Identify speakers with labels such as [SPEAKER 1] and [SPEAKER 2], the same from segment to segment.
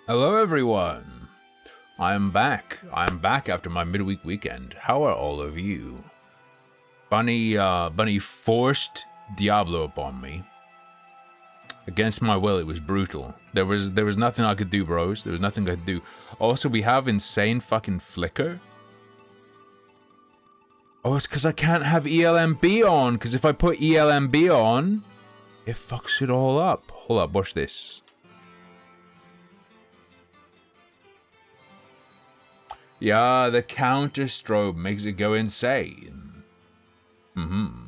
[SPEAKER 1] Hello everyone! I'm back. I'm back after my midweek weekend. How are all of you? Bunny forced Diablo upon me. Against my will, it was brutal. There was nothing I could do, bros. There was nothing I could do. Also, we have insane fucking flicker. Oh, it's because I can't have ELMB on, because if I put ELMB on, it fucks it all up. Hold up, watch this. Yeah, the counter strobe makes it go insane. Oh,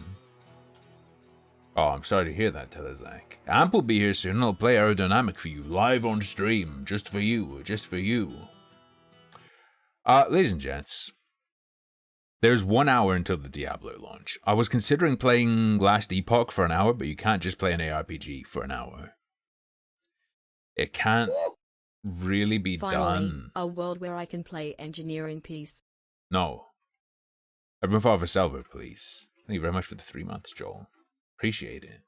[SPEAKER 1] I'm sorry to hear that, Telezak. Amp will be here soon and I'll play Aerodynamic for you, live on stream, just for you, just for you. Ladies and gents, there's 1 hour until the Diablo launch. I was considering playing Last Epoch for an hour, but you can't just play an ARPG for an hour. It can't really be done.
[SPEAKER 2] A world where I can play engineer in peace.
[SPEAKER 1] No. Everyone follow for Salvo, please. Thank you very much for the 3 months, Joel. Appreciate it.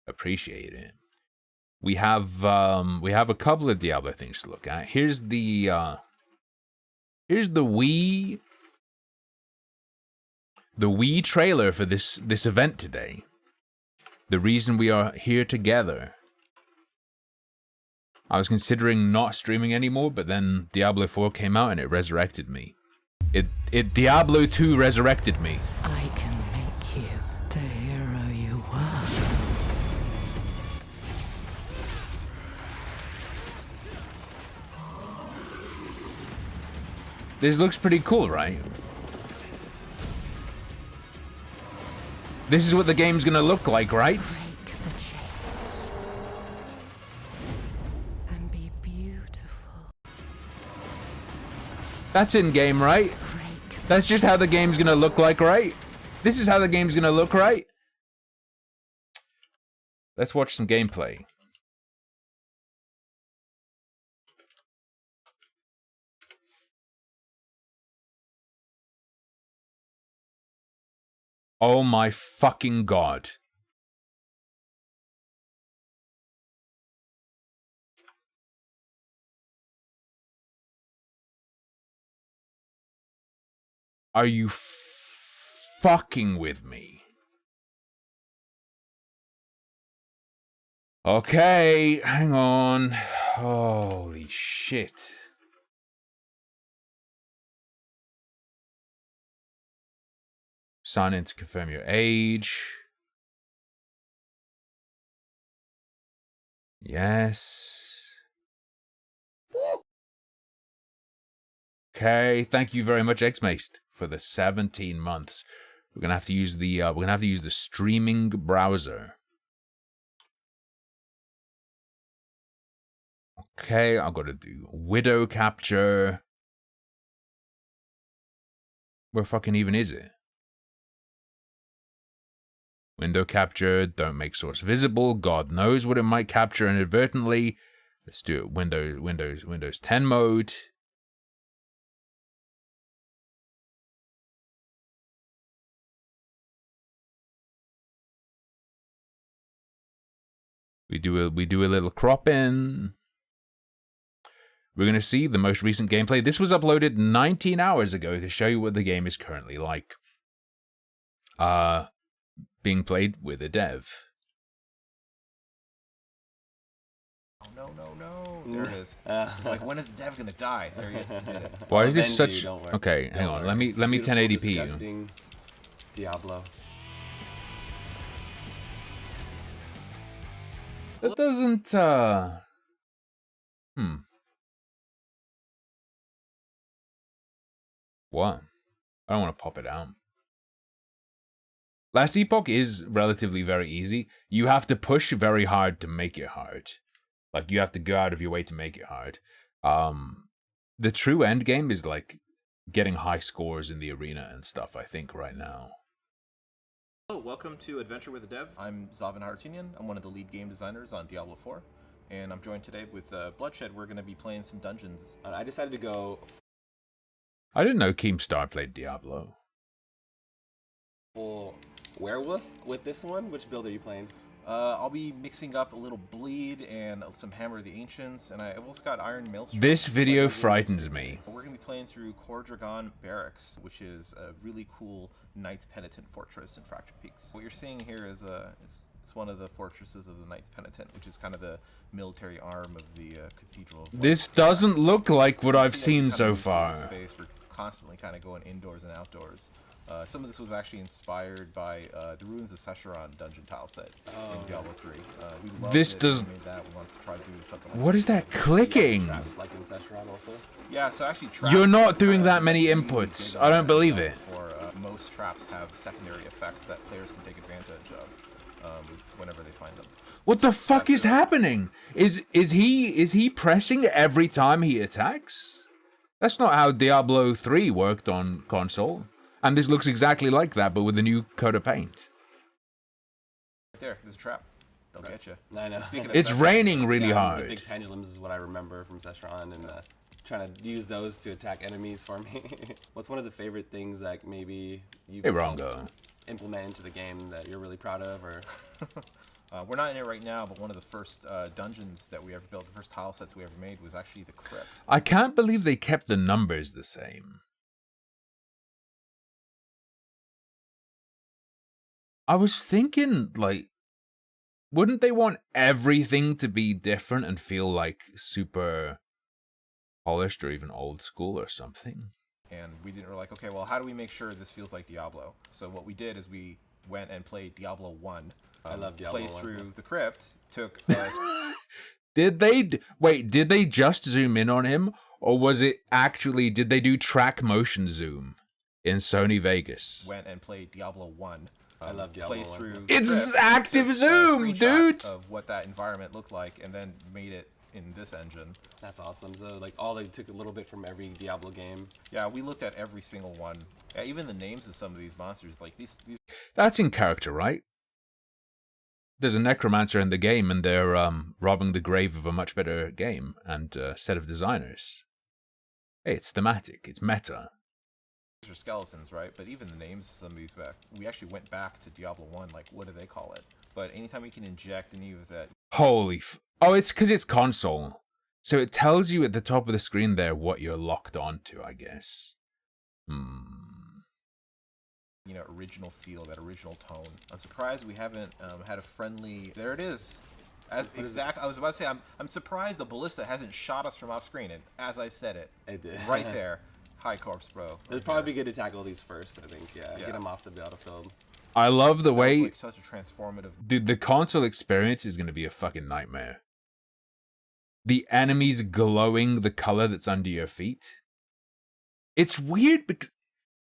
[SPEAKER 1] Appreciate it. We have a couple of Diablo things to look at. Here's the Wii trailer for this event today. The reason we are here together. I was considering not streaming anymore, but then Diablo 4 came out and it resurrected me. It Diablo 2 resurrected me.
[SPEAKER 3] I can make you the hero you were.
[SPEAKER 1] This looks pretty cool, right? This is what the game's gonna look like, right?
[SPEAKER 3] Break the chains and be beautiful.
[SPEAKER 1] That's in-game, right? That's just how the game's gonna look like, right? This is how the game's gonna look, right? Let's watch some gameplay. Oh my fucking god. Are you fucking with me? Okay, hang on. Holy shit. Sign in to confirm your age. Yes. Okay, thank you very much, Xmaced, for the 17 months. We're gonna have to use the streaming browser. Okay, I've got to do widow capture. Where fucking even is it? Window capture, don't make source visible. God knows what it might capture inadvertently. Let's do it. Windows 10 mode. We do a little crop in. We're going to see the most recent gameplay. This was uploaded 19 hours ago to show you what the game is currently like. Being played with a dev.
[SPEAKER 4] Oh, no. There it is. It's like, when is the dev gonna die? There you did it.
[SPEAKER 1] Why is this such... Okay, hang on. Let me 1080p you.
[SPEAKER 5] Diablo.
[SPEAKER 1] That doesn't, What? I don't want to pop it out. Last Epoch is relatively very easy. You have to push very hard to make it hard. Like, you have to go out of your way to make it hard. The true end game is, like, getting high scores in the arena and stuff, I think, right now.
[SPEAKER 4] Hello, welcome to Adventure with a Dev. I'm Zavan Hartunian. I'm one of the lead game designers on Diablo 4. And I'm joined today with Bloodshed. We're going to be playing some dungeons.
[SPEAKER 5] I decided to go
[SPEAKER 1] I didn't know Keemstar played Diablo.
[SPEAKER 5] full werewolf with this one. Which build are you playing?
[SPEAKER 4] I'll be mixing up a little Bleed and some Hammer of the Ancients, and I've also got Iron Maelstrom.
[SPEAKER 1] This video frightens me.
[SPEAKER 4] We're going to be playing through Cordragon Barracks, which is a really cool Knights Penitent fortress in Fractured Peaks. What you're seeing here is it's one of the fortresses of the Knights Penitent, which is kind of the military arm of the cathedral.
[SPEAKER 1] This doesn't look like what I've seen so
[SPEAKER 4] We're
[SPEAKER 1] far.
[SPEAKER 4] constantly kind of going indoors and outdoors. Some of this was actually inspired by the Ruins of Secheron dungeon tile set in Diablo 3. We loved
[SPEAKER 1] This
[SPEAKER 4] it,
[SPEAKER 1] does-
[SPEAKER 4] we made that. We wanted to try doing something like
[SPEAKER 1] What is that clicking?
[SPEAKER 5] Traps like in Secheron also.
[SPEAKER 4] Yeah, so actually
[SPEAKER 1] You're
[SPEAKER 4] traps,
[SPEAKER 1] not doing that many
[SPEAKER 4] really
[SPEAKER 1] inputs.
[SPEAKER 4] big
[SPEAKER 1] I don't
[SPEAKER 4] on
[SPEAKER 1] believe
[SPEAKER 4] that
[SPEAKER 1] it.
[SPEAKER 4] For, most traps have secondary effects that players can take advantage of whenever they find them.
[SPEAKER 1] What the fuck is happening? Is he pressing every time he attacks? That's not how Diablo 3 worked on console. And this looks exactly like that, but with a new coat of paint.
[SPEAKER 4] Right there, there's a trap. They'll get you.
[SPEAKER 5] I know.
[SPEAKER 4] Speaking of
[SPEAKER 1] It's
[SPEAKER 4] Secheron,
[SPEAKER 1] raining really
[SPEAKER 5] The
[SPEAKER 1] hard.
[SPEAKER 5] big pendulums is what I remember from Secheron, and trying to use those to attack enemies for me. What's one of the favorite things that maybe you
[SPEAKER 1] Hey, Rongo.
[SPEAKER 5] implement into the game that you're really proud of, or?
[SPEAKER 4] We're not in it right now, but one of the first dungeons that we ever built, the first tile sets we ever made, was actually the crypt.
[SPEAKER 1] I can't believe they kept the numbers the same. I was thinking, like, wouldn't they want everything to be different and feel like super polished or even old school or something?
[SPEAKER 4] And we're like, okay, well, how do we make sure this feels like Diablo? So what we did is we went and played Diablo 1.
[SPEAKER 5] I love Diablo
[SPEAKER 4] Played
[SPEAKER 5] 1.
[SPEAKER 4] through the crypt, took
[SPEAKER 1] Did they just zoom in on him? Or was it actually, did they do track motion zoom in Sony Vegas?
[SPEAKER 4] went and played Diablo 1.
[SPEAKER 5] I love Diablo
[SPEAKER 4] played
[SPEAKER 5] 1.
[SPEAKER 4] through the
[SPEAKER 1] It's
[SPEAKER 4] crypt,
[SPEAKER 1] active
[SPEAKER 4] took a
[SPEAKER 1] zoom,
[SPEAKER 4] screenshot
[SPEAKER 1] dude!
[SPEAKER 4] of what that environment looked like, and then made it in this engine.
[SPEAKER 5] That's awesome. So like they took a little bit from every Diablo game.
[SPEAKER 4] Yeah, we looked at every single one. Yeah, even the names of some of these monsters, like these
[SPEAKER 1] That's in character, right? There's a necromancer in the game, and they're robbing the grave of a much better game and set of designers. Hey, it's thematic. It's meta.
[SPEAKER 4] are skeletons, right? But even the names of some of these back, we actually went back to Diablo 1, like, what do they call it? But anytime we can inject any of that...
[SPEAKER 1] Holy Oh, it's because it's console. So it tells you at the top of the screen there what you're locked onto, I guess.
[SPEAKER 4] You know, original feel, that original tone. I'm surprised we haven't had a friendly... There it is. I was about to say, I'm surprised the ballista hasn't shot us from off screen, and as I said it,
[SPEAKER 5] did.
[SPEAKER 4] right there. Hi, Corpse Bro.
[SPEAKER 5] It'd probably be good to tackle these first, I think. Yeah, get them off the battlefield.
[SPEAKER 1] I love the way...
[SPEAKER 4] Like such a transformative...
[SPEAKER 1] Dude, the console experience is going to be a fucking nightmare. The enemies glowing the color that's under your feet. It's weird because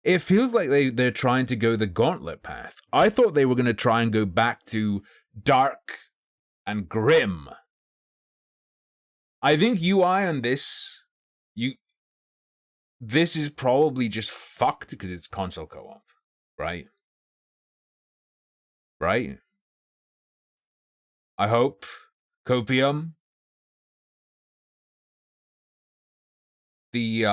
[SPEAKER 1] it feels like they're trying to go the gauntlet path. I thought they were going to try and go back to dark and grim. I think UI on this... This is probably just fucked because it's console co-op, right? Right? I hope. Copium. The,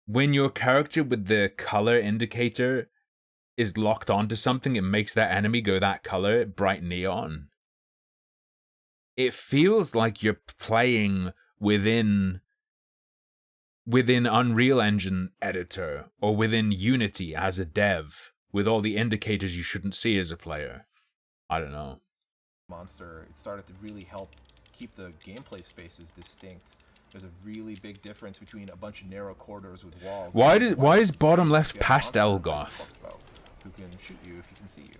[SPEAKER 1] when your character with the color indicator is locked onto something, it makes that enemy go that color, bright neon. It feels like you're playing within Unreal Engine editor or within Unity as a dev with all the indicators you shouldn't see as a player. I don't know.
[SPEAKER 4] Monster, it started to really help keep the gameplay spaces distinct. There's a really big difference between a bunch of narrow corridors with walls.
[SPEAKER 1] Why is bottom left
[SPEAKER 4] You have a
[SPEAKER 1] past
[SPEAKER 4] monster
[SPEAKER 1] Elgoth?
[SPEAKER 4] who can shoot you if he can see you.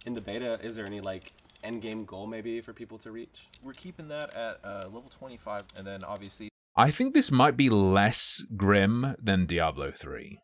[SPEAKER 5] In the beta, is there any like end game goal maybe for people to reach?
[SPEAKER 4] We're keeping that at level 25, and then obviously
[SPEAKER 1] I think this might be less grim than Diablo 3.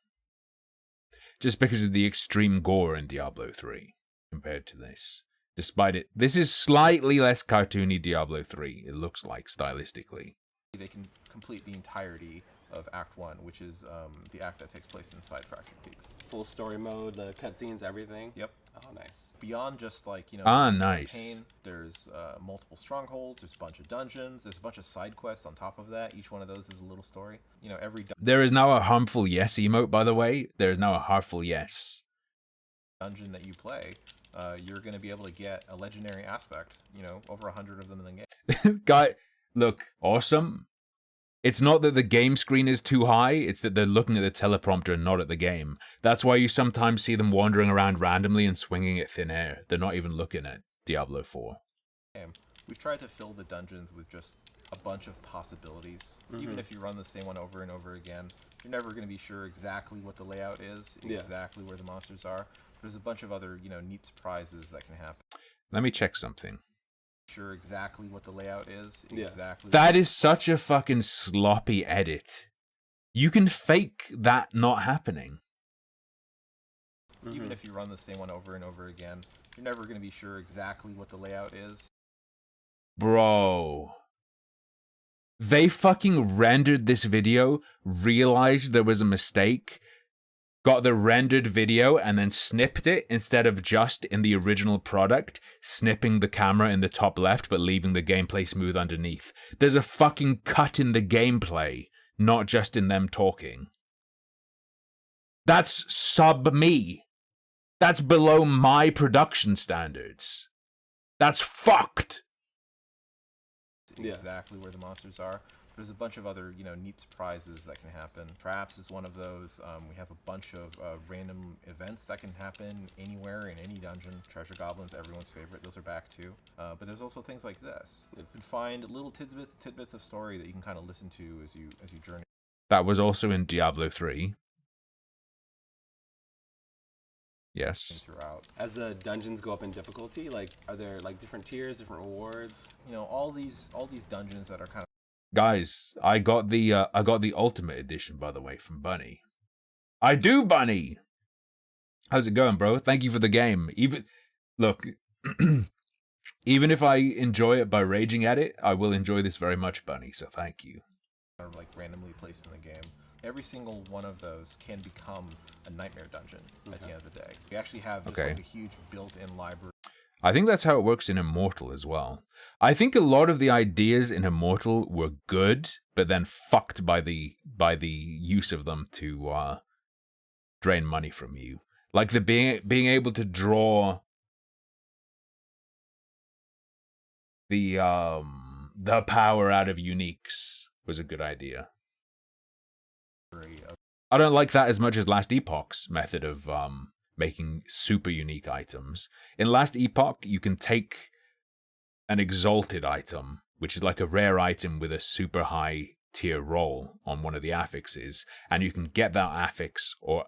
[SPEAKER 1] Just because of the extreme gore in Diablo 3 compared to this. Despite it, this is slightly less cartoony Diablo 3, it looks like, stylistically.
[SPEAKER 4] they can complete the entirety of Act 1, which is the act that takes place inside Fractured Peaks.
[SPEAKER 5] Full story mode, the cutscenes, everything?
[SPEAKER 4] Yep.
[SPEAKER 5] Oh, nice.
[SPEAKER 4] Beyond just like, you know,
[SPEAKER 1] Nice.
[SPEAKER 4] campaign, there's multiple strongholds, there's a bunch of dungeons, there's a bunch of side quests on top of that. Each one of those is a little story. You know, every
[SPEAKER 1] There is now a harmful yes emote, by the way. There is now a harmful yes.
[SPEAKER 4] dungeon that you play, you're going to be able to get a legendary aspect. You know, over 100 of them in the game.
[SPEAKER 1] Guy, look, awesome. It's not that the game screen is too high, it's that they're looking at the teleprompter and not at the game. That's why you sometimes see them wandering around randomly and swinging at thin air. They're not even looking at Diablo 4.
[SPEAKER 4] We've tried to fill the dungeons with just a bunch of possibilities. Even if you run the same one over and over again, you're never going to be sure exactly what the layout is, exactly where the monsters are. There's a bunch of other, you know, neat surprises that can happen.
[SPEAKER 1] Let me check something.
[SPEAKER 4] Sure exactly what the layout is, exactly.
[SPEAKER 1] That is such a fucking sloppy edit. You can fake that not happening.
[SPEAKER 4] Even if you run the same one over and over again, you're never going to be sure exactly what the layout is.
[SPEAKER 1] Bro. They fucking rendered this video, realized there was a mistake, got the rendered video, and then snipped it instead of just in the original product, snipping the camera in the top left but leaving the gameplay smooth underneath. There's a fucking cut in the gameplay, not just in them talking. That's sub-me. That's below my production standards. That's fucked.
[SPEAKER 4] Exactly where the monsters are. There's a bunch of other, you know, neat surprises that can happen. Traps is one of those. We have a bunch of random events that can happen anywhere in any dungeon. Treasure goblins, everyone's favorite. Those are back too. But there's also things like this. You can find little tidbits of story that you can kind of listen to as you journey.
[SPEAKER 1] That was also in Diablo 3. Yes.
[SPEAKER 4] Throughout.
[SPEAKER 5] As the dungeons go up in difficulty, like, are there like different tiers, different rewards?
[SPEAKER 4] You know, all these dungeons that are kind of.
[SPEAKER 1] Guys, I got the Ultimate Edition, by the way, from Bunny. I do, Bunny. How's it going, bro? Thank you for the game. Look, even if I enjoy it by raging at it, I will enjoy this very much, Bunny. So thank you.
[SPEAKER 4] Are like randomly placed in the game. Every single one of those can become a nightmare dungeon at the end of the day. We actually have just like a huge built-in library.
[SPEAKER 1] I think that's how it works in Immortal as well. I think a lot of the ideas in Immortal were good, but then fucked by the use of them to drain money from you. Like the being able to draw the power out of uniques was a good idea. I don't like that as much as Last Epoch's method of making super unique items. In Last Epoch, you can take an exalted item, which is like a rare item with a super high tier roll on one of the affixes, and you can get that affix, or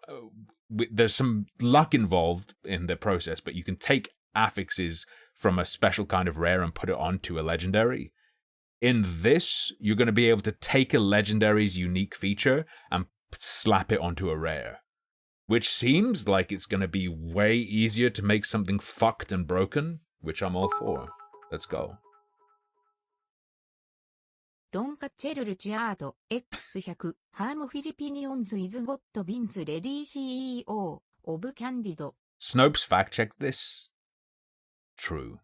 [SPEAKER 1] there's some luck involved in the process, but you can take affixes from a special kind of rare and put it onto a legendary. In this, you're going to be able to take a legendary's unique feature and slap it onto a rare, which seems like it's going to be way easier to make something fucked and broken, which I'm all for. Let's go.
[SPEAKER 6] ドンカチェルルチアード X100 ハームフィリピニオンズイズゴットビンズレディ CEO オブキャンディド
[SPEAKER 1] Snopes fact-checked this. True.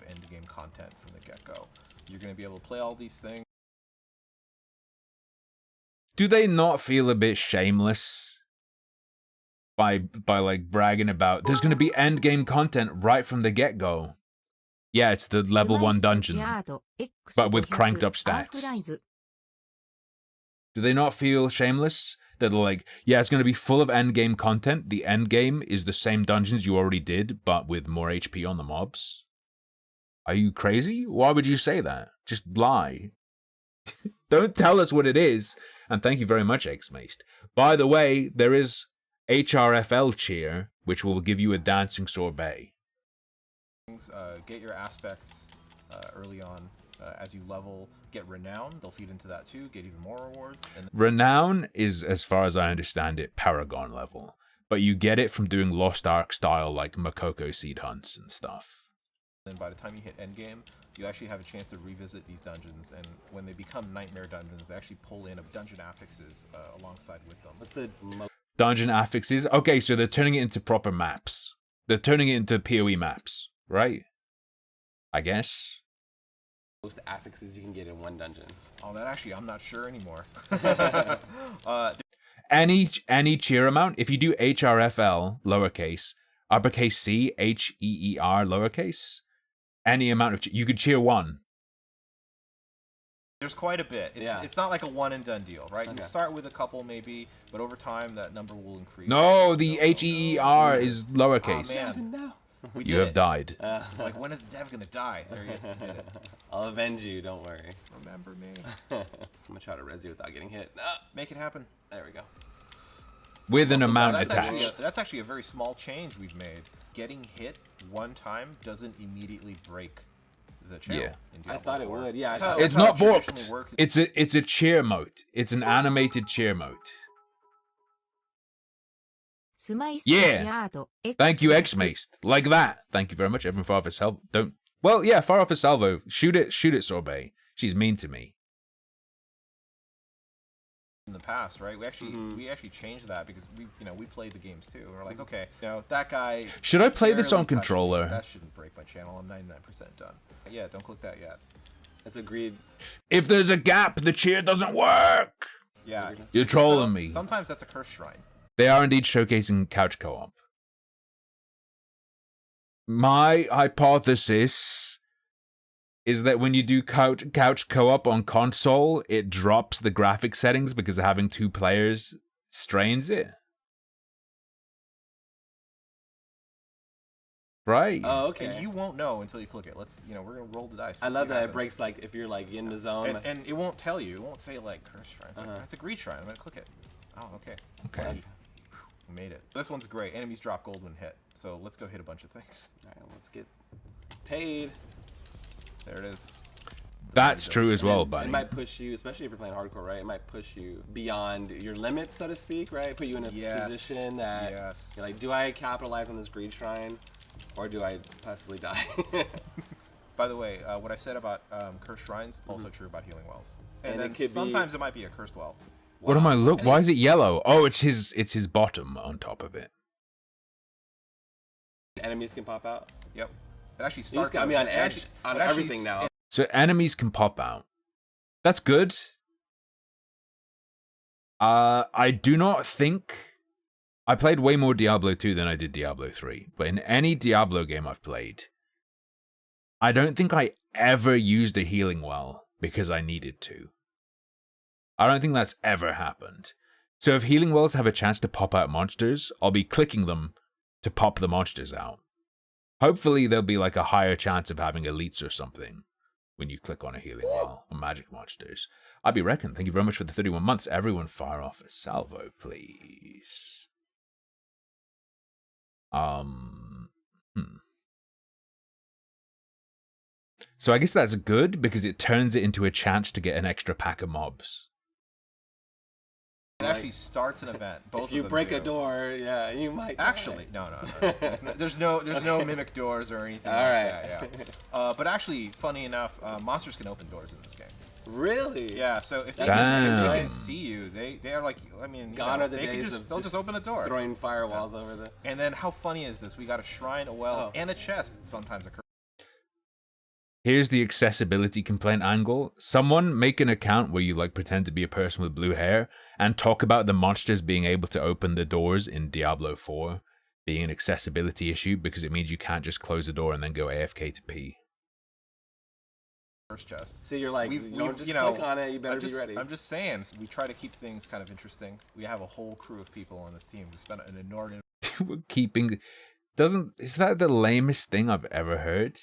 [SPEAKER 4] Endgame content from the get-go. You're going to be able to play all these things.
[SPEAKER 1] Do they not feel a bit shameless by like bragging about there's going to be endgame content right from the get-go? Yeah, it's the level 1 dungeon, but with cranked up stats. Do they not feel shameless? That they're like, yeah, it's going to be full of endgame content. The endgame is the same dungeons you already did, but with more HP on the mobs. Are you crazy? Why would you say that? Just lie. Don't tell us what it is. And thank you very much, X-Maced. By the way, there is HRFL cheer, which will give you a dancing sorbet.
[SPEAKER 4] Get your aspects early on. As you level, get renown. They'll feed into that too. Get even more rewards. And
[SPEAKER 1] Renown is, as far as I understand it, Paragon level. But you get it from doing Lost Ark style, like Makoko seed hunts and stuff.
[SPEAKER 4] then by the time you hit endgame, you actually have a chance to revisit these dungeons, and when they become nightmare dungeons, they actually pull in dungeon affixes alongside with them.
[SPEAKER 5] What's the
[SPEAKER 1] dungeon affixes? Okay, so they're turning it into proper maps. They're turning it into PoE maps, right? I guess.
[SPEAKER 5] most affixes you can get in one dungeon?
[SPEAKER 4] Oh, that actually, I'm not sure anymore.
[SPEAKER 1] any cheer amount, if you do HRFL lowercase, uppercase C, HEER lowercase, any amount of you could cheer 1.
[SPEAKER 4] There's quite a bit. It's not like a one and done deal, right? You can start with a couple maybe, but over time that number will increase.
[SPEAKER 1] No, the HEER is lowercase.
[SPEAKER 4] Oh man, no.
[SPEAKER 1] You have died.
[SPEAKER 4] It's like, when is Dev gonna die? There you did it.
[SPEAKER 5] I'll avenge you, don't worry.
[SPEAKER 4] Remember me.
[SPEAKER 5] I'm gonna try to res you without getting hit.
[SPEAKER 4] Make it happen.
[SPEAKER 5] There we go.
[SPEAKER 1] With an amount
[SPEAKER 4] that's
[SPEAKER 1] attached.
[SPEAKER 4] That's actually a very small change we've made. Getting hit one time doesn't immediately break the channel.
[SPEAKER 1] Yeah.
[SPEAKER 4] In
[SPEAKER 5] I
[SPEAKER 4] Diablo
[SPEAKER 5] thought it
[SPEAKER 4] 4.
[SPEAKER 5] would. Yeah.
[SPEAKER 1] It's not borked. It's a cheer mode. It's an animated cheer mode. Yeah. Thank you, X-Maced. Like that. Thank you very much, everyone. Far off a salvo. Don't. Well, yeah, far off a salvo. Shoot it, Sorbet. She's mean to me.
[SPEAKER 4] In the past, right? We actually changed that because we played the games too. We're like, okay, that guy.
[SPEAKER 1] Should I play this on
[SPEAKER 4] barely touched me.
[SPEAKER 1] controller?
[SPEAKER 4] That shouldn't break my channel. I'm 99% done. Yeah, don't click that yet.
[SPEAKER 5] It's agreed.
[SPEAKER 1] If there's a gap, the cheer doesn't work.
[SPEAKER 4] Yeah.
[SPEAKER 1] You're trolling me.
[SPEAKER 4] Sometimes that's a curse shrine.
[SPEAKER 1] They are indeed showcasing couch co-op. My hypothesis is that when you do couch co-op on console, it drops the graphic settings because having 2 players strains it. Right.
[SPEAKER 5] Oh, okay.
[SPEAKER 4] And you won't know until you click it. We're gonna roll the dice.
[SPEAKER 5] I love that it breaks like if you're like in the zone.
[SPEAKER 4] And it won't tell you. It won't say like curse shrine. It's like, that's a greed shrine. I'm gonna click it. Oh, okay.
[SPEAKER 1] Okay.
[SPEAKER 4] We made it. This one's great. Enemies drop gold when hit. So let's go hit a bunch of things.
[SPEAKER 5] All right, let's get paid.
[SPEAKER 4] There it is.
[SPEAKER 1] That's true as well, buddy.
[SPEAKER 5] It might push you, especially if you're playing hardcore, right? It might push you beyond your limits, so to speak, right? Put you in a position that you're like, do I capitalize on this greed shrine, or do I possibly die?
[SPEAKER 4] By the way, what I said about cursed shrines also true about healing wells. And then
[SPEAKER 5] it could
[SPEAKER 4] sometimes it might be a cursed well.
[SPEAKER 1] What am I look? Why is it yellow? Oh, it's his bottom on top of it.
[SPEAKER 5] Enemies can pop out.
[SPEAKER 4] Yep. It actually
[SPEAKER 5] You
[SPEAKER 4] starts.
[SPEAKER 5] just got me on edge on everything now.
[SPEAKER 1] So enemies can pop out. That's good. I do not think I played way more Diablo 2 than I did Diablo 3. But in any Diablo game I've played, I don't think I ever used a healing well because I needed to. I don't think that's ever happened. So if healing wells have a chance to pop out monsters, I'll be clicking them to pop the monsters out. Hopefully there'll be like a higher chance of having elites or something when you click on a healing well on magic monsters. I'd be reckoned. Thank you very much for the 31 months. Everyone fire off a salvo, please. So I guess that's good because it turns it into a chance to get an extra pack of mobs.
[SPEAKER 4] It actually starts an event. Both
[SPEAKER 5] if you
[SPEAKER 4] of them
[SPEAKER 5] break
[SPEAKER 4] do.
[SPEAKER 5] a door, yeah, you might.
[SPEAKER 4] Actually, no. There's no mimic doors or anything.
[SPEAKER 5] All
[SPEAKER 4] like
[SPEAKER 5] right.
[SPEAKER 4] that, yeah. But actually, funny enough, monsters can open doors in this game.
[SPEAKER 5] Really?
[SPEAKER 4] Yeah. So if they can see you, they are like, I mean,
[SPEAKER 5] Gone are the days of
[SPEAKER 4] they'll just open a door,
[SPEAKER 5] throwing firewalls over the.
[SPEAKER 4] And then how funny is this? We got a shrine, a well, and a chest that sometimes occurs.
[SPEAKER 1] Here's the accessibility complaint angle. Someone make an account where you like pretend to be a person with blue hair and talk about the monsters being able to open the doors in Diablo 4 being an accessibility issue because it means you can't just close the door and then go AFK to pee.
[SPEAKER 4] First chest.
[SPEAKER 5] So you're like, don't just click on it, you better be ready.
[SPEAKER 4] I'm just saying, we try to keep things kind of interesting. We have a whole crew of people on this team who spend an inordinate...
[SPEAKER 1] We're keeping... Is that the lamest thing I've ever heard?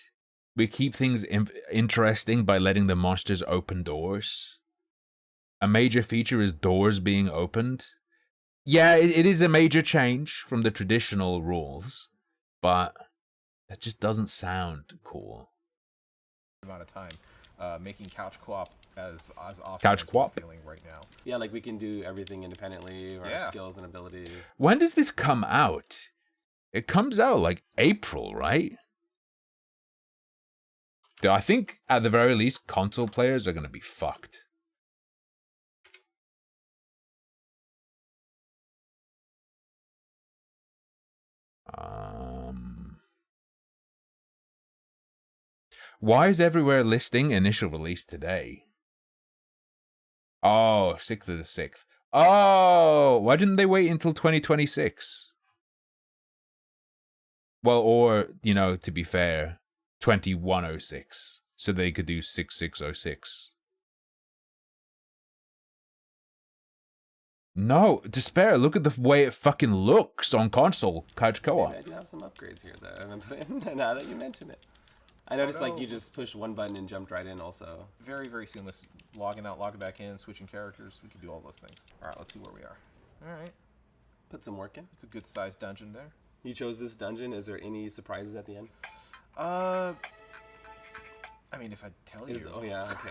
[SPEAKER 1] We keep things interesting by letting the monsters open doors. A major feature is doors being opened. Yeah, it is a major change from the traditional rules, but that just doesn't sound cool.
[SPEAKER 4] Amount of time making couch co-op as awesome
[SPEAKER 1] couch
[SPEAKER 4] as
[SPEAKER 1] co-op
[SPEAKER 4] we're feeling right now.
[SPEAKER 5] Yeah, like we can do everything independently, our skills and abilities.
[SPEAKER 1] When does this come out? It comes out like April, right? I think, at the very least, console players are going to be fucked. Why is everywhere listing initial release today? Oh, 6th of the 6th. Oh, why didn't they wait until 2026? Well, or, you know, to be fair, 2106, so they could do 6606. No, Despair, look at the way it fucking looks on console. Couch co-op.
[SPEAKER 5] I do have some upgrades here that I haven't put in now that you mention it. I noticed like you just pushed one button and jumped right in also.
[SPEAKER 4] Very, very seamless. Logging out, logging back in, switching characters. We can do all those things. Alright, let's see where we are. Alright.
[SPEAKER 5] Put some work in.
[SPEAKER 4] It's a good sized dungeon there.
[SPEAKER 5] You chose this dungeon. Is there any surprises at the end?
[SPEAKER 4] I mean, if I tell you.
[SPEAKER 5] Oh yeah, okay.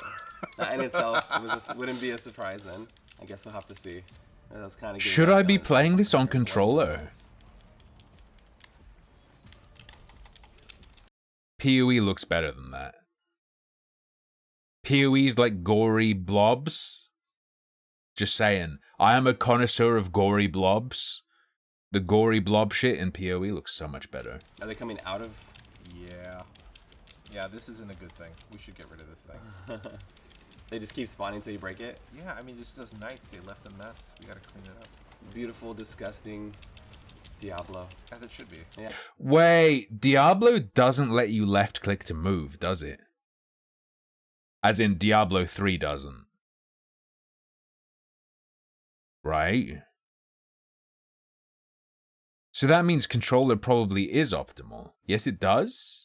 [SPEAKER 5] That in itself wouldn't be a surprise then. I guess we'll have to see. That's kind of.
[SPEAKER 1] Should I be playing this on controller? PoE looks better than that. PoE's like gory blobs. Just saying. I am a connoisseur of gory blobs. The gory blob shit in PoE looks so much better.
[SPEAKER 5] Are they coming out of?
[SPEAKER 4] Yeah. Yeah, this isn't a good thing. We should get rid of this thing.
[SPEAKER 5] They just keep spawning until you break it?
[SPEAKER 4] Yeah, I mean, it's those knights. They left a mess. We gotta clean it up.
[SPEAKER 5] Beautiful, disgusting Diablo.
[SPEAKER 4] As it should be.
[SPEAKER 5] Yeah.
[SPEAKER 1] Wait, Diablo doesn't let you left click to move, does it? As in Diablo 3 doesn't. Right? So that means controller probably is optimal. Yes, it does?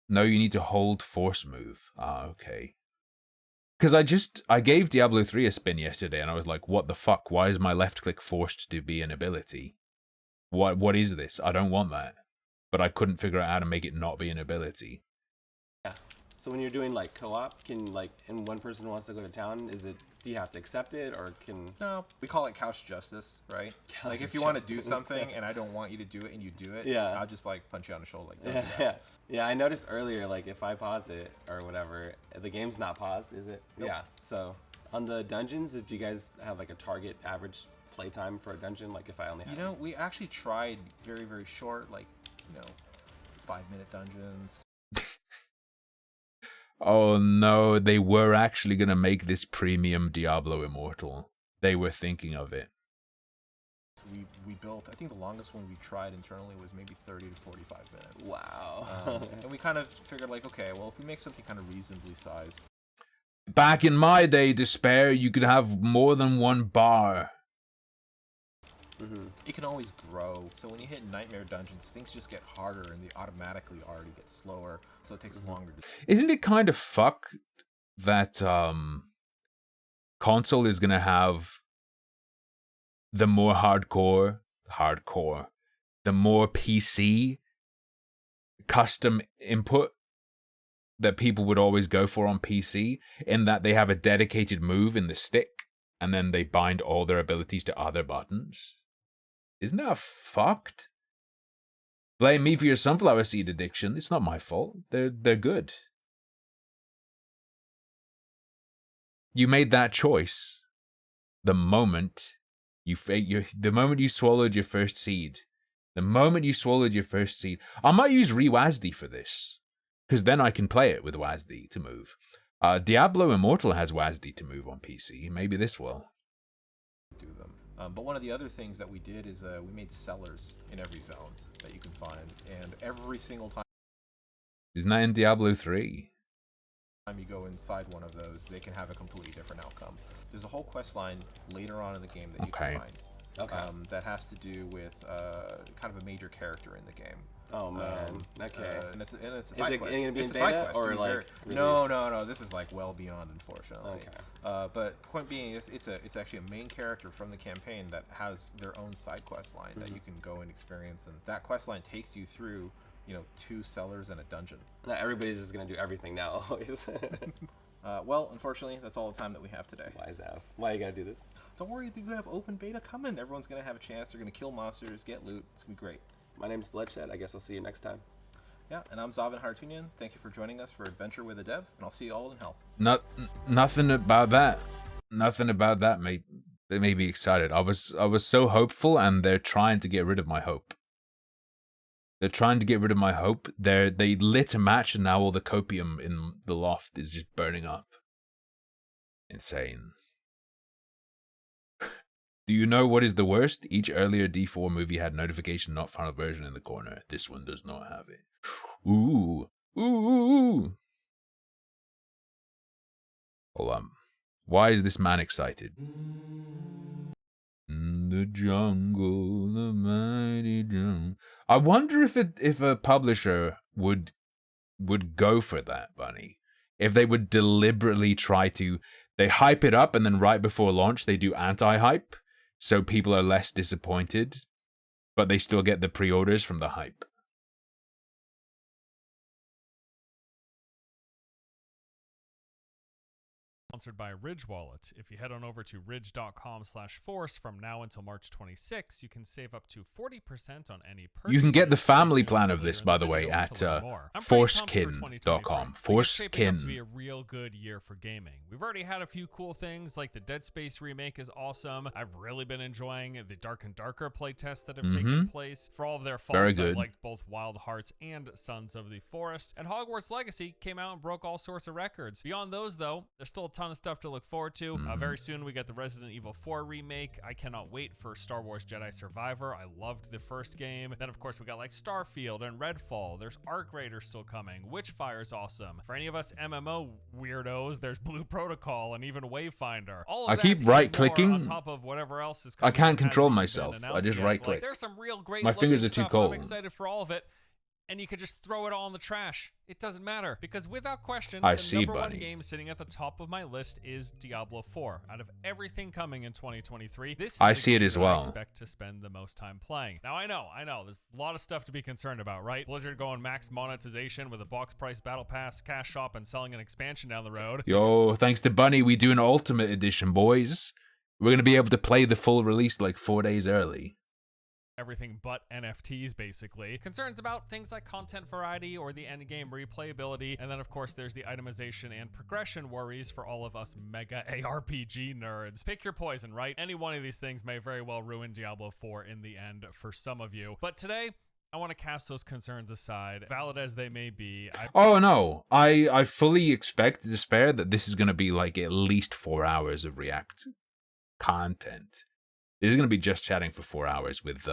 [SPEAKER 1] No, you need to hold force move. Ah, okay. Because I gave Diablo 3 a spin yesterday and I was like, what the fuck? Why is my left click forced to be an ability? What is this? I don't want that. But I couldn't figure out how to make it not be an ability.
[SPEAKER 5] Yeah. So when you're doing like co-op, can like, and one person wants to go to town, do you have to accept it or can?
[SPEAKER 4] No, we call it couch justice, right? Like if you want to do something and I don't want you to do it and you do it,
[SPEAKER 5] yeah,
[SPEAKER 4] I'll just like punch you on the shoulder like
[SPEAKER 5] that. Yeah, yeah. I noticed earlier, like if I pause it or whatever, the game's not paused, is it? Nope. Yeah. So on the dungeons, did you guys have like a target average playtime for a dungeon? Like if I only had,
[SPEAKER 4] you know, we actually tried very, very short, like, you know, 5-minute dungeons.
[SPEAKER 1] Oh no, they were actually gonna make this premium Diablo Immortal. They were thinking of it.
[SPEAKER 4] We built, I think the longest one we tried internally was maybe 30 to 45 minutes.
[SPEAKER 5] Wow.
[SPEAKER 4] And we kind of figured like, okay, well, if we make something kind of reasonably sized.
[SPEAKER 1] Back in my day, Despair, you could have more than one bar.
[SPEAKER 4] Mm-hmm. It can always grow. So when you hit Nightmare Dungeons, things just get harder and they automatically already get slower. So it takes longer to...
[SPEAKER 1] Isn't it kind of fucked that console is going to have the more hardcore, the more PC custom input that people would always go for on PC, in that they have a dedicated move in the stick and then they bind all their abilities to other buttons? Isn't that fucked? Blame me for your sunflower seed addiction. It's not my fault. They're good. You made that choice the moment you swallowed your first seed. The moment you swallowed your first seed. I might use re-WASD for this, because then I can play it with WASD to move. Diablo Immortal has WASD to move on PC. Maybe this will.
[SPEAKER 4] Do them. But one of the other things that we did is we made cellars in every zone that you can find, and every single time.
[SPEAKER 1] Isn't that in Diablo 3?
[SPEAKER 4] Time you go inside one of those, they can have a completely different outcome. There's a whole quest line later on in the game that you can find.
[SPEAKER 5] Okay.
[SPEAKER 4] That has to do with kind of a major character in the game.
[SPEAKER 5] Oh man. Okay.
[SPEAKER 4] And it's a side quest.
[SPEAKER 5] Is it going to be in
[SPEAKER 4] beta
[SPEAKER 5] beta or like?
[SPEAKER 4] No. This is like well beyond, unfortunately.
[SPEAKER 5] Okay.
[SPEAKER 4] But point being, it's actually a main character from the campaign that has their own side quest line that you can go and experience, and that quest line takes you through, you know, 2 cellars and a dungeon.
[SPEAKER 5] Not everybody's just going to do everything now, always.
[SPEAKER 4] Well, unfortunately, that's all the time that we have today.
[SPEAKER 5] Why is that? Why you gotta do this?
[SPEAKER 4] Don't worry, you have open beta coming. Everyone's gonna have a chance. They're gonna kill monsters, get loot. It's gonna be great.
[SPEAKER 5] My name's Bloodshed. I guess I'll see you next time.
[SPEAKER 4] Yeah, and I'm Zavin Hartunian. Thank you for joining us for Adventure with a Dev, and I'll see you all in hell.
[SPEAKER 1] Nothing about that. Nothing about that made me excited. I was so hopeful, and they're trying to get rid of my hope. They're trying to get rid of my hope. They lit a match, and now all the copium in the loft is just burning up. Insane. Do you know what is the worst? Each earlier D4 movie had notification not final version in the corner. This one does not have it. Ooh. Ooh. Hold on. Why is this man excited? In the jungle, the mighty jungle. I wonder if a publisher would go for that, Bunny. If they would deliberately try to, they hype it up and then right before launch they do anti-hype, so people are less disappointed, but they still get the pre-orders from the hype.
[SPEAKER 7] Sponsored by Ridge Wallet. If you head on over to ridge.com/force from now until March 26, you can save up to 40% on any purchase.
[SPEAKER 1] You can get the family plan of this, by the way, at forcekin.com. Forcekin.
[SPEAKER 7] To be a real good year for gaming. We've already had a few cool things, like the Dead Space remake is awesome. I've really been enjoying the Dark and Darker playtests that have taken place. For all of their faults,
[SPEAKER 1] Very good.
[SPEAKER 7] I liked both Wild Hearts and Sons of the Forest. And Hogwarts Legacy came out and broke all sorts of records. Beyond those, though, there's still a ton of stuff to look forward to. Very soon we get the Resident Evil 4 remake. I cannot wait for Star Wars Jedi Survivor. I loved the first game. Then of course we got like Starfield and Redfall. There's Arc Raiders still coming. Witchfire's awesome. For any of us MMO weirdos, there's Blue Protocol and even Wayfinder. All of
[SPEAKER 1] I
[SPEAKER 7] that
[SPEAKER 1] keep
[SPEAKER 7] and
[SPEAKER 1] right-clicking.
[SPEAKER 7] more on top of whatever else is
[SPEAKER 1] I
[SPEAKER 7] coming
[SPEAKER 1] can't
[SPEAKER 7] that
[SPEAKER 1] control
[SPEAKER 7] hasn't
[SPEAKER 1] myself.
[SPEAKER 7] been
[SPEAKER 1] I
[SPEAKER 7] announced
[SPEAKER 1] just
[SPEAKER 7] yet.
[SPEAKER 1] right-click.
[SPEAKER 7] Like, there's some real great
[SPEAKER 1] My fingers
[SPEAKER 7] looking
[SPEAKER 1] are too
[SPEAKER 7] stuff.
[SPEAKER 1] cold.
[SPEAKER 7] I'm excited for all of it. And you could just throw it all in the trash. It doesn't matter, because without question,
[SPEAKER 1] I
[SPEAKER 7] the
[SPEAKER 1] see,
[SPEAKER 7] number one
[SPEAKER 1] buddy.
[SPEAKER 7] game sitting at the top of my list is Diablo 4. Out of everything coming in 2023, this is
[SPEAKER 1] I
[SPEAKER 7] the
[SPEAKER 1] see it
[SPEAKER 7] game
[SPEAKER 1] as
[SPEAKER 7] that
[SPEAKER 1] well.
[SPEAKER 7] I expect to spend the most time playing. Now, I know, there's a lot of stuff to be concerned about, right? Blizzard going max monetization with a box price battle pass, cash shop, and selling an expansion down the road.
[SPEAKER 1] Yo, thanks to Bunny, we do an Ultimate Edition, boys. We're going to be able to play the full release like 4 days early.
[SPEAKER 7] Everything but NFTs, basically. Concerns about things like content variety or the endgame replayability. And then, of course, there's the itemization and progression worries for all of us mega ARPG nerds. Pick your poison, right? Any one of these things may very well ruin Diablo 4 in the end for some of you. But today, I want to cast those concerns aside, valid as they may be.
[SPEAKER 1] Oh no, I fully expect despair that this is going to be like at least 4 hours of React content. This is going to be just chatting for 4 hours with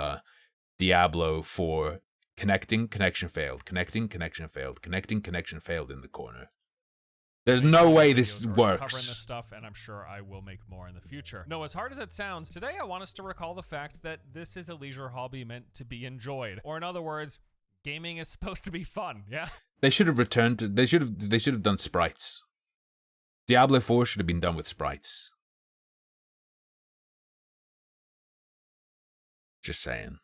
[SPEAKER 1] Diablo 4 connecting, connection failed, connecting, connection failed, connecting, connection failed in the corner. There's no way this works.
[SPEAKER 7] Covering this stuff, and I'm sure I will make more in the future. No, as hard as it sounds, today I want us to recall the fact that this is a leisure hobby meant to be enjoyed. Or in other words, gaming is supposed to be fun, yeah?
[SPEAKER 1] They should have returned to, they should have done sprites. Diablo 4 should have been done with sprites. Just saying.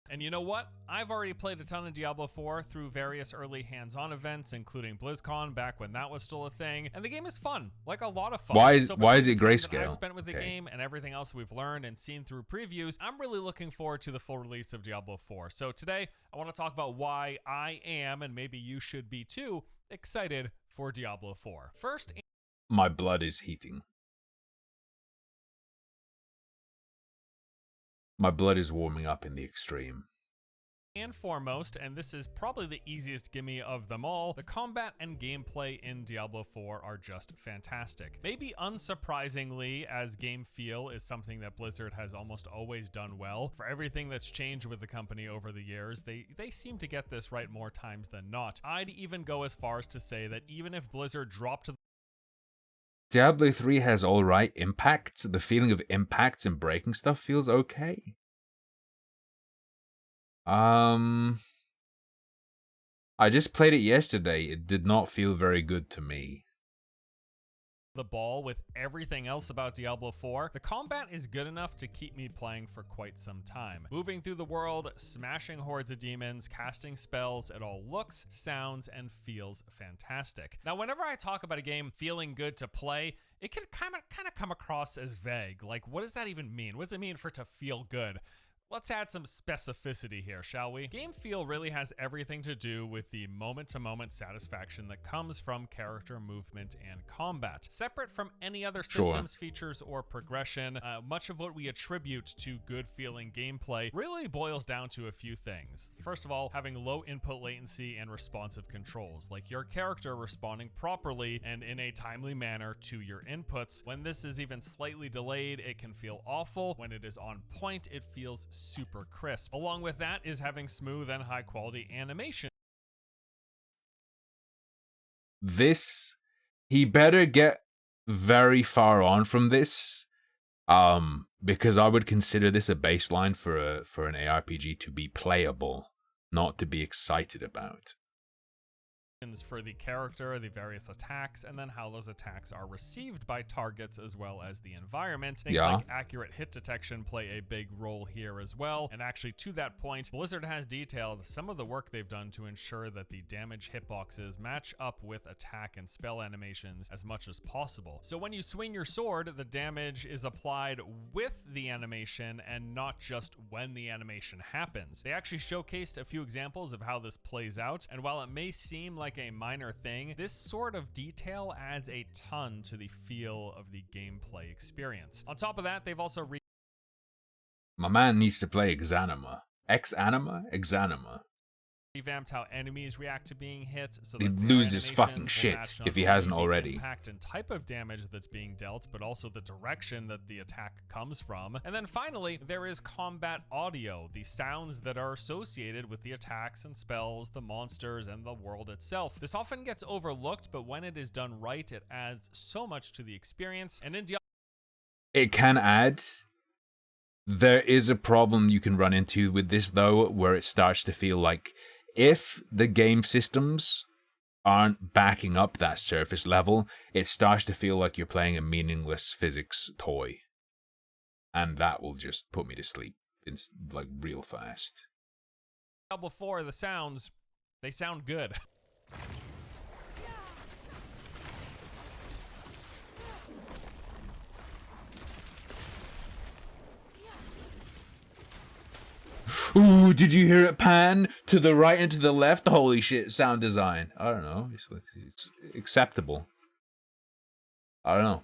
[SPEAKER 7] And you know what? I've already played a ton of Diablo 4 through various early hands-on events, including BlizzCon back when that was still a thing. And the game is fun, like a lot of fun.
[SPEAKER 1] Why is
[SPEAKER 7] So
[SPEAKER 1] it
[SPEAKER 7] between the time that
[SPEAKER 1] grayscale?
[SPEAKER 7] I've spent with the game and everything else we've learned and seen through previews, I'm really looking forward to the full release of Diablo 4. So today, I want to talk about why I am, and maybe you should be too, excited for Diablo 4. First,
[SPEAKER 1] My blood is heating. My blood is warming up in the extreme.
[SPEAKER 7] and foremost, and this is probably the easiest gimme of them all, the combat and gameplay in Diablo 4 are just fantastic. Maybe unsurprisingly, as game feel is something that Blizzard has almost always done well. For everything that's changed with the company over the years, they seem to get this right more times than not. I'd even go as far as to say that even if Blizzard dropped to
[SPEAKER 1] Diablo 3 has alright impact. The feeling of impact and breaking stuff feels okay. I just played it yesterday. It did not feel very good to me.
[SPEAKER 7] the ball with everything else about Diablo 4, the combat is good enough to keep me playing for quite some time. Moving through the world, smashing hordes of demons, casting spells, it all looks, sounds, and feels fantastic. Now, whenever I talk about a game feeling good to play, it can kind of come across as vague. Like, what does that even mean? What does it mean for it to feel good? Let's add some specificity here, shall we? Game feel really has everything to do with the moment-to-moment satisfaction that comes from character movement and combat. Separate from any other systems, features, or progression, much of what we attribute to good-feeling gameplay really boils down to a few things. First of all, having low input latency and responsive controls, like your character responding properly and in a timely manner to your inputs. When this is even slightly delayed, it can feel awful. When it is on point, it feels super crisp. Along with that is having smooth and high quality animation.
[SPEAKER 1] He better get very far on from this, because I would consider this a baseline for an ARPG to be playable, not to be excited about.
[SPEAKER 7] For the character, the various attacks, and then how those attacks are received by targets as well as the environment. Things like accurate hit detection play a big role here as well. And actually, to that point, Blizzard has detailed some of the work they've done to ensure that the damage hitboxes match up with attack and spell animations as much as possible. So when you swing your sword, the damage is applied with the animation and not just when the animation happens. They actually showcased a few examples of how this plays out, and while it may seem like a minor thing, this sort of detail adds a ton to the feel of the gameplay experience. On top of that, they've also
[SPEAKER 1] my man needs to play Exanima. Exanima.
[SPEAKER 7] Revamped how enemies react to being hit, so
[SPEAKER 1] he
[SPEAKER 7] that
[SPEAKER 1] loses fucking shit if he hasn't already.
[SPEAKER 7] Impact and type of damage that's being dealt, but also the direction that the attack comes from. And then finally, there is combat audio, the sounds that are associated with the attacks and spells, the monsters, and the world itself. This often gets overlooked, but when it is done right, it adds so much to the experience. And in
[SPEAKER 1] it can add. There is a problem you can run into with this, though, where it starts to feel like if the game systems aren't backing up that surface level, it starts to feel like you're playing a meaningless physics toy. And that will just put me to sleep. It's like real fast.
[SPEAKER 7] Diablo 4, the sounds, they sound good.
[SPEAKER 1] Ooh, did you hear it pan to the right and to the left? Holy shit, sound design. I don't know. It's acceptable. I don't know.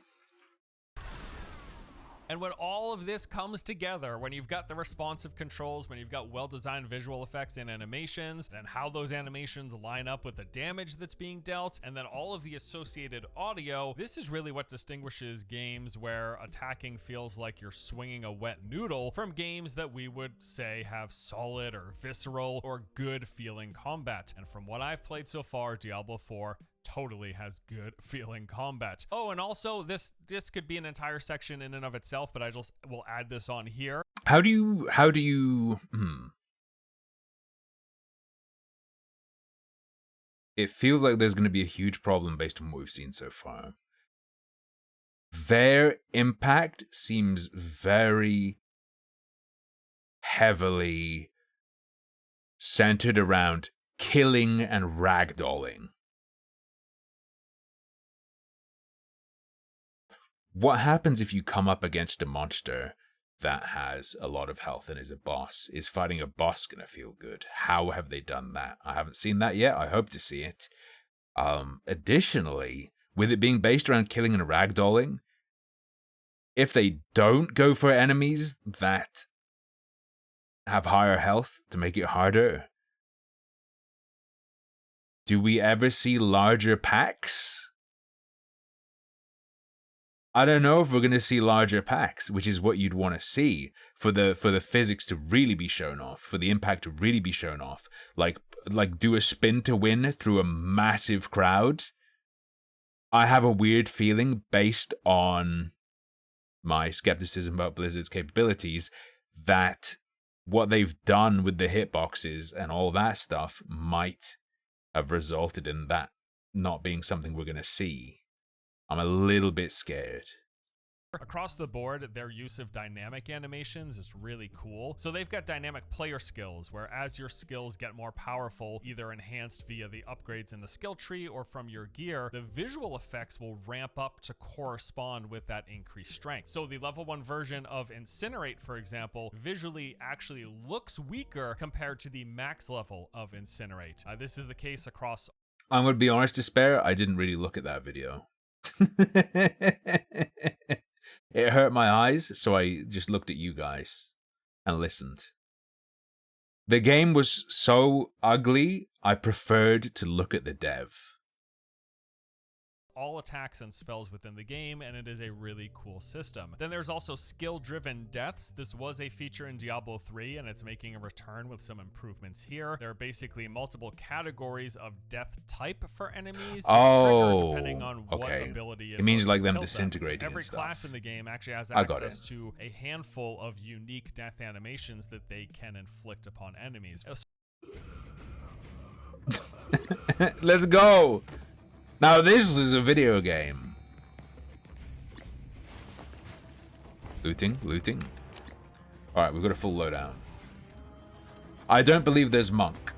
[SPEAKER 7] And when all of this comes together, when you've got the responsive controls, when you've got well-designed visual effects and animations, and how those animations line up with the damage that's being dealt, and then all of the associated audio, this is really what distinguishes games where attacking feels like you're swinging a wet noodle from games that we would say have solid or visceral or good-feeling combat. And from what I've played so far, Diablo 4 totally has good feeling combat. Oh, and also this could be an entire section in and of itself, but I just will add this on here.
[SPEAKER 1] How do you It feels like there's going to be a huge problem based on what we've seen so far. Their impact seems very heavily centered around killing and ragdolling. What happens if you come up against a monster that has a lot of health and is a boss? Is fighting a boss going to feel good? How have they done that? I haven't seen that yet. I hope to see it. Additionally, with it being based around killing and ragdolling, if they don't go for enemies that have higher health to make it harder, do we ever see larger packs? I don't know if we're going to see larger packs, which is what you'd want to see for the physics to really be shown off, for the impact to really be shown off. Like do a spin to win through a massive crowd. I have a weird feeling based on my skepticism about Blizzard's capabilities that what they've done with the hitboxes and all that stuff might have resulted in that not being something we're going to see. I'm a little bit scared.
[SPEAKER 7] Across the board, their use of dynamic animations is really cool. So they've got dynamic player skills, where as your skills get more powerful, either enhanced via the upgrades in the skill tree or from your gear, the visual effects will ramp up to correspond with that increased strength. So the level 1 version of Incinerate, for example, visually actually looks weaker compared to the max level of Incinerate. This is the case across...
[SPEAKER 1] I'm going to be honest, Despair, I didn't really look at that video. It hurt my eyes, so I just looked at you guys and listened. The game was so ugly, I preferred to look at the dev.
[SPEAKER 7] all attacks and spells within the game, and it is a really cool system. Then there's also skill-driven deaths. This was a feature in Diablo 3, and it's making a return with some improvements here. There are basically multiple categories of death type for enemies.
[SPEAKER 1] Oh,
[SPEAKER 7] depending on what ability
[SPEAKER 1] it means like them
[SPEAKER 7] kills
[SPEAKER 1] disintegrating.
[SPEAKER 7] So every
[SPEAKER 1] and stuff.
[SPEAKER 7] class in the game actually has access to a handful of unique death animations that they can inflict upon enemies.
[SPEAKER 1] Let's go. Now this is a video game. Looting. All right, we've got a full loadout. I don't believe there's monk.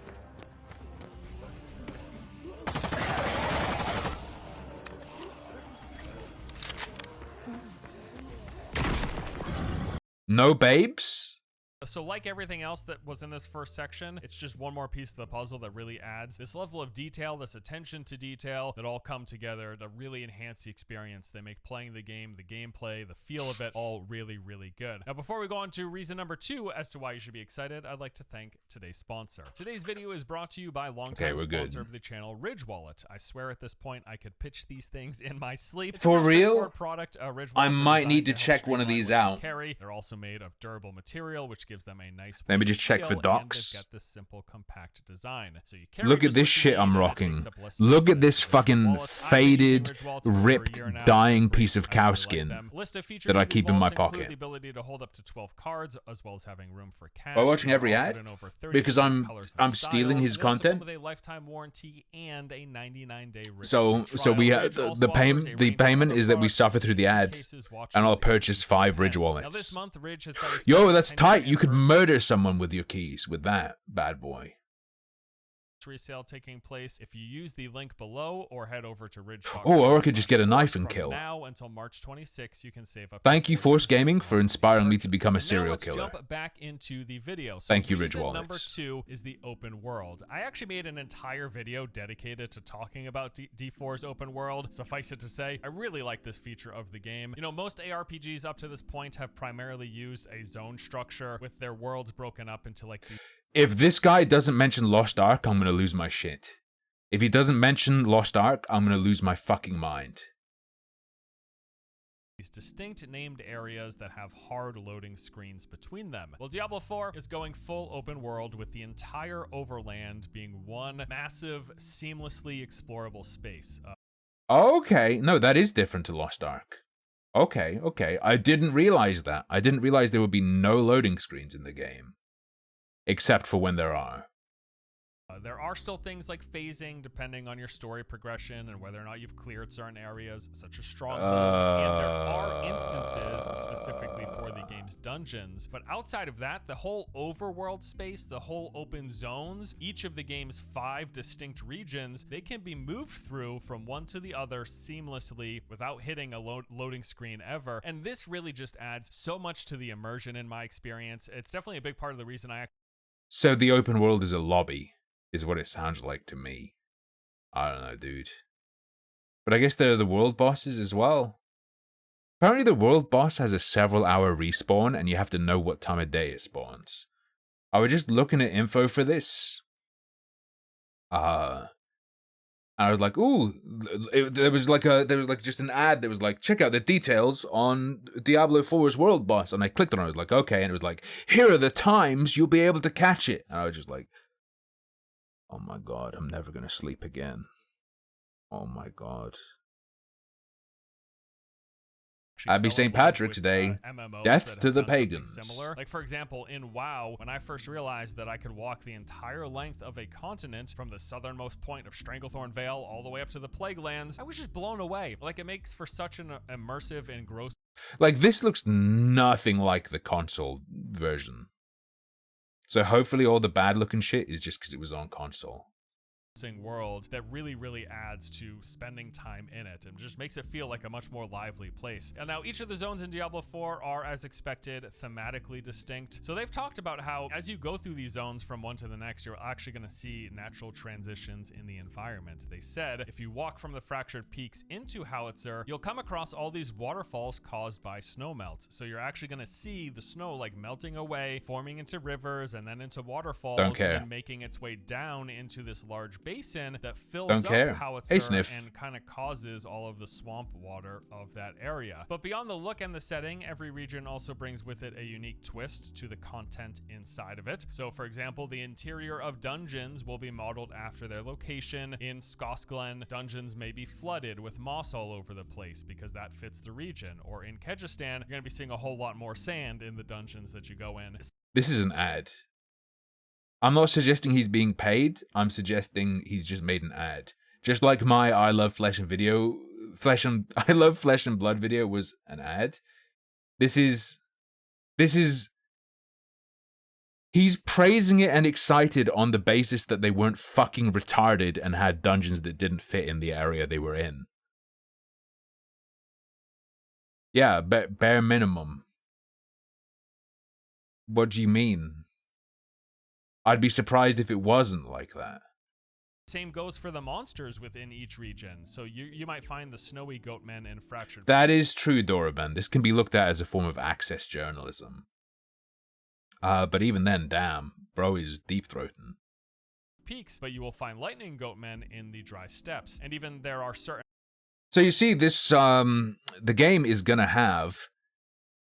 [SPEAKER 1] No babes?
[SPEAKER 7] So like everything else that was in this first section, it's just one more piece of the puzzle that really adds this level of detail, this attention to detail that all come together to really enhance the experience. They make playing the game, the gameplay, the feel of it all really, really good. Now, before we go on to reason number 2 as to why you should be excited, I'd like to thank today's sponsor. Today's video is brought to you by longtime sponsor of the channel, Ridge Wallet. I swear at this point I could pitch these things in my sleep.
[SPEAKER 1] For real?
[SPEAKER 7] Product, Ridge
[SPEAKER 1] I might need to check one of these out.
[SPEAKER 7] They're also made of durable material, which gives them a nice.
[SPEAKER 1] Let me just check for docs.
[SPEAKER 7] Got this simple, compact design. So you
[SPEAKER 1] look at this shit I'm rocking. Look at this fucking faded, ripped, dying piece of cow skin that I keep in my pocket.
[SPEAKER 7] The ability to hold up to 12 cards, as well as having room for cash.
[SPEAKER 1] Are you watching every ad? Because I'm stealing his content.
[SPEAKER 7] With a lifetime warranty and a 99-day.
[SPEAKER 1] So we have the payment is that we suffer through the ad, and I'll purchase 5 Ridge wallets.
[SPEAKER 7] Now this month, Ridge has got
[SPEAKER 1] yo, that's tight. You could murder someone with your keys with that bad boy.
[SPEAKER 7] Resale taking place if you use the link below or head over to Ridge.
[SPEAKER 1] Oh, or I could just get a knife and kill.
[SPEAKER 7] Now until March 26, you can save up.
[SPEAKER 1] Thank you, Force Gaming, for inspiring me to become a serial killer.
[SPEAKER 7] Let's jump back into the video. So
[SPEAKER 1] thank you, Ridge Wallets.
[SPEAKER 7] Number 2 is the open world. I actually made an entire video dedicated to talking about D4's open world. Suffice it to say, I really like this feature of the game. You know, most ARPGs up to this point have primarily used a zone structure with their worlds broken up into like the...
[SPEAKER 1] If this guy doesn't mention Lost Ark, I'm gonna lose my shit. If he doesn't mention Lost Ark, I'm gonna lose my fucking mind.
[SPEAKER 7] These distinct named areas that have hard loading screens between them. Well, Diablo 4 is going full open world with the entire overland being one massive, seamlessly explorable space.
[SPEAKER 1] Okay, no, that is different to Lost Ark. Okay, I didn't realize that. I didn't realize there would be no loading screens in the game. Except for when there are.
[SPEAKER 7] There are still things like phasing, depending on your story progression and whether or not you've cleared certain areas, such as strongholds. And there are instances specifically for the game's dungeons. But outside of that, the whole overworld space, the whole open zones, each of the game's 5 distinct regions, they can be moved through from one to the other seamlessly without hitting a loading screen ever. And this really just adds so much to the immersion in my experience. It's definitely a big part of the reason I...
[SPEAKER 1] So the open world is a lobby, is what it sounds like to me. I don't know, dude. But I guess there are the world bosses as well. Apparently the world boss has a several-hour respawn, and you have to know what time of day it spawns. I was just looking at info for this. And I was like, ooh, there was like just an ad that was like, check out the details on Diablo 4's world boss. And I clicked on it, I was like, okay. And it was like, here are the times you'll be able to catch it. And I was just like, oh my God, I'm never going to sleep again. Oh my God. Happy St. Patrick's Day. Death to the pagans.
[SPEAKER 7] Similar. Like, for example, in WoW, when I first realized that I could walk the entire length of a continent from the southernmost point of Stranglethorn Vale all the way up to the Plague Lands, I was just blown away. Like, it makes for such an immersive and gross...
[SPEAKER 1] Like, this looks nothing like the console version. So hopefully all the bad looking shit is just because it was on console.
[SPEAKER 7] World that really adds to spending time in it and just makes it feel like a much more lively place. And now each of the zones in Diablo 4 are, as expected, thematically distinct. So they've talked about how as you go through these zones from one to the next, you're actually going to see natural transitions in the environment. They said if you walk from the Fractured Peaks into Howitzer, you'll come across all these waterfalls caused by snowmelt. So you're actually going to see the snow like melting away, forming into rivers and then into waterfalls, and then making its way down into this large basin that fills up Howitzer and kind of causes all of the swamp water of that area. But beyond the look and the setting, every region also brings with it a unique twist to the content inside of it. So for example, the interior of dungeons will be modeled after their location. In Skosglen, dungeons may be flooded with moss all over the place because that fits the region. Or in Kyrgyzstan, you're going to be seeing a whole lot more sand in the dungeons that you go in.
[SPEAKER 1] This is an ad. I'm not suggesting he's being paid. I'm suggesting he's just made an ad. Just like my I Love Flesh and I Love Flesh and Blood video was an ad. This is he's praising it and excited on the basis that they weren't fucking retarded and had dungeons that didn't fit in the area they were in. Yeah, bare minimum. What do you mean? I'd be surprised if it wasn't like that.
[SPEAKER 7] Same goes for the monsters within each region. So you might find the snowy goatmen in Fractured.
[SPEAKER 1] That is true, Doraban. This can be looked at as a form of access journalism. But even then, damn, bro is deep-throating.
[SPEAKER 7] Peaks, but you will find lightning goatmen in the dry steppes. And even there are certain...
[SPEAKER 1] So you see, this, the game is gonna have,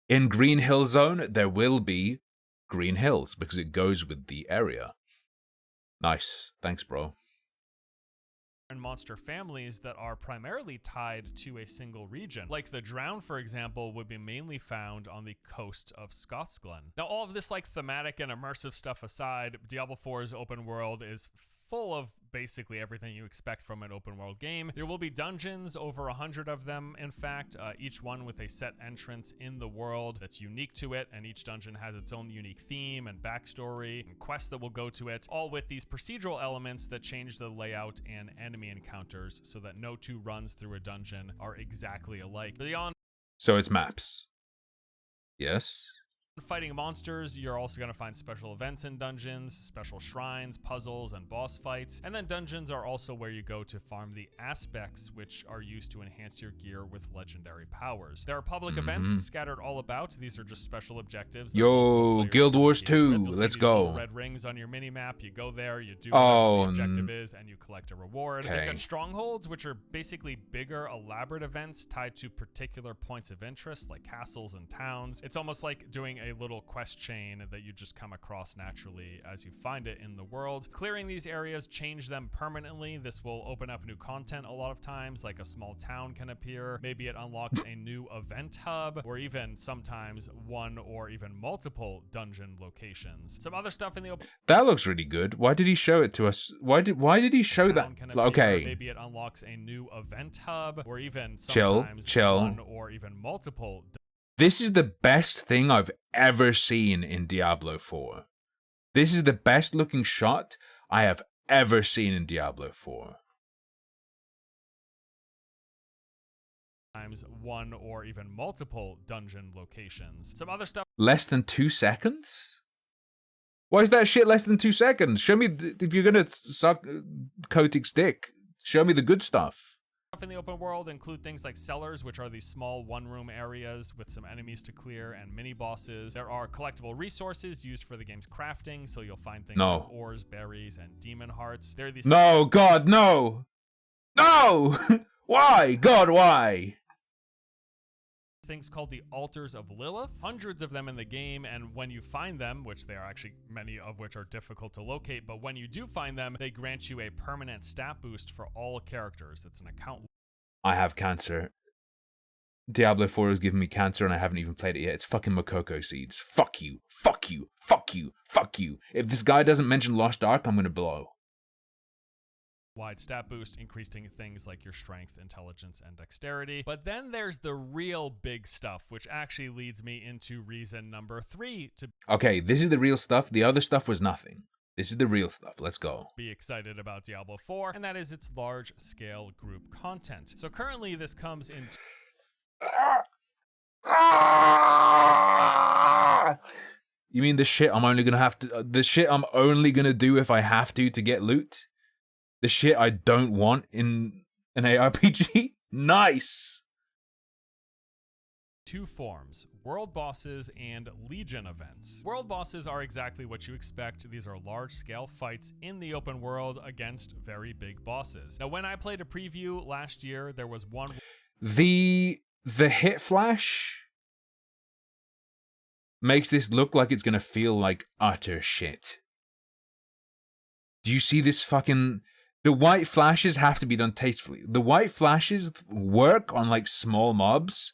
[SPEAKER 1] in Green Hill Zone, there will be Green Hills, because it goes with the area. Nice. Thanks, bro.
[SPEAKER 7] And monster families that are primarily tied to a single region. Like the Drown, for example, would be mainly found on the coast of Skosglen. Now, all of this like thematic and immersive stuff aside, Diablo 4's open world is full of basically everything you expect from an open world game. There will be dungeons, over 100 of them, in fact, each one with a set entrance in the world that's unique to it, and each dungeon has its own unique theme and backstory and quests that will go to it, all with these procedural elements that change the layout and enemy encounters so that no two runs through a dungeon are exactly alike. Beyond
[SPEAKER 1] So it's maps. Yes.
[SPEAKER 7] fighting monsters, you're also going to find special events in dungeons, special shrines, puzzles, and boss fights. And then dungeons are also where you go to farm the aspects, which are used to enhance your gear with legendary powers. There are public events scattered all about. These are just special objectives.
[SPEAKER 1] Yo, Guild Wars 2, let's go.
[SPEAKER 7] Red rings on your mini-map. You go there, you do whatever the objective is, and you collect a reward.
[SPEAKER 1] Okay.
[SPEAKER 7] You've got strongholds, which are basically bigger, elaborate events tied to particular points of interest, like castles and towns. It's almost like doing a little quest chain that you just come across naturally as you find it in the world. Clearing these areas change them permanently. This will open up new content a lot of times, like a small town can appear. Maybe it unlocks a new event hub, or even sometimes one or even multiple dungeon locations. Some other stuff in the open...
[SPEAKER 1] That looks really good. Why did he show it to us? Why did he show that? Okay.
[SPEAKER 7] Maybe it unlocks a new event hub, or even
[SPEAKER 1] chill.
[SPEAKER 7] one or even multiple.
[SPEAKER 1] This is the best thing I've ever seen in Diablo 4. This is the best looking shot I have ever seen in Diablo 4.
[SPEAKER 7] One or even multiple dungeon locations. Some other stuff.
[SPEAKER 1] Less than 2 seconds? Why is that shit less than 2 seconds? Show me, if you're gonna suck Kotic's dick, show me the good stuff.
[SPEAKER 7] In the open world include things like cellars, which are these small one-room areas with some enemies to clear and mini-bosses. There are collectible resources used for the game's crafting, so you'll find things like ores, berries, and demon hearts. There are these...
[SPEAKER 1] No, God, no! No! Why? God, why?
[SPEAKER 7] Things called the Altars of Lilith. Hundreds of them in the game, and when you find them, which they are actually many of which are difficult to locate, but when you do find them, they grant you a permanent stat boost for all characters. It's an account.
[SPEAKER 1] I have cancer. Diablo 4 has given me cancer and I haven't even played it yet. It's fucking Makoko seeds. Fuck you. Fuck you. Fuck you. Fuck you. If this guy doesn't mention Lost Ark, I'm gonna blow.
[SPEAKER 7] wide stat boost, increasing things like your strength, intelligence, and dexterity. But then there's the real big stuff, which actually leads me into reason number 3 to
[SPEAKER 1] Okay, this is the real stuff. The other stuff was nothing. This is the real stuff. Let's go.
[SPEAKER 7] be excited about Diablo 4, and that is its large-scale group content. So currently this comes in...
[SPEAKER 1] You mean the shit I'm only gonna have to... the shit I'm only gonna do if I have to get loot? The shit I don't want in an ARPG? Nice!
[SPEAKER 7] 2 forms, world bosses and legion events. World bosses are exactly what you expect. These are large-scale fights in the open world against very big bosses. Now, when I played a preview last year, there was one...
[SPEAKER 1] The hit flash makes this look like it's gonna feel like utter shit. Do you see this fucking... The white flashes have to be done tastefully. The white flashes work on like small mobs.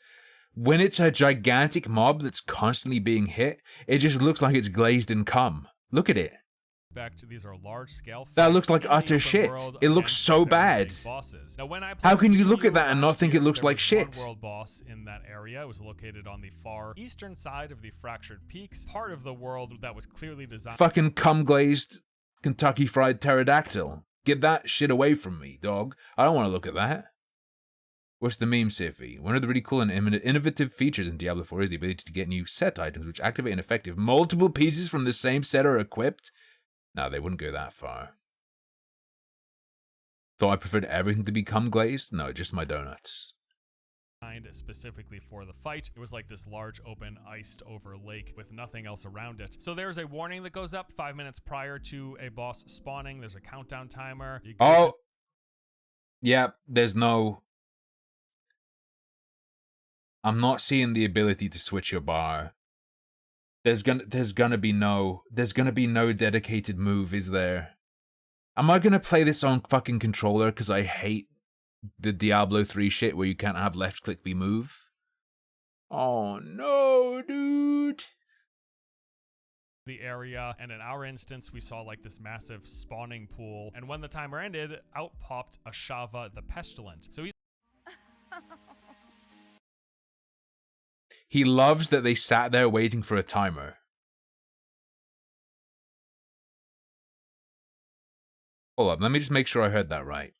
[SPEAKER 1] When it's a gigantic mob that's constantly being hit, it just looks like it's glazed in cum. Look at it.
[SPEAKER 7] These are large-scale
[SPEAKER 1] That looks like utter shit. It looks so bad.
[SPEAKER 7] Now, when I
[SPEAKER 1] How can you look
[SPEAKER 7] preview
[SPEAKER 1] at that and not
[SPEAKER 7] last
[SPEAKER 1] think it
[SPEAKER 7] year,
[SPEAKER 1] looks
[SPEAKER 7] there
[SPEAKER 1] like
[SPEAKER 7] was
[SPEAKER 1] shit?
[SPEAKER 7] One world boss in that area. It was located on the far eastern side of the Fractured Peaks, part of the world that was clearly designed...
[SPEAKER 1] Fucking cum glazed Kentucky Fried Pterodactyl. Get that shit away from me, dog. I don't want to look at that. What's the meme, Siffy? One of the really cool and innovative features in Diablo 4 is the ability to get new set items which activate and effective. Multiple pieces from the same set are equipped. No, they wouldn't go that far. Thought I preferred everything to be cum glazed? No, just my donuts.
[SPEAKER 7] Specifically for the fight. It was like this large open iced over lake with nothing else around it. So there's a warning that goes up 5 minutes prior to a boss spawning. There's a countdown timer.
[SPEAKER 1] Yeah, there's no... I'm not seeing the ability to switch your bar. There's gonna be no dedicated move, is there? Am I gonna play this on fucking controller because I hate the Diablo 3 shit where you can't have left click be move? Oh no, dude.
[SPEAKER 7] The area, and in our instance we saw like this massive spawning pool, and when the timer ended, out popped Ashava the Pestilent. So
[SPEAKER 1] He loves that they sat there waiting for a timer. Hold up, let me just make sure I heard that right.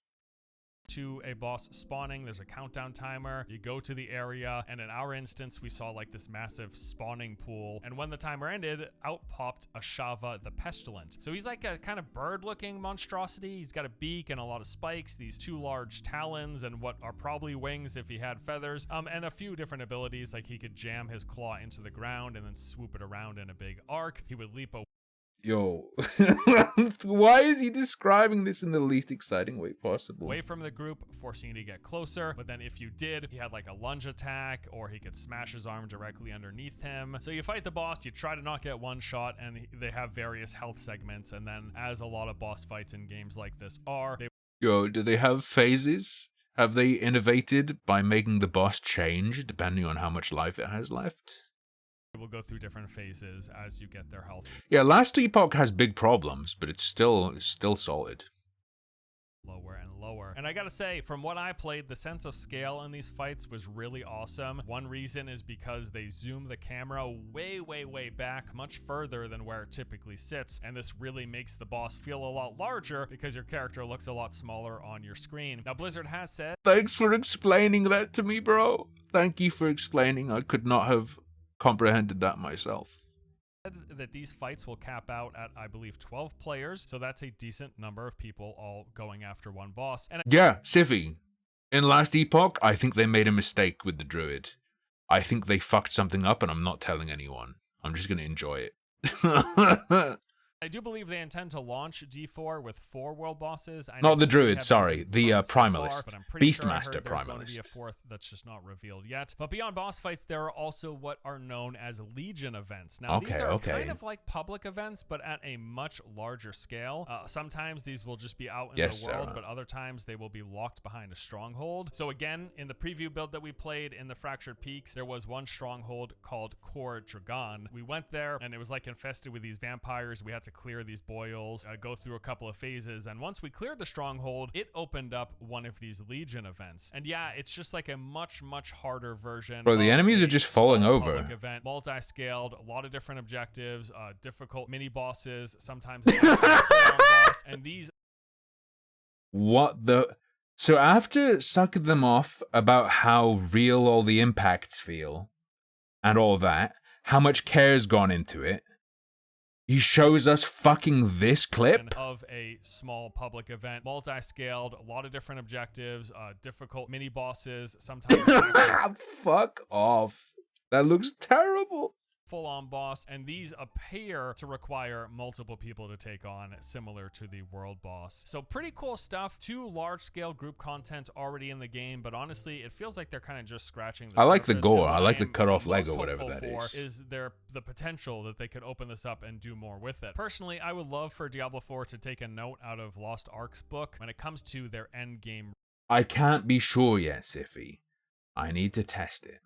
[SPEAKER 7] to a boss spawning, there's a countdown timer. You go to the area, and in our instance, we saw like this massive spawning pool. And when the timer ended, out popped Ashava the Pestilent. So he's like a kind of bird-looking monstrosity. He's got a beak and a lot of spikes, these 2 large talons, and what are probably wings if he had feathers, and a few different abilities, like he could jam his claw into the ground and then swoop it around in a big arc. He would leap
[SPEAKER 1] Yo, why is he describing this in the least exciting way possible?
[SPEAKER 7] away from the group, forcing you to get closer. But then if you did, he had like a lunge attack, or he could smash his arm directly underneath him. So you fight the boss, you try to not get one shot, and they have various health segments. And then, as a lot of boss fights in games like this are,
[SPEAKER 1] Yo, do they have phases? Have they innovated by making the boss change depending on how much life it has left?
[SPEAKER 7] will go through different phases as you get their health
[SPEAKER 1] Yeah, Last Epoch has big problems, but it's still solid.
[SPEAKER 7] lower and lower. And I gotta say, from what I played, the sense of scale in these fights was really awesome. One reason is because they zoom the camera way, way, way back, much further than where it typically sits. And this really makes the boss feel a lot larger because your character looks a lot smaller on your screen. Now, Blizzard has said,
[SPEAKER 1] Thanks for explaining that to me, bro. Thank you for explaining. I could not have comprehended that myself.
[SPEAKER 7] that these fights will cap out at, I believe, 12 players. So that's a decent number of people all going after one boss. And
[SPEAKER 1] Yeah, Sivy. In Last Epoch, I think they made a mistake with the druid. I think they fucked something up and I'm not telling anyone. I'm just gonna enjoy it.
[SPEAKER 7] I do believe they intend to launch D4 with 4 world bosses. I
[SPEAKER 1] Not the
[SPEAKER 7] know
[SPEAKER 1] druid,
[SPEAKER 7] we haven't
[SPEAKER 1] sorry.
[SPEAKER 7] been
[SPEAKER 1] The
[SPEAKER 7] confirmed so far,
[SPEAKER 1] primalist.
[SPEAKER 7] but I'm pretty sure I
[SPEAKER 1] Beastmaster
[SPEAKER 7] heard there's going to be
[SPEAKER 1] primalist.
[SPEAKER 7] a 4th that's just not revealed yet. But beyond boss fights, there are also what are known as Legion events. Now, these are kind of like public events, but at a much larger scale. Sometimes these will just be out in the world, but other times they will be locked behind a stronghold. So again, in the preview build that we played in the Fractured Peaks, there was one stronghold called Core Dragon. We went there, and it was like infested with these vampires. We had to to clear these boils, go through a couple of phases. And once we cleared the stronghold, it opened up one of these Legion events. And yeah, it's just like a much, much harder version.
[SPEAKER 1] Bro, the
[SPEAKER 7] of
[SPEAKER 1] enemies
[SPEAKER 7] a
[SPEAKER 1] are just falling
[SPEAKER 7] small
[SPEAKER 1] over.
[SPEAKER 7] public event, multi-scaled, a lot of different objectives, difficult mini bosses, sometimes a boss, and these.
[SPEAKER 1] What the? So after sucking them off about how real all the impacts feel and all that, how much care's gone into it, he shows us fucking this clip?
[SPEAKER 7] Of a small public event, multi-scaled, a lot of different objectives, difficult mini bosses, sometimes
[SPEAKER 1] Fuck off. That looks terrible.
[SPEAKER 7] full-on boss, and these appear to require multiple people to take on, similar to the world boss. So pretty cool stuff. 2 large-scale group content already in the game, but honestly, it feels like they're kind of just scratching the
[SPEAKER 1] I like the
[SPEAKER 7] surface.
[SPEAKER 1] gore.
[SPEAKER 7] And
[SPEAKER 1] I
[SPEAKER 7] what
[SPEAKER 1] like the
[SPEAKER 7] I'm
[SPEAKER 1] cut-off
[SPEAKER 7] most
[SPEAKER 1] leg or whatever
[SPEAKER 7] hopeful
[SPEAKER 1] that
[SPEAKER 7] for
[SPEAKER 1] is.
[SPEAKER 7] there the potential that they could open this up and do more with it. Personally, I would love for Diablo 4 to take a note out of Lost Ark's book when it comes to their end game.
[SPEAKER 1] I can't be sure yet, Siffy. I need to test it.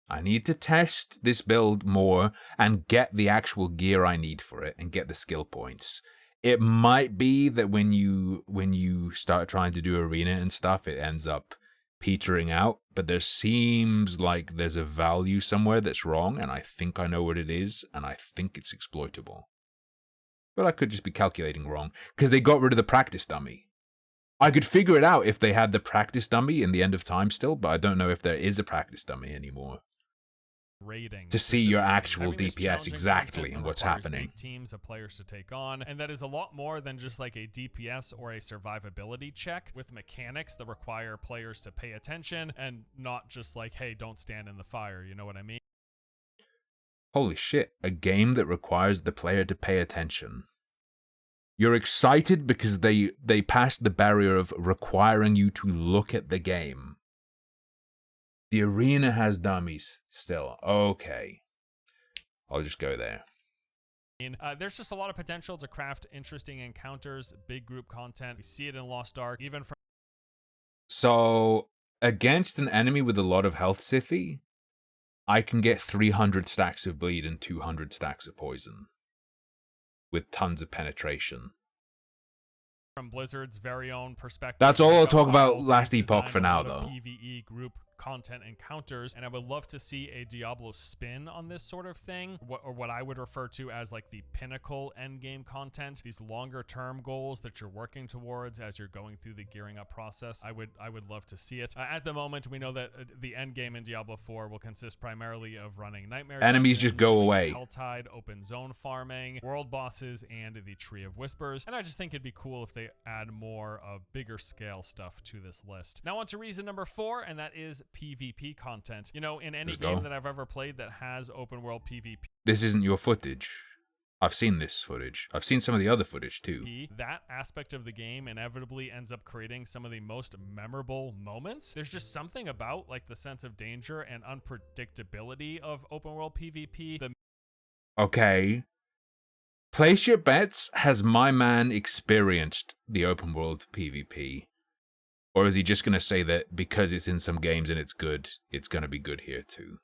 [SPEAKER 1] I need to test this build more and get the actual gear I need for it and get the skill points. It might be that when you start trying to do arena and stuff, it ends up petering out, but there seems like there's a value somewhere that's wrong, and I think I know what it is, and I think it's exploitable. But I could just be calculating wrong, because they got rid of the practice dummy. I could figure it out if they had the practice dummy in the end of time still, but I don't know if there is a practice dummy anymore.
[SPEAKER 7] Rating
[SPEAKER 1] To see your actual
[SPEAKER 7] Having this
[SPEAKER 1] DPS
[SPEAKER 7] challenging
[SPEAKER 1] exactly
[SPEAKER 7] content
[SPEAKER 1] and
[SPEAKER 7] that
[SPEAKER 1] what's
[SPEAKER 7] requires
[SPEAKER 1] happening.
[SPEAKER 7] big teams of players to take on, and that is a lot more than just like a DPS or a survivability check, with mechanics that require players to pay attention and not just like, hey, don't stand in the fire, you know what I mean?
[SPEAKER 1] Holy shit, a game that requires the player to pay attention. You're excited because they passed the barrier of requiring you to look at the game. The arena has dummies still. Okay. I'll just go there.
[SPEAKER 7] There's just a lot of potential to craft interesting encounters, big group content. We see it in Lost Ark, even from...
[SPEAKER 1] So, against an enemy with a lot of health, Sithy, I can get 300 stacks of bleed and 200 stacks of poison. With tons of penetration.
[SPEAKER 7] From Blizzard's very own perspective.
[SPEAKER 1] That's all I'll talk about
[SPEAKER 7] They've
[SPEAKER 1] Last Epoch
[SPEAKER 7] designed
[SPEAKER 1] for
[SPEAKER 7] a
[SPEAKER 1] now,
[SPEAKER 7] lot of
[SPEAKER 1] though.
[SPEAKER 7] PvE group content encounters, and I would love to see a Diablo spin on this sort of thing, or what I would refer to as like the pinnacle endgame content, these longer term goals that you're working towards as you're going through the gearing up process. I would love to see it. At the moment, we know that the endgame in Diablo 4 will consist primarily of running nightmare
[SPEAKER 1] Enemies
[SPEAKER 7] dungeons,
[SPEAKER 1] just go
[SPEAKER 7] doing
[SPEAKER 1] away.
[SPEAKER 7] Helltide, open zone farming, world bosses, and the Tree of Whispers. And I just think it'd be cool if they add more bigger scale stuff to this list. Now on to reason number 4, and that is PvP content. You know, in any
[SPEAKER 1] Let's
[SPEAKER 7] game
[SPEAKER 1] go.
[SPEAKER 7] that I've ever played that has open world PvP,
[SPEAKER 1] This isn't your footage. I've seen this footage. I've seen some of the other footage too.
[SPEAKER 7] that aspect of the game inevitably ends up creating some of the most memorable moments. There's just something about like the sense of danger and unpredictability of open world PvP.
[SPEAKER 1] Okay. Place Your Bets, has my man experienced the open world PvP? Or is he just going to say that because it's in some games and it's good, it's going to be good here too?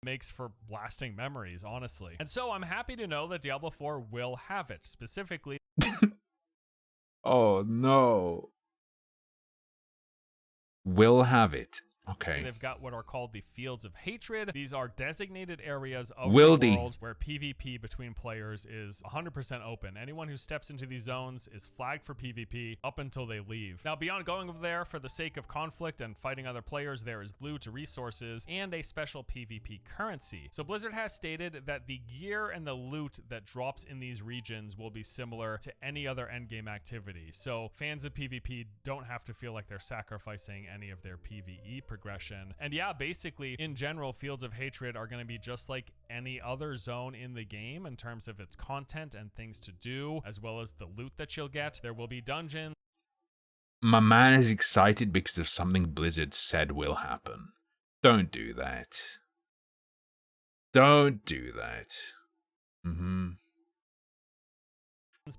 [SPEAKER 7] Makes for lasting memories, honestly. And so I'm happy to know that Diablo 4 will have it, specifically.
[SPEAKER 1] Oh no. Will have it. Okay.
[SPEAKER 7] They've got what are called the Fields of Hatred. These are designated areas of
[SPEAKER 1] Wildy.
[SPEAKER 7] the world where PvP between players is 100% open. Anyone who steps into these zones is flagged for PvP up until they leave. Now, beyond going over there for the sake of conflict and fighting other players, there is loot, resources, and a special PvP currency. So Blizzard has stated that the gear and the loot that drops in these regions will be similar to any other endgame activity. So fans of PvP don't have to feel like they're sacrificing any of their PvE progression. And yeah, basically, in general, Fields of Hatred are going to be just like any other zone in the game in terms of its content and things to do, as well as the loot that you'll get. There will be dungeons.
[SPEAKER 1] My man is excited because of something Blizzard said will happen. Don't do that. Don't do that.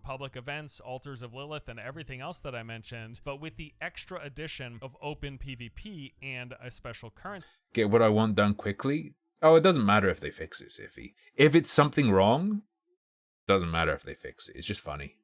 [SPEAKER 7] Public events, altars of Lilith, and everything else that I mentioned, but with the extra addition of open PvP and a special currency.
[SPEAKER 1] Get what I want done quickly? Oh, it doesn't matter if they fix it, Siffy. If it's something wrong, Doesn't matter if they fix it. It's just funny.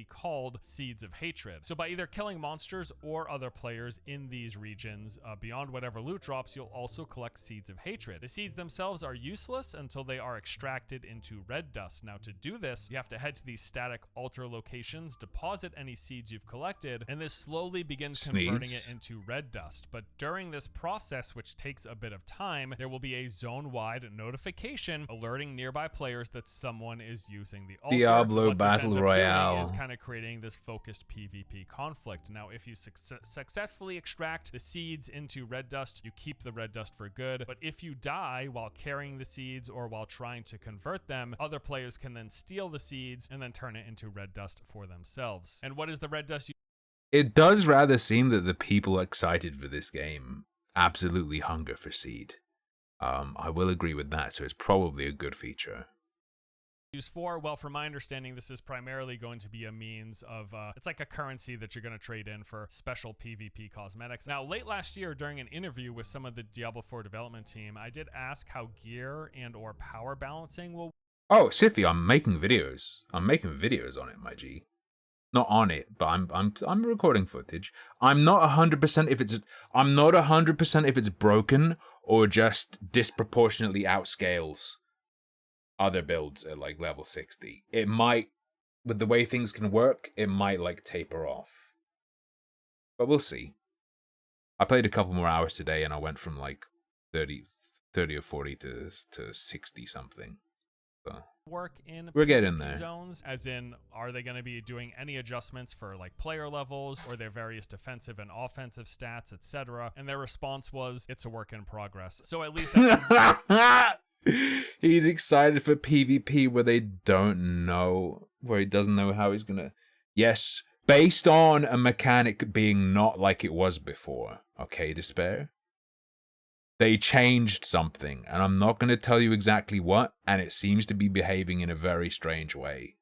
[SPEAKER 7] Called Seeds of Hatred. So by either killing monsters or other players in these regions, beyond whatever loot drops, you'll also collect Seeds of Hatred. The seeds themselves are useless until they are extracted into red dust. Now to do this, you have to head to these static altar locations, deposit any seeds you've collected, and this slowly begins converting it into red dust. But during this process, which takes a bit of time, there will be a zone-wide notification alerting nearby players that someone is using the altar.
[SPEAKER 1] Diablo
[SPEAKER 7] What this
[SPEAKER 1] Battle
[SPEAKER 7] ends up
[SPEAKER 1] Royale.
[SPEAKER 7] doing is kind of creating this focused PvP conflict. Now, if you successfully extract the seeds into red dust, you keep the red dust for good. But if you die while carrying the seeds or while trying to convert them, other players can then steal the seeds and then turn it into red dust for themselves. And what is the red dust?
[SPEAKER 1] It does rather seem that the people excited for this game absolutely hunger for seed. I will agree with that, so it's probably a good feature.
[SPEAKER 7] Used for? Well, from my understanding, this is primarily going to be a means of, it's like a currency that you're going to trade in for special PvP cosmetics. Now, late last year, during an interview with some of the Diablo 4 development team, I did ask how gear and or power balancing will...
[SPEAKER 1] Oh, Siffy, I'm making videos. I'm making videos on it, my G. Not on it, but I'm recording footage. I'm not 100% if it's... I'm not 100% if it's broken or just disproportionately outscales other builds at like level 60. It might, with the way things can work, it might like taper off. But we'll see. I played a couple more hours today and I went from like 30 or 40 to 60 something. So
[SPEAKER 7] work in
[SPEAKER 1] we're getting
[SPEAKER 7] PvP
[SPEAKER 1] there.
[SPEAKER 7] zones, as in, are they going to be doing any adjustments for like player levels or their various defensive and offensive stats, etc.? And their response was, it's a work in progress. So at least
[SPEAKER 1] he's excited for PvP where they don't know, where he doesn't know how he's gonna... Yes, based on a mechanic being not like it was before, okay, Despair? They changed something, and I'm not gonna tell you exactly what, and it seems to be behaving in a very strange way.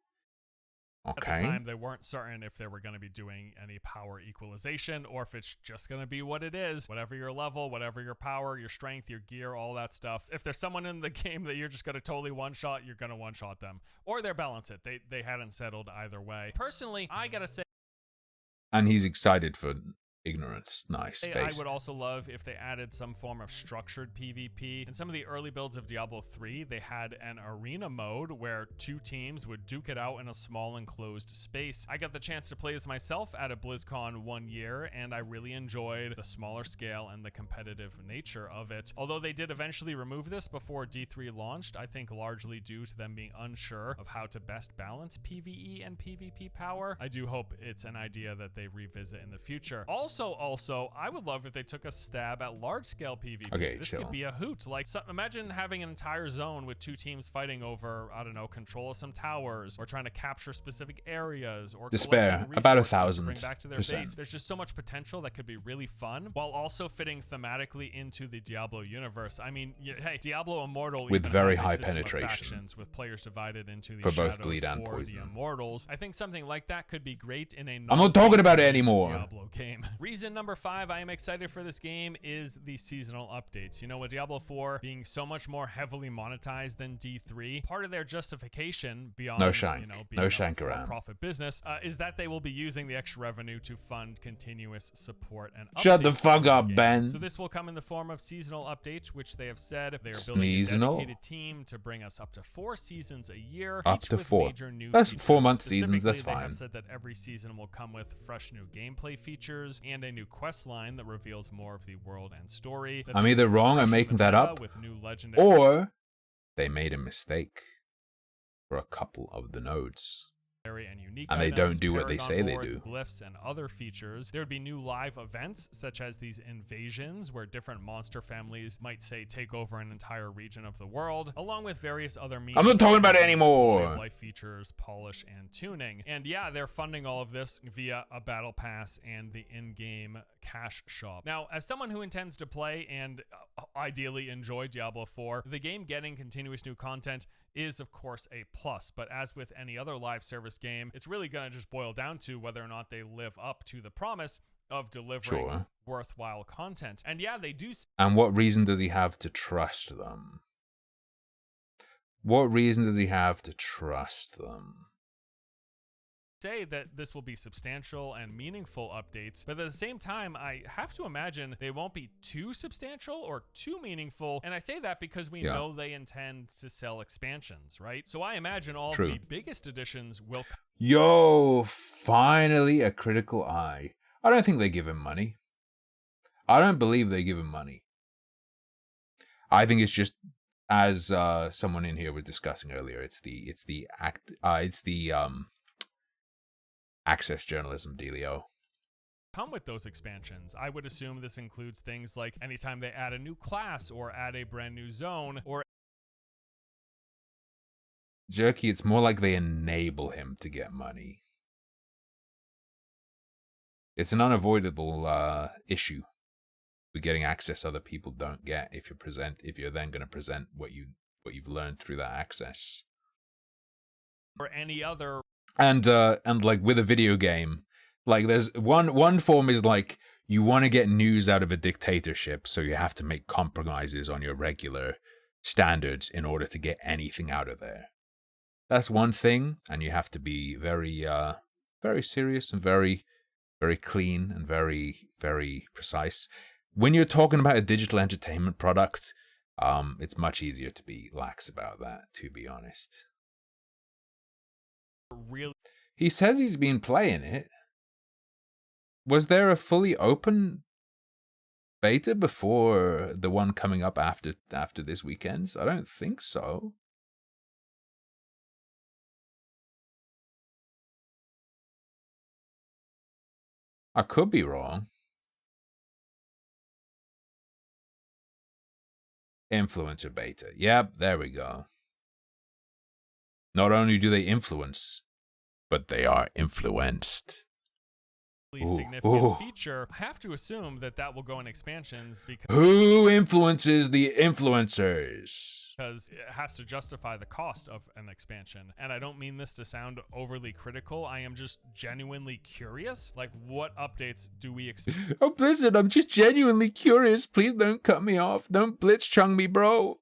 [SPEAKER 1] Okay.
[SPEAKER 7] At the time, they weren't certain if they were going to be doing any power equalization or if it's just going to be what it is. Whatever your level, whatever your power, your strength, your gear, all that stuff. If there's someone in the game that you're just going to totally one-shot, you're going to one-shot them. Or they're balance it. They hadn't settled either way. Personally, I got to say...
[SPEAKER 1] And he's excited for ignorance. Nice.
[SPEAKER 7] I would also love if they added some form of structured PvP. In some of the early builds of Diablo 3, they had an arena mode where two teams would duke it out in a small enclosed space. I got the chance to play as myself at a BlizzCon one year, and I really enjoyed the smaller scale and the competitive nature of it. Although they did eventually remove this before D3 launched, I think largely due to them being unsure of how to best balance PvE and PvP power. I do hope it's an idea that they revisit in the future. Also, I would love if they took a stab at large-scale PvP.
[SPEAKER 1] Okay,
[SPEAKER 7] this
[SPEAKER 1] chill.
[SPEAKER 7] could be a hoot. Like, imagine having an entire zone with two teams fighting over, I don't know, control of some towers, or trying to capture specific areas, or
[SPEAKER 1] Despair,
[SPEAKER 7] collecting
[SPEAKER 1] about
[SPEAKER 7] resources to bring
[SPEAKER 1] 1,000%.
[SPEAKER 7] back to their base. There's just so much potential that could be really fun, while also fitting thematically into the Diablo universe. I mean, hey, Diablo Immortal
[SPEAKER 1] With
[SPEAKER 7] even
[SPEAKER 1] very
[SPEAKER 7] has a
[SPEAKER 1] high
[SPEAKER 7] system of
[SPEAKER 1] penetration.
[SPEAKER 7] factions with players divided into the
[SPEAKER 1] For both
[SPEAKER 7] Shadows
[SPEAKER 1] bleed and
[SPEAKER 7] or
[SPEAKER 1] poison.
[SPEAKER 7] the Immortals. I think something like that could be great in a
[SPEAKER 1] I'm not talking about it
[SPEAKER 7] non-PvP
[SPEAKER 1] anymore.
[SPEAKER 7] Diablo game. Reason number 5 I am excited for this game is the seasonal updates. You know, with Diablo 4 being so much more heavily monetized than D3, part of their justification beyond
[SPEAKER 1] No shank.
[SPEAKER 7] you know, being
[SPEAKER 1] No
[SPEAKER 7] a
[SPEAKER 1] shank around.
[SPEAKER 7] for-profit business is that they will be using the extra revenue to fund continuous support and
[SPEAKER 1] Shut the
[SPEAKER 7] updates
[SPEAKER 1] fuck
[SPEAKER 7] to the
[SPEAKER 1] up,
[SPEAKER 7] game.
[SPEAKER 1] Ben.
[SPEAKER 7] So this will come in the form of seasonal updates, which they have said they are building a
[SPEAKER 1] Seasonal?
[SPEAKER 7] dedicated team to bring us up to 4 seasons a year.
[SPEAKER 1] Up
[SPEAKER 7] each
[SPEAKER 1] to
[SPEAKER 7] with
[SPEAKER 1] 4.
[SPEAKER 7] major new
[SPEAKER 1] That's
[SPEAKER 7] features.
[SPEAKER 1] 4-month seasons, that's
[SPEAKER 7] Specifically, they have
[SPEAKER 1] fine.
[SPEAKER 7] said that every season will come with fresh new gameplay features and a new quest line that reveals more of the world and story. That
[SPEAKER 1] I'm
[SPEAKER 7] they
[SPEAKER 1] either
[SPEAKER 7] will be
[SPEAKER 1] wrong or
[SPEAKER 7] refreshing
[SPEAKER 1] making
[SPEAKER 7] the
[SPEAKER 1] that
[SPEAKER 7] meta
[SPEAKER 1] up,
[SPEAKER 7] with new legendary
[SPEAKER 1] or they made a mistake for a couple of the nodes.
[SPEAKER 7] and unique
[SPEAKER 1] And they
[SPEAKER 7] items,
[SPEAKER 1] don't do what they
[SPEAKER 7] paragon
[SPEAKER 1] say they
[SPEAKER 7] boards,
[SPEAKER 1] do.
[SPEAKER 7] glyphs, and other features. There would be new live events, such as these invasions, where different monster families might, say, take over an entire region of the world, along with various other means.
[SPEAKER 1] I'm not talking about it anymore.
[SPEAKER 7] Life features, polish, and tuning. And yeah, they're funding all of this via a battle pass and the in-game cash shop. Now, as someone who intends to play and ideally enjoy Diablo 4, the game getting continuous new content is of course a plus, but as with any other live service game, it's really going to just boil down to whether or not they live up to the promise of delivering worthwhile content. And yeah, they do.
[SPEAKER 1] And what reason does he have to trust them? What reason does he have to trust them?
[SPEAKER 7] Say that this will be substantial and meaningful updates, but at the same time, I have to imagine they won't be too substantial or too meaningful. And I say that because we know they intend to sell expansions, right? So I imagine all of the biggest additions will.
[SPEAKER 1] Yo, finally a critical eye. I don't think they give him money. I don't believe they give him money. I think it's just, as someone in here was discussing earlier, it's the access journalism dealio.
[SPEAKER 7] Come with those expansions. I would assume this includes things like anytime they add a new class or add a brand new zone or.
[SPEAKER 1] Jerky, it's more like they enable him to get money. It's an unavoidable issue with getting access other people don't get if you're then going to present what you've learned through that access.
[SPEAKER 7] Or any other.
[SPEAKER 1] And like with a video game, like there's one form is like you want to get news out of a dictatorship, so you have to make compromises on your regular standards in order to get anything out of there. That's one thing, and you have to be very very serious and very, very clean and very, very precise. When you're talking about a digital entertainment product, it's much easier to be lax about that, to be honest.
[SPEAKER 7] Really?
[SPEAKER 1] He says he's been playing it. Was there a fully open beta before the one coming up after this weekend's? I don't think so. I could be wrong. Influencer beta. Yep, there we go. Not only do they influence, but they are influenced.
[SPEAKER 7] Significant feature. I have to assume that will go in expansions because
[SPEAKER 1] who influences the influencers?
[SPEAKER 7] Because it has to justify the cost of an expansion. And I don't mean this to sound overly critical. I am just genuinely curious. Like, what updates do we expect?
[SPEAKER 1] Oh, Blizzard, I'm just genuinely curious. Please don't cut me off. Don't blitzchung me, bro.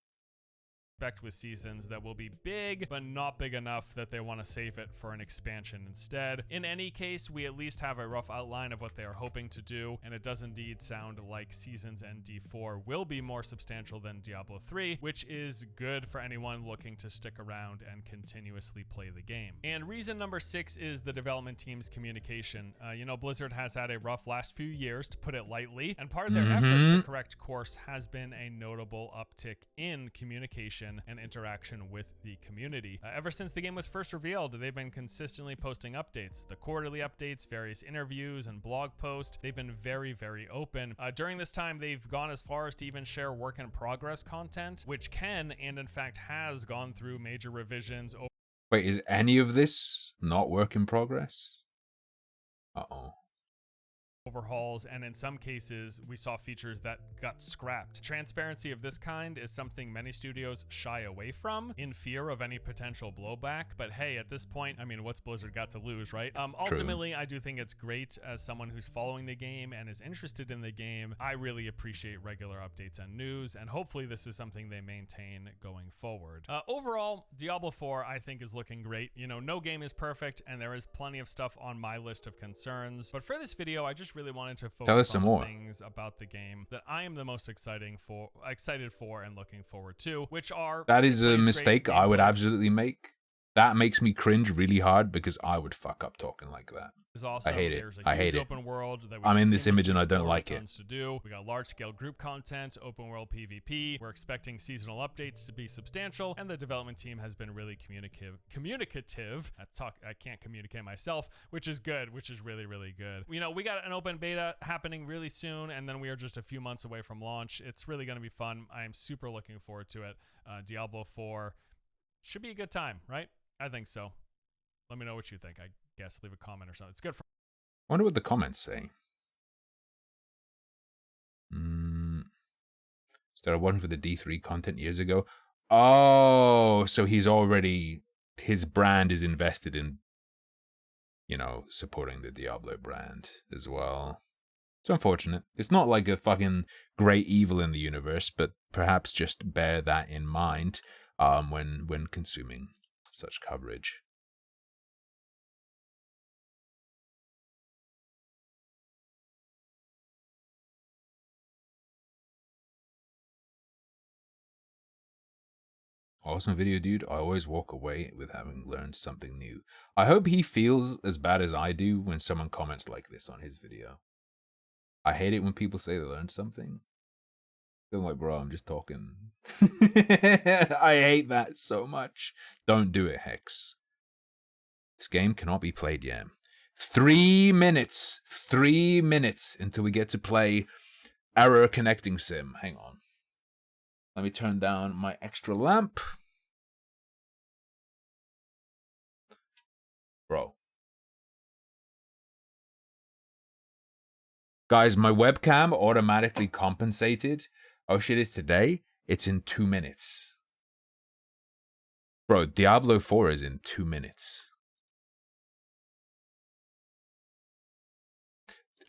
[SPEAKER 7] With seasons that will be big, but not big enough that they want to save it for an expansion instead. In any case, we at least have a rough outline of what they are hoping to do, and it does indeed sound like Seasons and D4 will be more substantial than Diablo 3, which is good for anyone looking to stick around and continuously play the game. And reason number 6 is the development team's communication. Blizzard has had a rough last few years, to put it lightly, and part of their effort to correct course has been a notable uptick in communication and interaction with the community. Ever since the game was first revealed, they've been consistently posting updates, the quarterly updates, various interviews and blog posts. They've been very, very open. During this time, they've gone as far as to even share work in progress content, which can and in fact has gone through major revisions.
[SPEAKER 1] Wait, is any of this not work in progress? Uh-oh.
[SPEAKER 7] Overhauls, and in some cases we saw features that got scrapped. Transparency of this kind is something many studios shy away from in fear of any potential blowback, but hey, at this point, I mean, what's Blizzard got to lose, right? Ultimately, I do think it's great as someone who's following the game and is interested in the game. I really appreciate regular updates and news, and hopefully this is something they maintain going forward. Overall, Diablo 4 I think is looking great. No game is perfect, and there is plenty of stuff on my list of concerns, but for this video, I just really wanted to focus on things about the game that I am the most excited for and looking forward to, which are...
[SPEAKER 1] That is a mistake I would absolutely make. That makes me cringe really hard because I would fuck up talking like that. I hate it. I hate it.
[SPEAKER 7] Open world that
[SPEAKER 1] I'm in this image and I don't like it.
[SPEAKER 7] To do. We got large-scale group content, open world PvP. We're expecting seasonal updates to be substantial, and the development team has been really communicative. I can't communicate myself, which is good, which is really, really good. We got an open beta happening really soon, and then we are just a few months away from launch. It's really going to be fun. I am super looking forward to it. Diablo 4 should be a good time, right? I think so. Let me know what you think. I guess leave a comment or something. It's good for...
[SPEAKER 1] I wonder what the comments say. Started working for the D3 content years ago. Oh, so his brand is invested in, supporting the Diablo brand as well. It's unfortunate. It's not like a fucking great evil in the universe, but perhaps just bear that in mind. when consuming such coverage. Awesome video, dude. I always walk away with having learned something new. I hope he feels as bad as I do when someone comments like this on his video. I hate it when people say they learned something. They're like, bro, I'm just talking. I hate that so much. Don't do it, Hex. This game cannot be played yet. 3 minutes. 3 minutes until we get to play Error Connecting Sim. Hang on. Let me turn down my extra lamp. Bro. Guys, my webcam automatically compensated. Oh shit, it's today? It's in 2 minutes. Bro, Diablo 4 is in 2 minutes.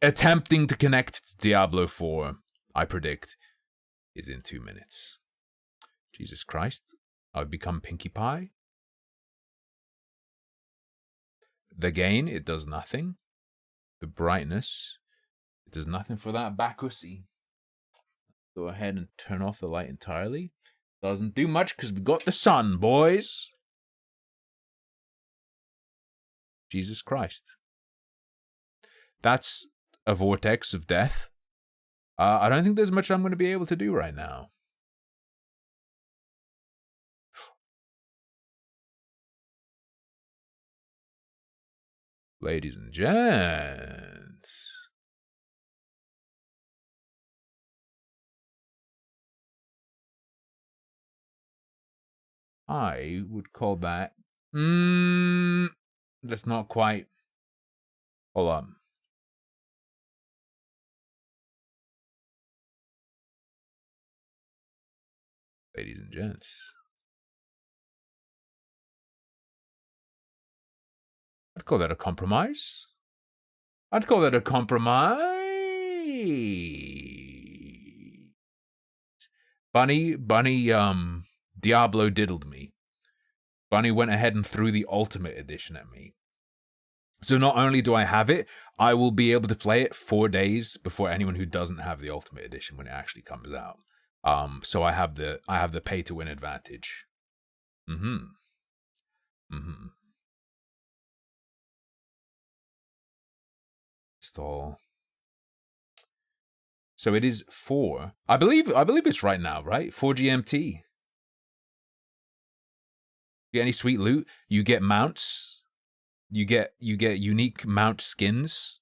[SPEAKER 1] Attempting to connect to Diablo 4, I predict, is in 2 minutes. Jesus Christ. I've become Pinkie Pie. The gain, it does nothing. The brightness, it does nothing for that Bacchusy. Go ahead and turn off the light entirely. Doesn't do much because we got the sun, boys. Jesus Christ. That's a vortex of death. I don't think there's much I'm going to be able to do right now. Ladies and gents. I would call that... that's not quite... Hold on. Ladies and gents. I'd call that a compromise. I'd call that a compromise. Bunny, Diablo diddled me. Bunny went ahead and threw the Ultimate Edition at me. So not only do I have it, I will be able to play it 4 days before anyone who doesn't have the Ultimate Edition when it actually comes out. So I have the pay to win advantage. Install. So it is 4. I believe it's right now, right? 4 GMT. You get any sweet loot? You get mounts. You get unique mount skins.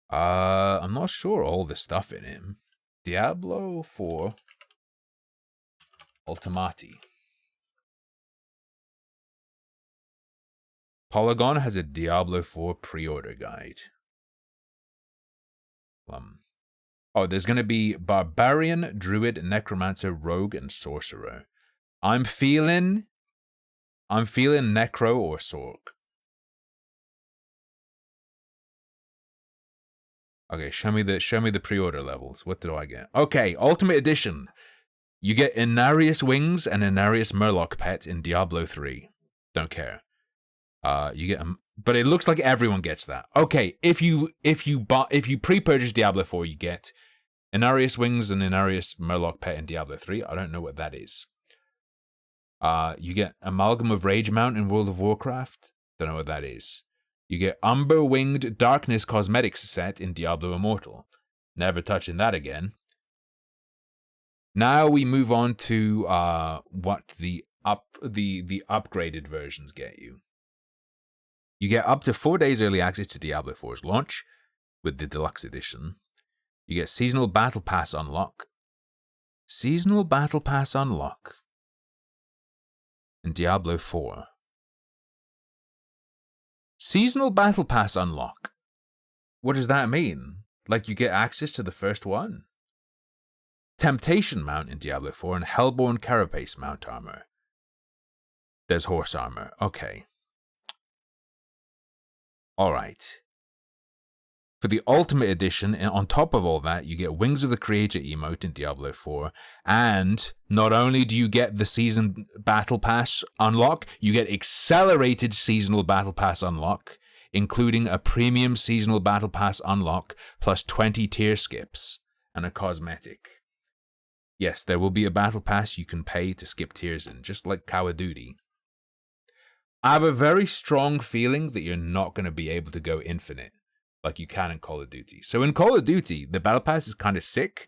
[SPEAKER 1] I'm not sure all the stuff in him. Diablo 4 Ultimati. Polygon has a Diablo 4 pre-order guide. Oh, there's going to be Barbarian, Druid, Necromancer, Rogue, and Sorcerer. I'm feeling Necro or Sorc. Okay, show me the pre-order levels. What do I get? Okay, Ultimate Edition. You get Inarius Wings and Inarius Murloc Pet in Diablo 3. Don't care. You get but it looks like everyone gets that. Okay, if you pre-purchase Diablo 4, you get Inarius Wings and Inarius Murloc Pet in Diablo 3. I don't know what that is. You get Amalgam of Rage Mount in World of Warcraft. Don't know what that is. You get Umber Winged Darkness Cosmetics set in Diablo Immortal. Never touching that again. Now we move on to what the upgraded versions get you. You get up to 4 days early access to Diablo 4's launch with the Deluxe Edition. You get Seasonal Battle Pass Unlock. Seasonal Battle Pass Unlock in Diablo 4. Seasonal Battle Pass Unlock. What does that mean? Like you get access to the first one? Temptation Mount in Diablo 4 and Hellborn Carapace Mount Armor. There's Horse Armor. Okay. Alright. For the Ultimate Edition, and on top of all that, you get Wings of the Creator emote in Diablo 4, and not only do you get the Season Battle Pass unlock, you get Accelerated Seasonal Battle Pass unlock, including a Premium Seasonal Battle Pass unlock, plus 20 tier skips, and a cosmetic. Yes, there will be a Battle Pass you can pay to skip tiers in, just like Call of Duty. I have a very strong feeling that you're not going to be able to go infinite like you can in Call of Duty. So in Call of Duty, the Battle Pass is kind of sick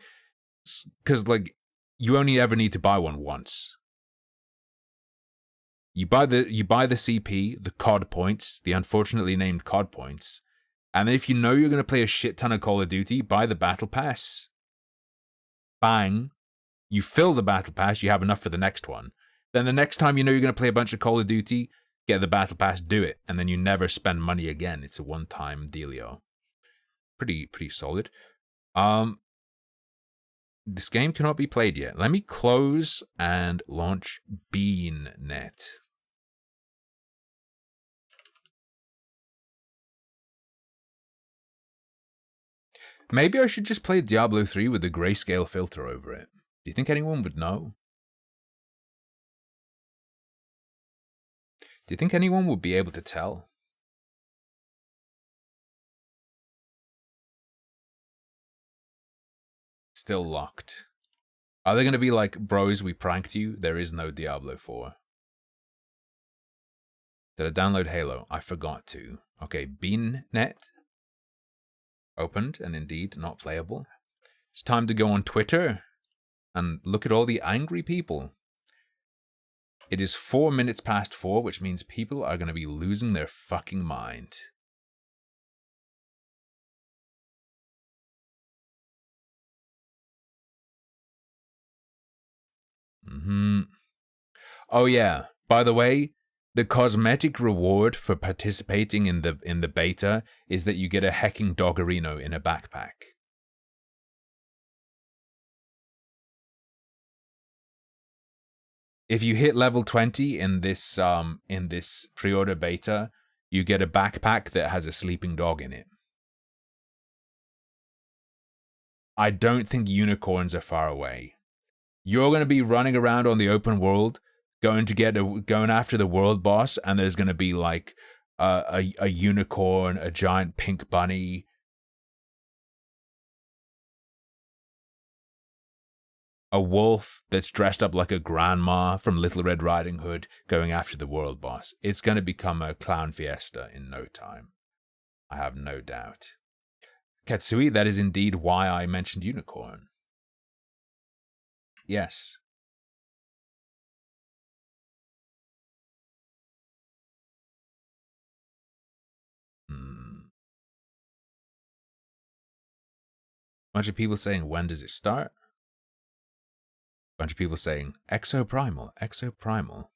[SPEAKER 1] because like you only ever need to buy one once. You buy the CP, the COD points, the unfortunately named COD points, and then if you know you're going to play a shit ton of Call of Duty, buy the Battle Pass. Bang. You fill the Battle Pass, you have enough for the next one. Then the next time you know you're going to play a bunch of Call of Duty, get the Battle Pass, do it, and then you never spend money again. It's a one-time dealio. Pretty solid. This game cannot be played yet. Let me close and launch BeanNet. Maybe I should just play Diablo 3 with the grayscale filter over it. Do you think anyone would know? Do you think anyone would be able to tell? Still locked. Are they going to be like, bros, we pranked you? There is no Diablo 4. Did I download Halo? I forgot to. Okay, BeanNet. Opened and indeed not playable. It's time to go on Twitter and look at all the angry people. It is 4 minutes past 4, which means people are going to be losing their fucking mind. Oh yeah, by the way, the cosmetic reward for participating in the beta is that you get a Heckin Doggerino in a backpack. If you hit level 20 in this pre-order beta, you get a backpack that has a sleeping dog in it. I don't think unicorns are far away. You're going to be running around on the open world, going after the world boss, and there's going to be like a unicorn, a giant pink bunny, a wolf that's dressed up like a grandma from Little Red Riding Hood going after the world boss. It's going to become a clown fiesta in no time. I have no doubt. Katsui, that is indeed why I mentioned unicorn. Yes. Bunch of people saying, when does it start? Bunch of people saying, Exoprimal, Exoprimal.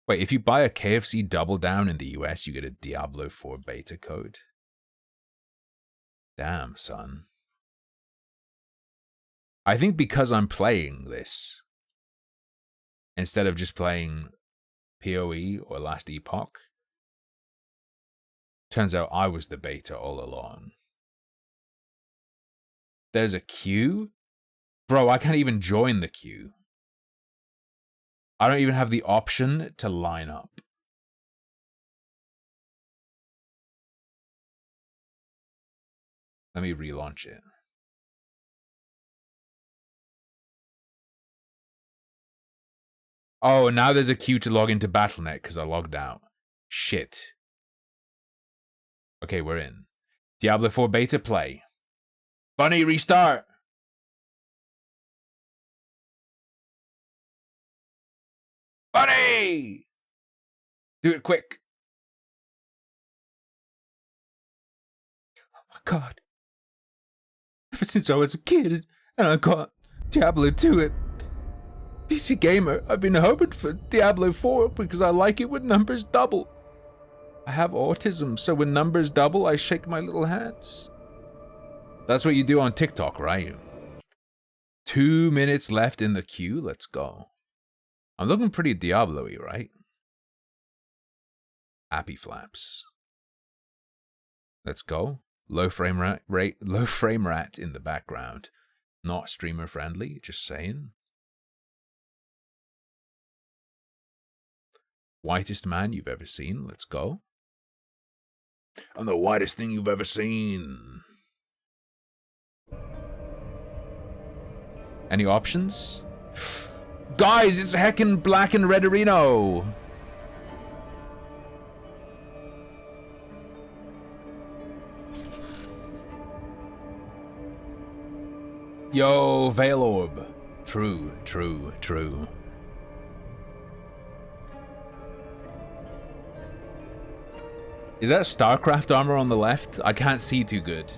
[SPEAKER 1] Wait, if you buy a KFC Double Down in the US, you get a Diablo 4 beta code? Damn, son. I think because I'm playing this, instead of just playing PoE or Last Epoch, turns out I was the beta all along. There's a queue? Bro, I can't even join the queue. I don't even have the option to line up. Let me relaunch it. Oh, now there's a queue to log into Battle.net because I logged out. Shit. Okay, we're in. Diablo 4 beta play. Bunny, restart! Bunny! Do it quick. Oh my god. Ever since I was a kid and I got Diablo 2 at PC Gamer, I've been hoping for Diablo 4 because I like it when numbers double. I have autism, so when numbers double, I shake my little hands. That's what you do on TikTok, right? 2 minutes left in the queue. Let's go. I'm looking pretty Diablo-y, right? Happy flaps. Let's go. Low frame rate in the background. Not streamer friendly, just saying. Whitest man you've ever seen. Let's go. I'm the whitest thing you've ever seen. Any options? Guys, it's Heckin Black and Redarino. Yo, Veil Orb. True, true, true. Is that StarCraft armor on the left? I can't see too good.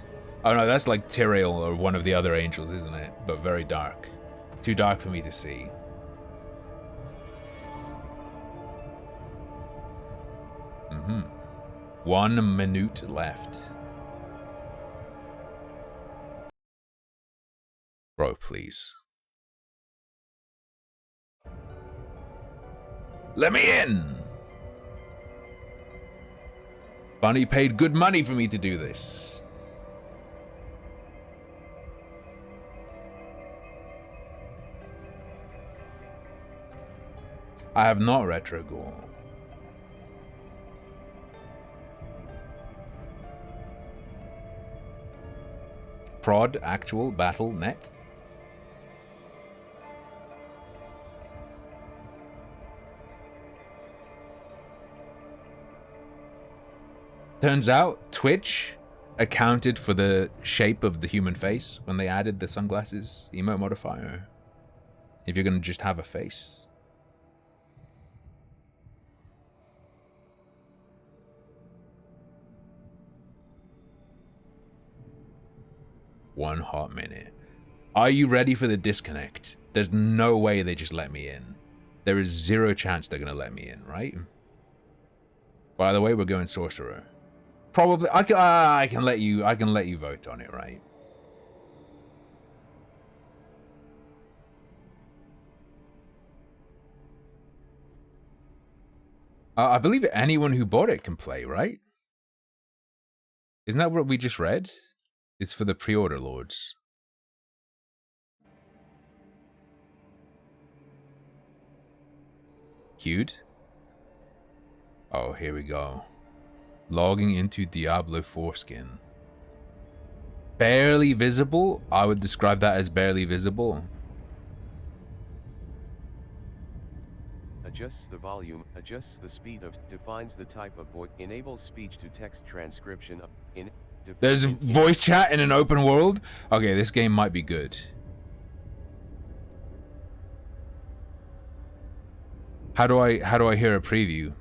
[SPEAKER 1] Oh no, that's like Tyrael or one of the other angels, isn't it? But very dark. Too dark for me to see. Mm-hmm. 1 minute left. Bro, please. Let me in! Bunny paid good money for me to do this. I have not retro gore. Prod, actual, battle, net. Turns out Twitch accounted for the shape of the human face when they added the sunglasses emote modifier. If you're gonna just have a face. One hot minute. Are you ready for the disconnect? There's no way they just let me in. There is zero chance they're gonna let me in, right? By the way, we're going sorcerer. Probably, I can let you vote on it, right? I believe anyone who bought it can play, right? Isn't that what we just read? It's for the pre-order lords. Queued? Oh, here we go. Logging into Diablo foreskin. Barely visible? I would describe that as barely visible.
[SPEAKER 8] Adjusts the volume, adjusts the speed of, defines the type of voice, enables speech to text transcription.
[SPEAKER 1] There's voice chat in an open world? Okay, this game might be good. How do I hear a preview?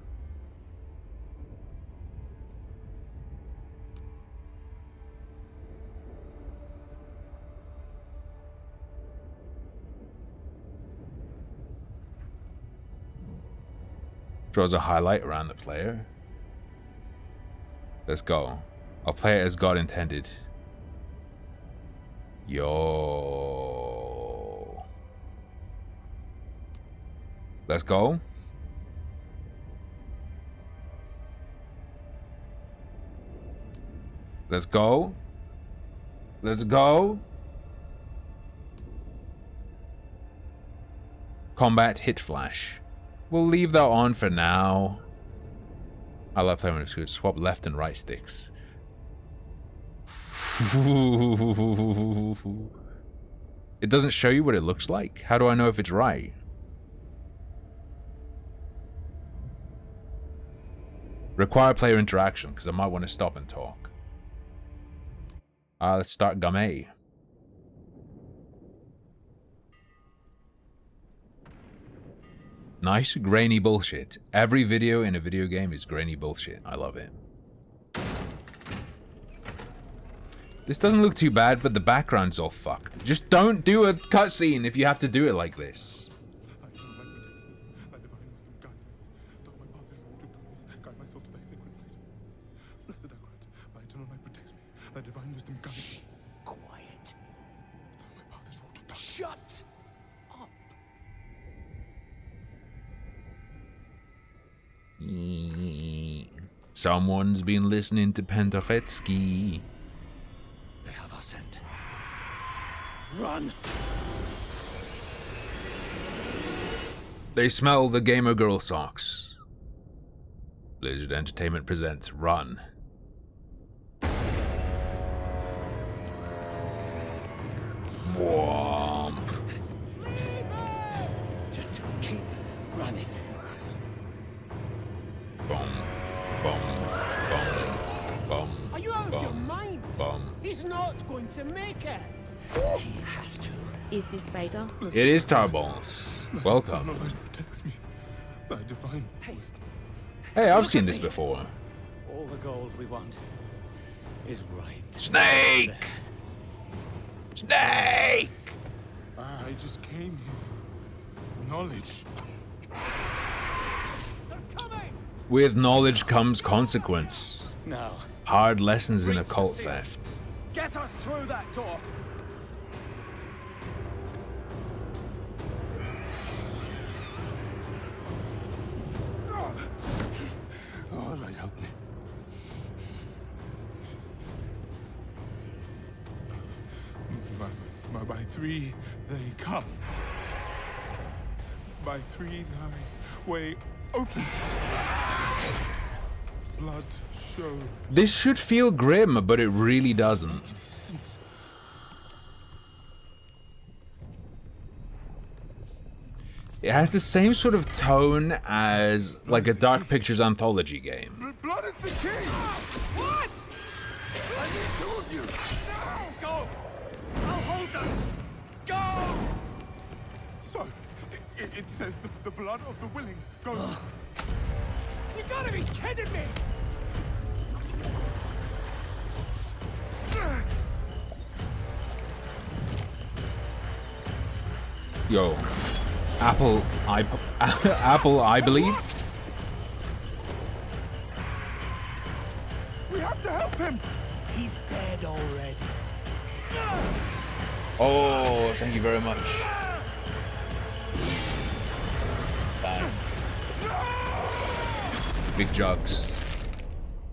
[SPEAKER 1] Draws a highlight around the player. Let's go. I'll play it as God intended. Yo. Let's go. Let's go. Let's go. Combat hit flash. We'll leave that on for now. I love playing when it's swap left and right sticks. It doesn't show you what it looks like. How do I know if it's right? Require player interaction, because I might want to stop and talk. Let's start Game. Nice grainy bullshit. Every video in a video game is grainy bullshit. I love it. This doesn't look too bad, but the background's all fucked. Just don't do a cutscene if you have to do it like this.
[SPEAKER 3] Quiet. Shut up.
[SPEAKER 1] Someone's been listening to Penderecki.
[SPEAKER 9] They have our scent. Run!
[SPEAKER 1] They smell the gamer girl socks. Blizzard Entertainment presents Run. Womp.
[SPEAKER 9] Just keep running.
[SPEAKER 1] Boom. Boom. Boom. Boom.
[SPEAKER 10] Are you out of your mind?
[SPEAKER 1] Boom.
[SPEAKER 10] He's not going to make it.
[SPEAKER 9] He has to.
[SPEAKER 2] Is this Vader?
[SPEAKER 1] It is Tarballs. Welcome.
[SPEAKER 11] Protects me. Thy divine haste.
[SPEAKER 1] Hey, I've seen this before.
[SPEAKER 9] All the gold we want is right.
[SPEAKER 1] Snake! Snake!
[SPEAKER 11] I just came here for knowledge.
[SPEAKER 10] They're coming!
[SPEAKER 1] With knowledge comes consequence.
[SPEAKER 9] Now,
[SPEAKER 1] Hard lessons in occult theft.
[SPEAKER 9] get us through that door.
[SPEAKER 11] Oh, Lord, help me. By three they come. By three thy way opens. Blood show
[SPEAKER 1] This should feel grim, but it really doesn't.
[SPEAKER 11] sense.
[SPEAKER 1] It has the same sort of tone as like a Dark Pictures anthology game.
[SPEAKER 11] Blood is the key!
[SPEAKER 10] What?
[SPEAKER 11] I need two of you!
[SPEAKER 10] Go! I'll hold them! Go!
[SPEAKER 11] So, it says the blood of the willing goes.
[SPEAKER 10] You gotta be kidding me!
[SPEAKER 1] Yo, Apple, I believe.
[SPEAKER 11] We have to help him!
[SPEAKER 9] He's dead already.
[SPEAKER 1] Oh, thank you very much. Bang. Big jugs.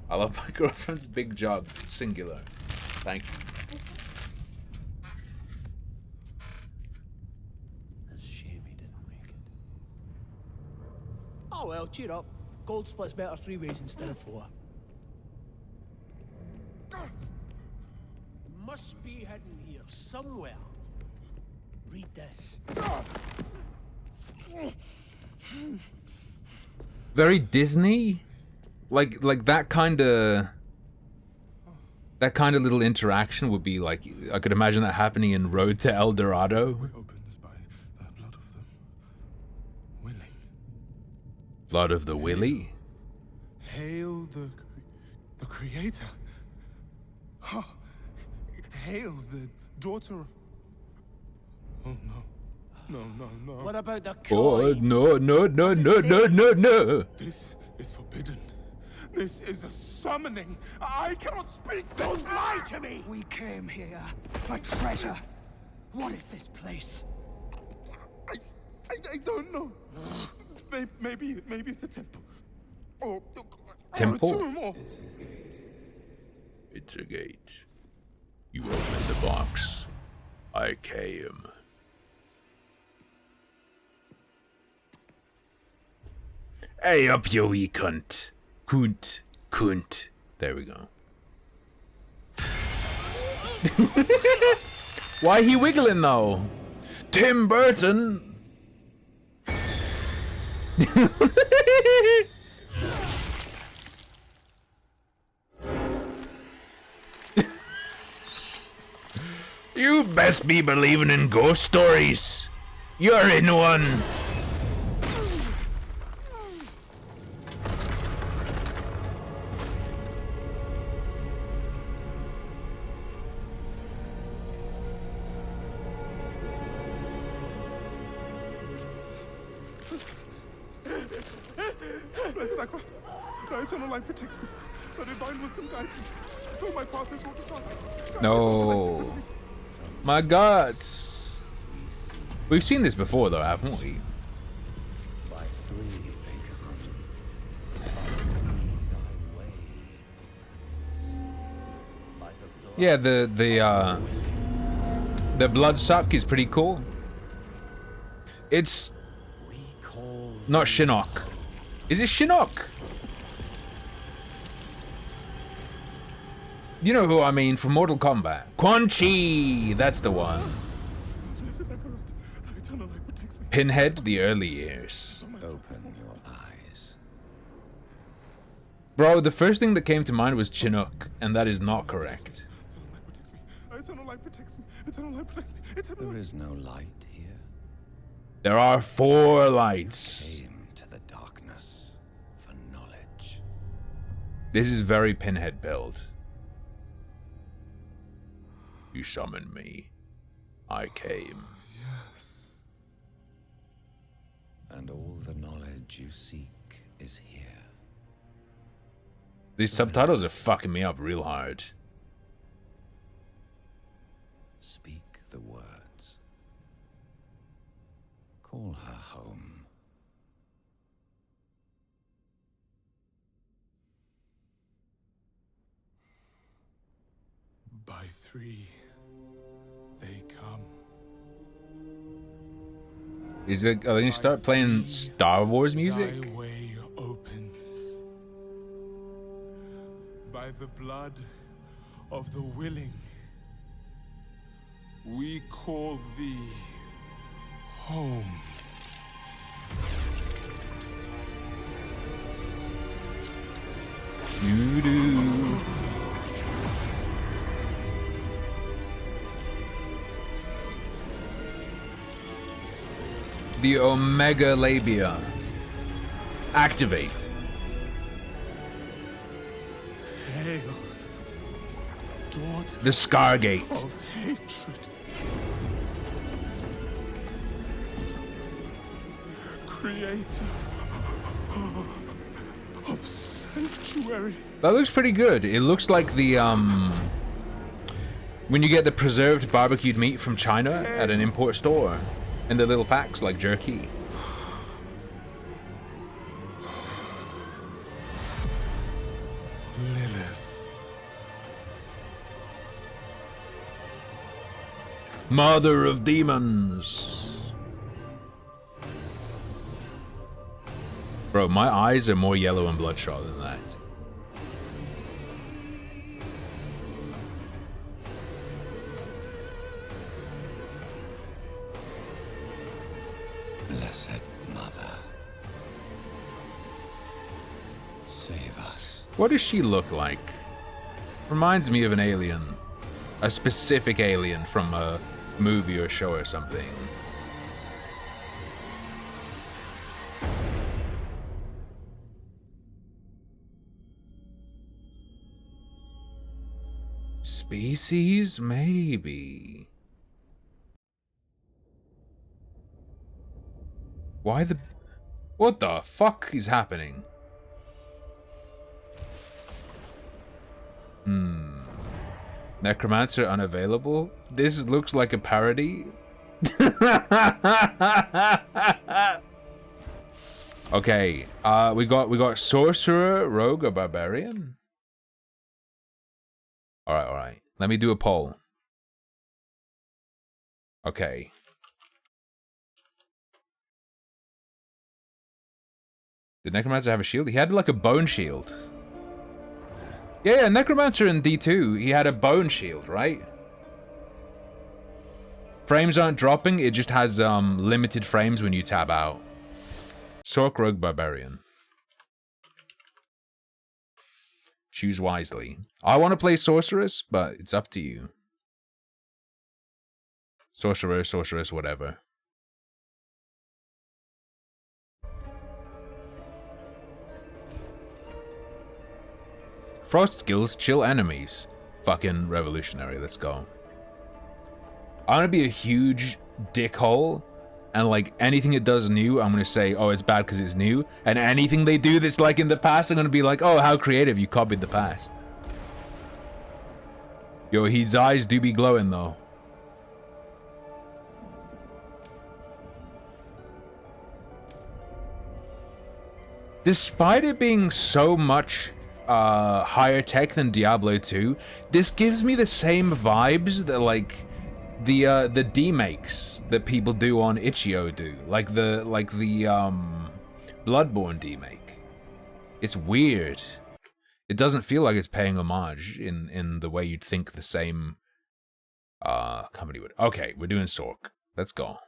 [SPEAKER 1] I love my girlfriend's big jug, singular. Thank you.
[SPEAKER 9] It's a shame he didn't make it.
[SPEAKER 10] Oh well, cheer up. Gold splits better 3 ways instead of 4. Must be hidden here somewhere. Read this.
[SPEAKER 1] Very Disney, like that kind of little interaction would be like, I could imagine that happening in Road to El Dorado.
[SPEAKER 11] Opens by the blood of the willing.
[SPEAKER 1] Blood of the Willy.
[SPEAKER 11] Hail the creator. Ha! Hail the daughter of. Oh no. No.
[SPEAKER 10] What about the
[SPEAKER 1] Oh
[SPEAKER 10] coin?
[SPEAKER 1] no.
[SPEAKER 11] This is forbidden. This is a summoning. I cannot speak.
[SPEAKER 10] Don't lie to me!
[SPEAKER 9] We came here for treasure. What is this place?
[SPEAKER 11] I don't know. Maybe it's a temple. Or
[SPEAKER 1] Temple?
[SPEAKER 11] a tomb, or
[SPEAKER 1] It's a gate. You open the box. I came. Hey up, you wee cunt. Cunt. There we go. Why he wiggling though? Tim Burton. You best be believing in ghost stories. You're in one.
[SPEAKER 11] blessed I grant. Thy eternal life protects me. The divine wisdom guides me. Though my path is not to darkness.
[SPEAKER 1] No. My God. We've seen this before though, haven't we?
[SPEAKER 9] By three they come. By three thy way
[SPEAKER 1] Yeah, the blood suck is pretty cool. It's not Shinnok. Is it Shinnok? You know who I mean from Mortal Kombat. Quan Chi! That's the one. Pinhead, the early years.
[SPEAKER 12] Open your eyes.
[SPEAKER 1] Bro, the first thing that came to mind was Chinook, and that is not correct.
[SPEAKER 11] Eternal light protects me. Eternal light protects me. Eternal
[SPEAKER 12] There
[SPEAKER 11] light.
[SPEAKER 12] is no light here.
[SPEAKER 1] There are 4 lights.
[SPEAKER 12] Came to the darkness for knowledge.
[SPEAKER 1] This is very Pinhead build. You summoned me. I came.
[SPEAKER 11] Yes.
[SPEAKER 12] And all the knowledge you seek is here.
[SPEAKER 1] These subtitles are fucking me up real hard.
[SPEAKER 12] Speak the words. Call her home.
[SPEAKER 11] By 3, they come.
[SPEAKER 1] Is it? Are they gonna start playing Star Wars music?
[SPEAKER 11] Thy way opens. By the blood of the willing, we call thee home.
[SPEAKER 1] Doo-doo. The Omega Labia. Activate.
[SPEAKER 11] Hail, daughter
[SPEAKER 1] The Scargate.
[SPEAKER 11] of hatred. Creator of sanctuary.
[SPEAKER 1] That looks pretty good. It looks like the when you get the preserved barbecued meat from China at an import store in the little packs like jerky.
[SPEAKER 11] Lilith.
[SPEAKER 1] Mother of demons. Bro, my eyes are more yellow and bloodshot than that.
[SPEAKER 12] Blessed Mother. Save us.
[SPEAKER 1] What does she look like? Reminds me of an alien. A specific alien from a movie or show or something. Species? Maybe. Why the... What the fuck is happening? Necromancer unavailable? This looks like a parody. Okay, we got sorcerer, rogue, or barbarian. All right. Let me do a poll. Okay. Did Necromancer have a shield? He had like a bone shield. Yeah, Necromancer in D2, he had a bone shield, right? Frames aren't dropping, it just has limited frames when you tab out. Sorc, rogue, barbarian. Choose wisely. I want to play sorceress, but it's up to you. Sorcerer, sorceress, whatever. Frost skills, chill enemies. Fucking revolutionary, let's go. I want to be a huge dickhole, and like anything it does new, I'm going to say, oh, it's bad because it's new. And anything they do that's like in the past, I'm going to be like, oh, how creative, you copied the past. Yo, his eyes do be glowing though. Despite it being so much higher tech than Diablo 2. This gives me the same vibes that like the demakes that people do on Itch.io do, like the Bloodborne demake. It's weird. It doesn't feel like it's paying homage in the way you'd think the same company would. Okay, we're doing Sork. Let's go.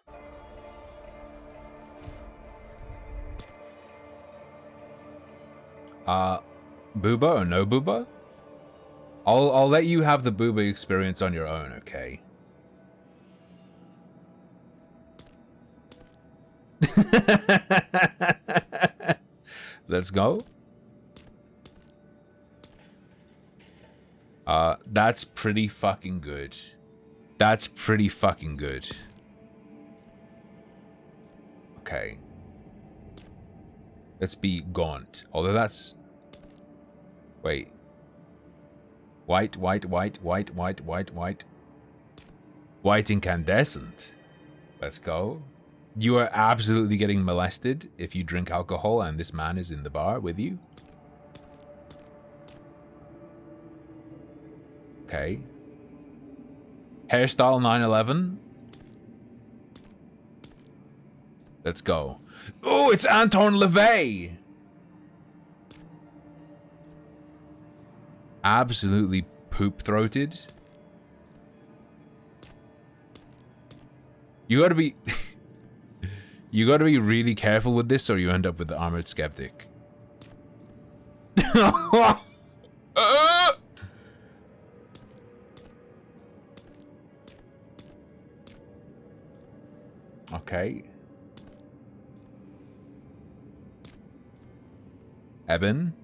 [SPEAKER 1] Booba or no Booba? I'll let you have the Booba experience on your own, okay? Let's go. That's pretty fucking good. That's pretty fucking good. Okay. Let's be gaunt. Although that's... Wait. White. White incandescent. Let's go. You are absolutely getting molested if you drink alcohol and this man is in the bar with you. Okay. Hairstyle 911. Let's go. Oh, it's Anton LaVey! Absolutely poop-throated. You gotta be... you gotta be really careful with this or you end up with the Armored Skeptic. Okay. Eben.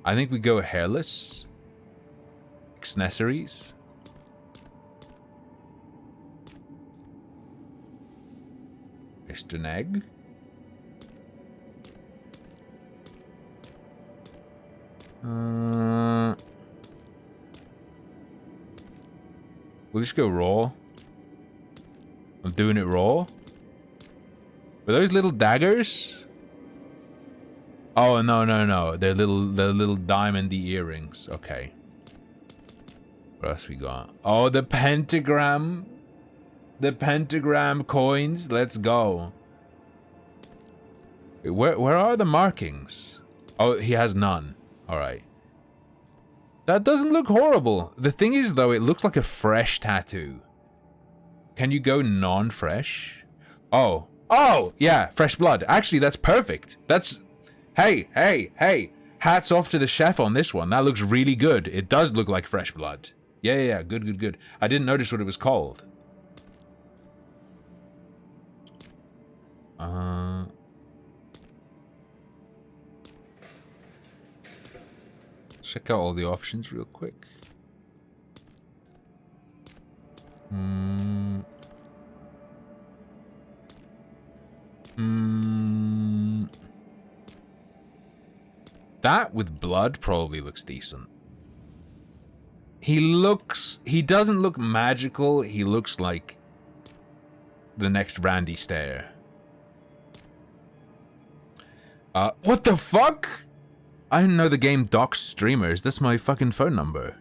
[SPEAKER 1] I think we go hairless. Accessories. Mr. Egg. We'll just go raw. I'm doing it raw. Were those little daggers? Oh, no. They're little diamondy earrings. Okay. What else we got? Oh, the pentagram. The pentagram coins. Let's go. Wait, where are the markings? Oh, he has none. All right. That doesn't look horrible. The thing is, though, it looks like a fresh tattoo. Can you go non-fresh? Oh. Oh, yeah, fresh blood. Actually, that's perfect. That's... Hey. Hats off to the chef on this one. That looks really good. It does look like fresh blood. Yeah. Good. I didn't notice what it was called. Check out all the options real quick. That with blood probably looks decent. He doesn't look magical. He looks like the next Randy Stair. What the fuck? I didn't know the game docks streamers. That's my fucking phone number.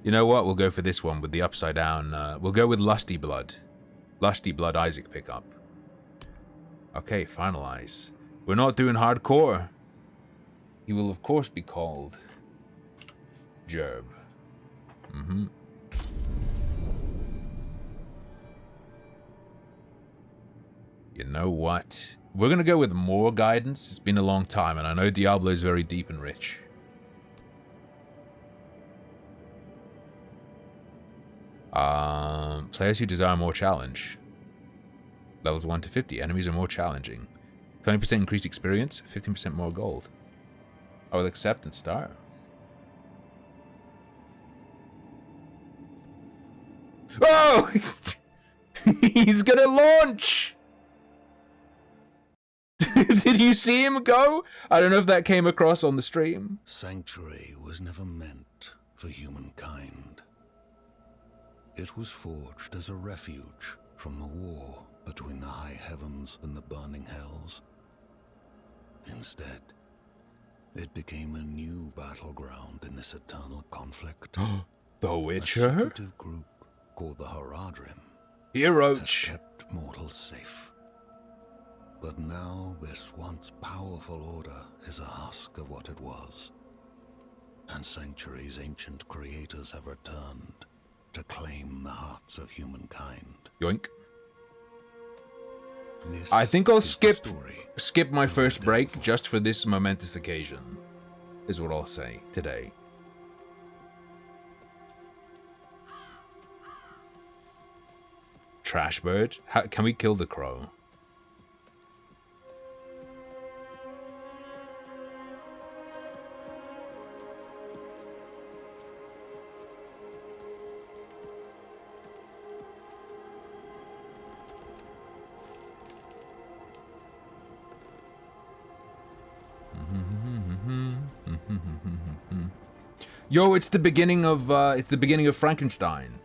[SPEAKER 1] You know what? We'll go for this one with the upside down. We'll go with Lusty Blood. Lusty Blood Isaac pickup. Okay, finalize. We're not doing hardcore. He will, of course, be called Gerb. You know what? We're going to go with more guidance. It's been a long time, and I know Diablo is very deep and rich. Players who desire more challenge. Levels 1 to 50. Enemies are more challenging. 20% increased experience, 15% more gold. I will accept and start. Oh! He's gonna launch! Did you see him go? I don't know if that came across on the stream.
[SPEAKER 12] Sanctuary was never meant for humankind. It was forged as a refuge from the war. between the high heavens and the burning hells. Instead, it became a new battleground in this eternal conflict.
[SPEAKER 1] The Witcher?
[SPEAKER 12] A secretive group called the Haradrim
[SPEAKER 1] Heroes
[SPEAKER 12] has kept mortals safe. But now this once powerful order is a husk of what it was. And Sanctuary's ancient creators have returned to claim the hearts of humankind.
[SPEAKER 1] Yoink.
[SPEAKER 12] This
[SPEAKER 1] I think I'll
[SPEAKER 12] is the
[SPEAKER 1] skip my first break just for this momentous occasion, is what I'll say today. Trash bird? Can we kill the crow? Yo, it's the beginning of Frankenstein.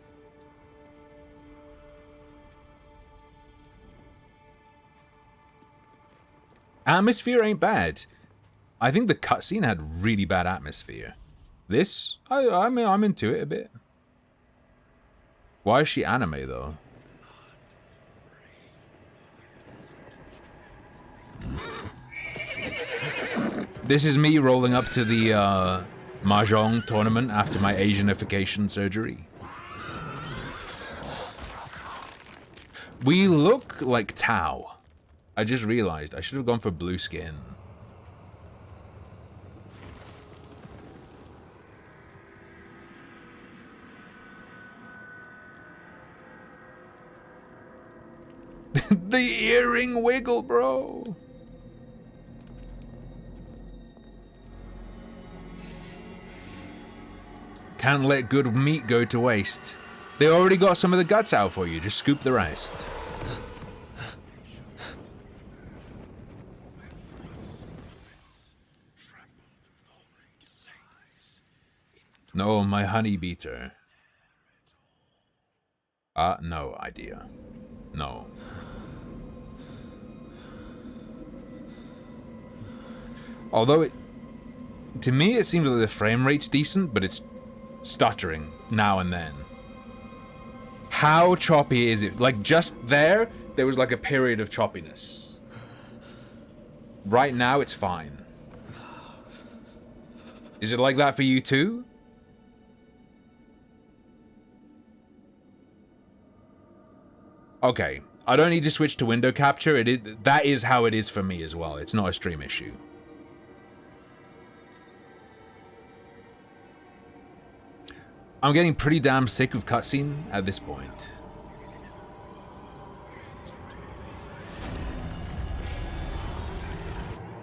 [SPEAKER 1] Atmosphere ain't bad. I think the cutscene had really bad atmosphere. This, I'm into it a bit. Why is she anime though? This is me rolling up to the Mahjong tournament after my Asianification surgery. We look like Tao. I just realized I should have gone for blue skin. The earring wiggle, bro. Can't let good meat go to waste. They already got some of the guts out for you, just scoop the rest. No, my honey beater. No idea. No. Although to me it seems like the frame rate's decent, but it's stuttering now and then. How choppy is it? Like just there was like a period of choppiness. Right now it's fine. Is it like that for you too? Okay, I don't need to switch to window capture. That is how it is for me as well. It's not a stream issue. I'm getting pretty damn sick of cutscene at this point.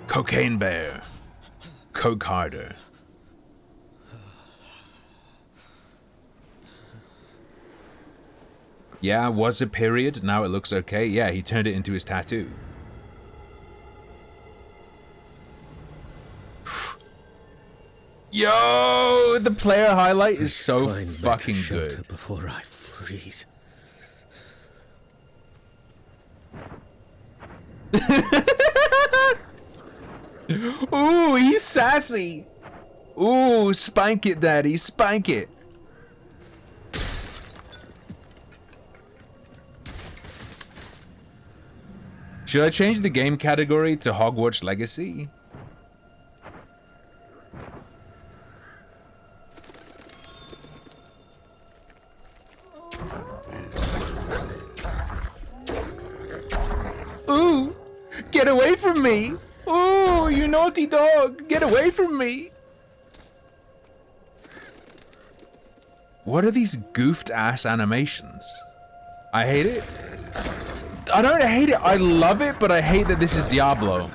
[SPEAKER 1] Cocaine bear. Coke harder. Yeah, was a period. Now it looks okay. Yeah, he turned it into his tattoo. Yo, the player highlight is so fucking good.
[SPEAKER 10] Before I freeze.
[SPEAKER 1] Ooh, he's sassy. Ooh, spank it, daddy, spank it. Should I change the game category to Hogwarts Legacy? Ooh, get away from me. Ooh, you naughty dog, get away from me. What are these goofed ass animations? I hate it. I don't hate it, I love it, but I hate that this is Diablo.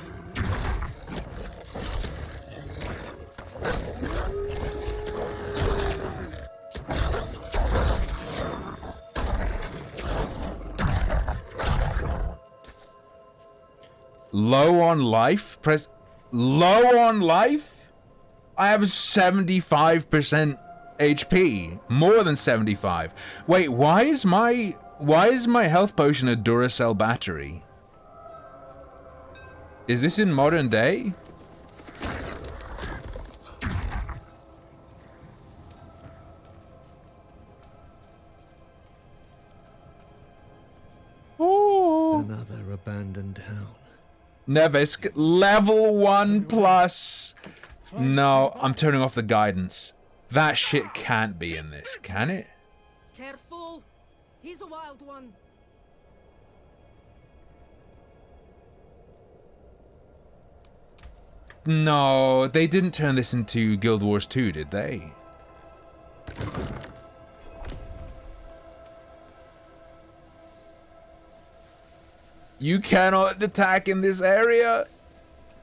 [SPEAKER 1] Low on life? Press low on life? I have 75% HP. More than 75. Wait, why is my Why is my health potion a Duracell battery? Is this in modern day? Oh.
[SPEAKER 3] Another abandoned town.
[SPEAKER 1] Nevesk, level 1 plus. No, I'm turning off the guidance. That shit can't be in this, can it?
[SPEAKER 13] Careful! He's a wild one.
[SPEAKER 1] No, they didn't turn this into Guild Wars 2, did they? You cannot attack in this area?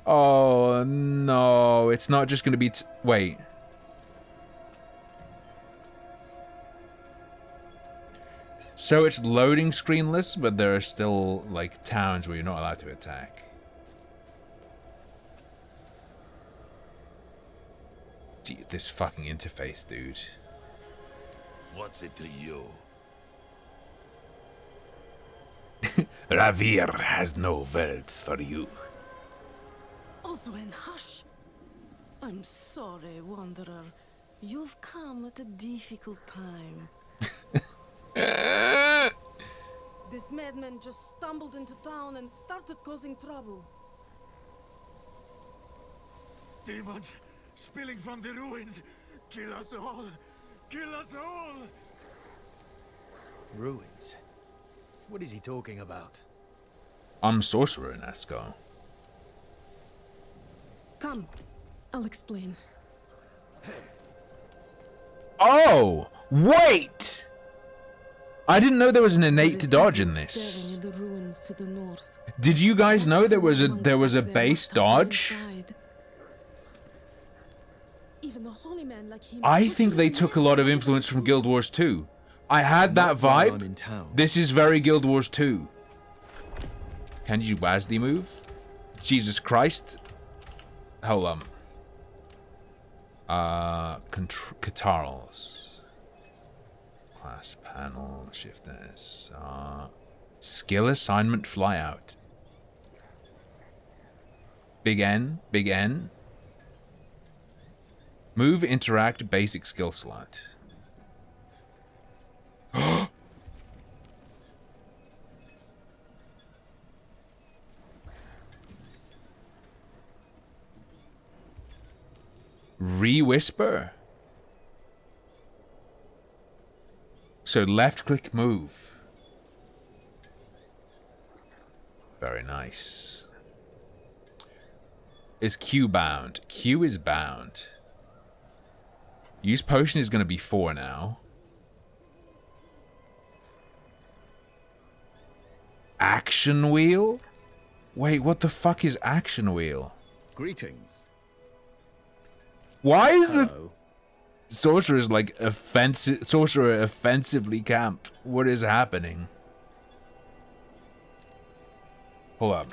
[SPEAKER 1] Oh, no. It's not just going to be... Wait. So it's loading screenless, but there are still, like, towns where you're not allowed to attack. Gee, this fucking interface, dude.
[SPEAKER 14] What's it to you?
[SPEAKER 1] Ravir has no words for you.
[SPEAKER 13] Oswen, hush! I'm sorry, Wanderer. You've come at a difficult time. This madman just stumbled into town and started causing trouble.
[SPEAKER 14] Demons spilling from the ruins. Kill us all! Kill us all!
[SPEAKER 15] Ruins? What is he talking about?
[SPEAKER 1] I'm sorcerer in Asgard.
[SPEAKER 13] Come, I'll explain.
[SPEAKER 1] Oh! Wait! I didn't know there was an innate dodge in this. Did you guys know there was a base dodge? I think they took a lot of influence from Guild Wars 2. I had that vibe. This is very Guild Wars 2. Can you WASD move? Jesus Christ. Hold on. Catarls. Class panel. Shift S. Skill assignment flyout. Big N. Big N. Move, interact, basic skill slot. Re-whisper. So left click move. Very nice. Is Q bound? Q is bound. Use potion is going to be 4 now. Action wheel? Wait, what the fuck is action wheel?
[SPEAKER 15] Greetings.
[SPEAKER 1] Why is the sorcerer's like sorcerer offensively camped? What is happening? Hold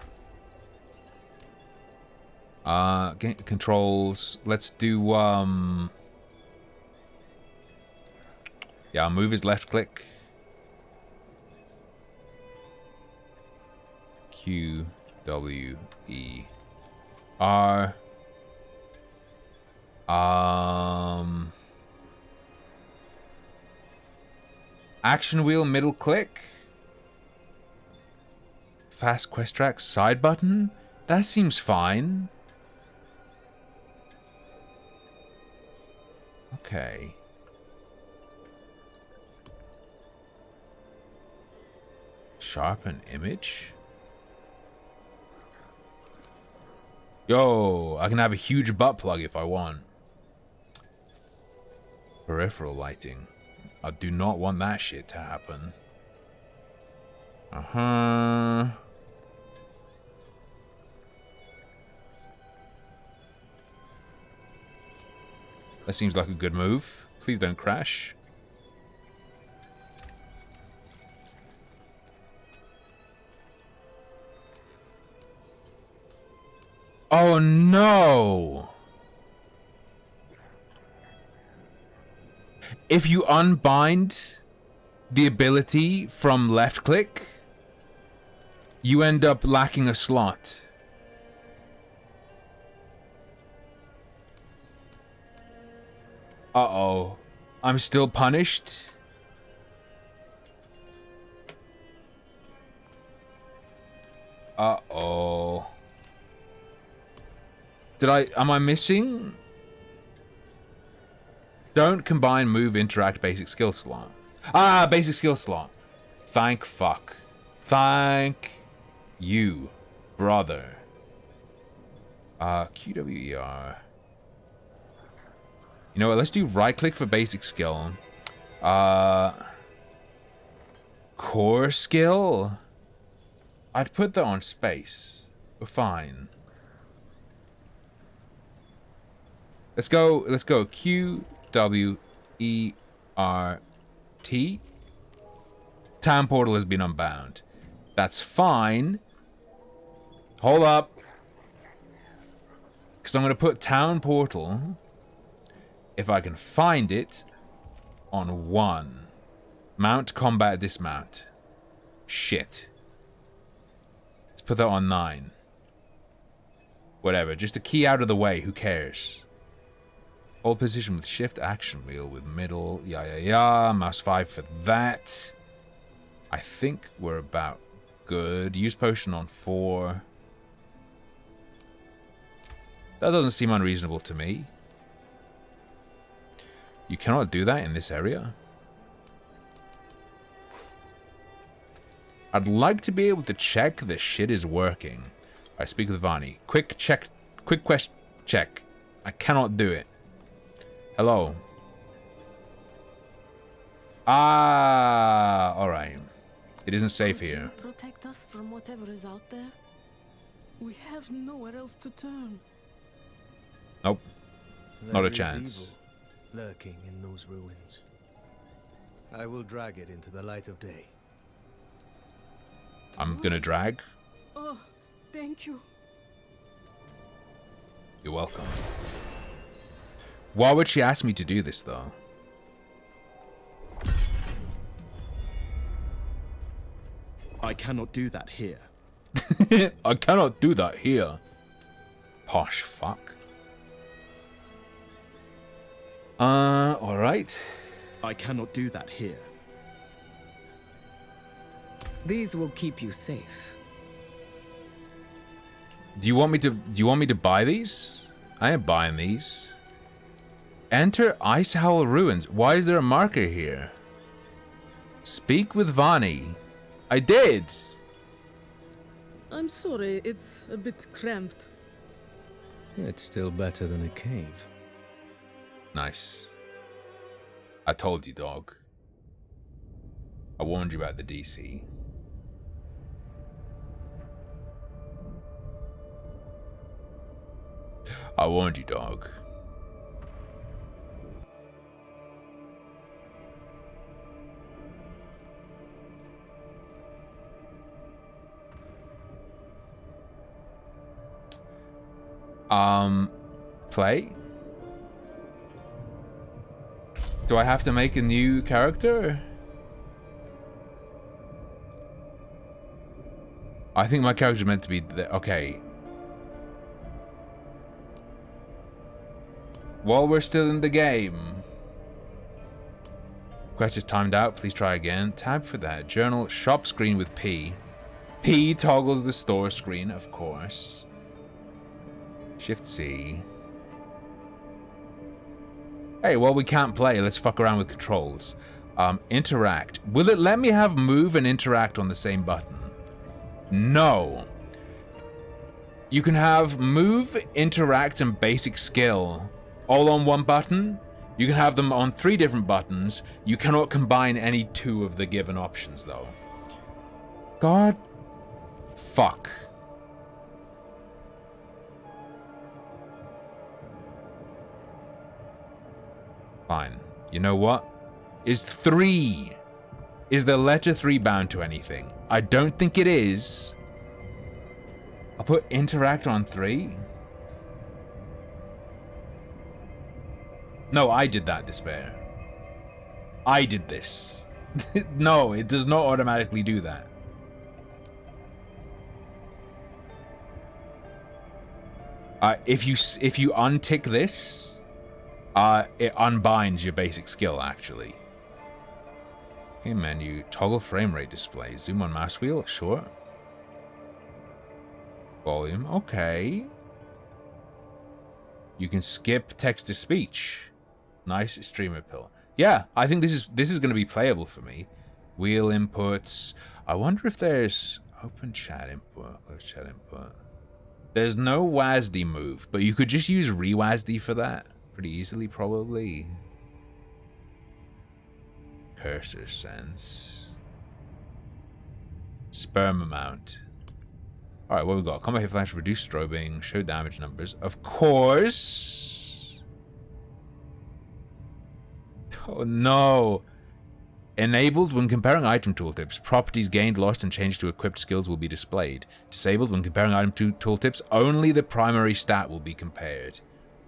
[SPEAKER 1] up. Controls. Let's do yeah, move is left click. Q W E R. Action wheel middle click. Fast quest track side button. That seems fine. Okay. Sharpen image. Yo, I can have a huge butt plug if I want. Peripheral lighting. I do not want that shit to happen. That seems like a good move. Please don't crash. Oh no! If you unbind the ability from left click, you end up lacking a slot. Uh-oh. I'm still punished? Uh-oh. Am I missing? Don't combine move, interact, basic skill slot. Ah, basic skill slot. Thank fuck. Thank you, brother. QWER. You know what, let's do right click for basic skill. Core skill? I'd put that on space. We're fine. Let's go QWERT. Town portal has been unbound. That's fine. Hold up. Because I'm going to put town portal, if I can find it, on 1. Mount, combat, dismount. Shit. Let's put that on 9. Whatever, just a key out of the way, who cares? Hold position with shift, action wheel with middle, mouse 5 for that. I think we're about good. Use potion on 4. That doesn't seem unreasonable to me. You cannot do that in this area. I'd like to be able to check this shit is working. I speak with Vani. Quick check. Quick quest check. I cannot do it. Hello. Ah, alright. It isn't safe here.
[SPEAKER 13] Protect us from whatever is out there. We have nowhere else to turn.
[SPEAKER 1] Nope. Not a
[SPEAKER 15] There is
[SPEAKER 1] chance.
[SPEAKER 15] evil lurking in those ruins. I will drag it into the light of day.
[SPEAKER 1] I'm gonna drag.
[SPEAKER 13] Oh, thank you.
[SPEAKER 1] You're welcome. Why would she ask me to do this, though?
[SPEAKER 16] I cannot do that here.
[SPEAKER 1] I cannot do that here. Posh fuck. Alright.
[SPEAKER 16] I cannot do that here.
[SPEAKER 3] These will keep you safe.
[SPEAKER 1] Do you want me to buy these? I ain't buying these. Enter Ice Howl Ruins. Why is there a marker here? Speak with Vani. I did.
[SPEAKER 13] I'm sorry, it's a bit cramped.
[SPEAKER 15] It's still better than a cave.
[SPEAKER 1] Nice. I told you, dog. I warned you about the DC. I warned you, dog. Play? Do I have to make a new character? I think my character's meant to be okay. While we're still in the game. Quest is timed out. Please try again. Tab for that. Journal. Shop screen with P. P toggles the store screen, of course. Shift C. Hey, well, we can't play. Let's fuck around with controls. Interact. Will it let me have move and interact on the same button? No. You can have move, interact, and basic skill all on one button. You can have them on 3 different buttons. You cannot combine any 2 of the given options, though. God. Fuck. Fine. You know what? Is the letter 3 bound to anything? I don't think it is. I'll put interact on 3. No, I did that, Despair. I did this. No, it does not automatically do that. If you untick this, it unbinds your basic skill, actually. Okay, menu. Toggle frame rate display. Zoom on mouse wheel. Sure. Volume. Okay. You can skip text to speech. Nice streamer pill. Yeah, I think this is going to be playable for me. Wheel inputs. I wonder if there's open chat input, close chat input. There's no WASD move, but you could just use re-WASD for that pretty easily, probably. Cursor sense. Sperm amount. Alright, what we got? Combat hit flash, reduce strobing, show damage numbers. Of course! Oh no! Enabled when comparing item tooltips. Properties gained, lost, and changed to equipped skills will be displayed. Disabled when comparing item tooltips. Only the primary stat will be compared.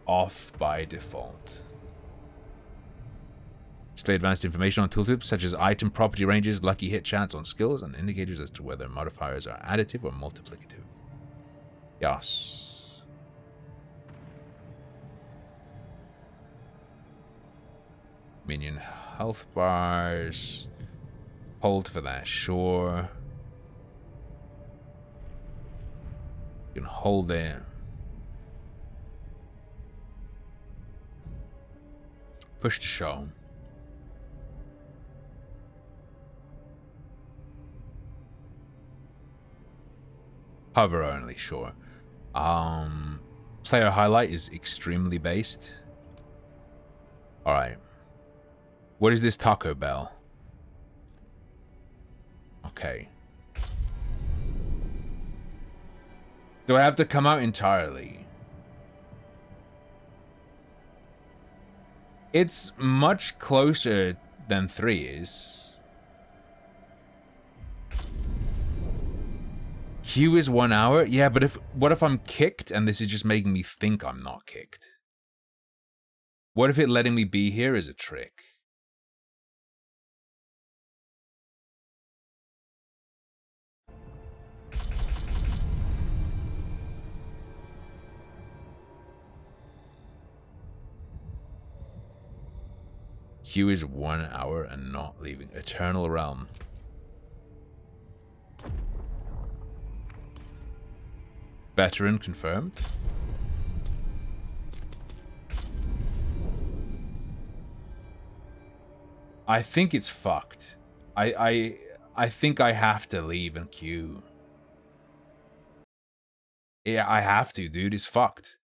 [SPEAKER 1] Off by default. Display advanced information on tooltips such as item property ranges, lucky hit chance on skills, and indicators as to whether modifiers are additive or multiplicative. Yes. Minion health bars. Hold for that, sure. You can hold it. Push to show. Hover only, sure. Player highlight is extremely based. Alright. What is this Taco Bell? Okay. Do I have to come out entirely? It's much closer than 3 is. Q is 1 hour? Yeah, but what if I'm kicked and this is just making me think I'm not kicked? What if it letting me be here is a trick? Q is 1 hour and not leaving. Eternal Realm. Veteran confirmed. I think it's fucked. I think I have to leave and queue. Yeah, I have to, dude. It's fucked.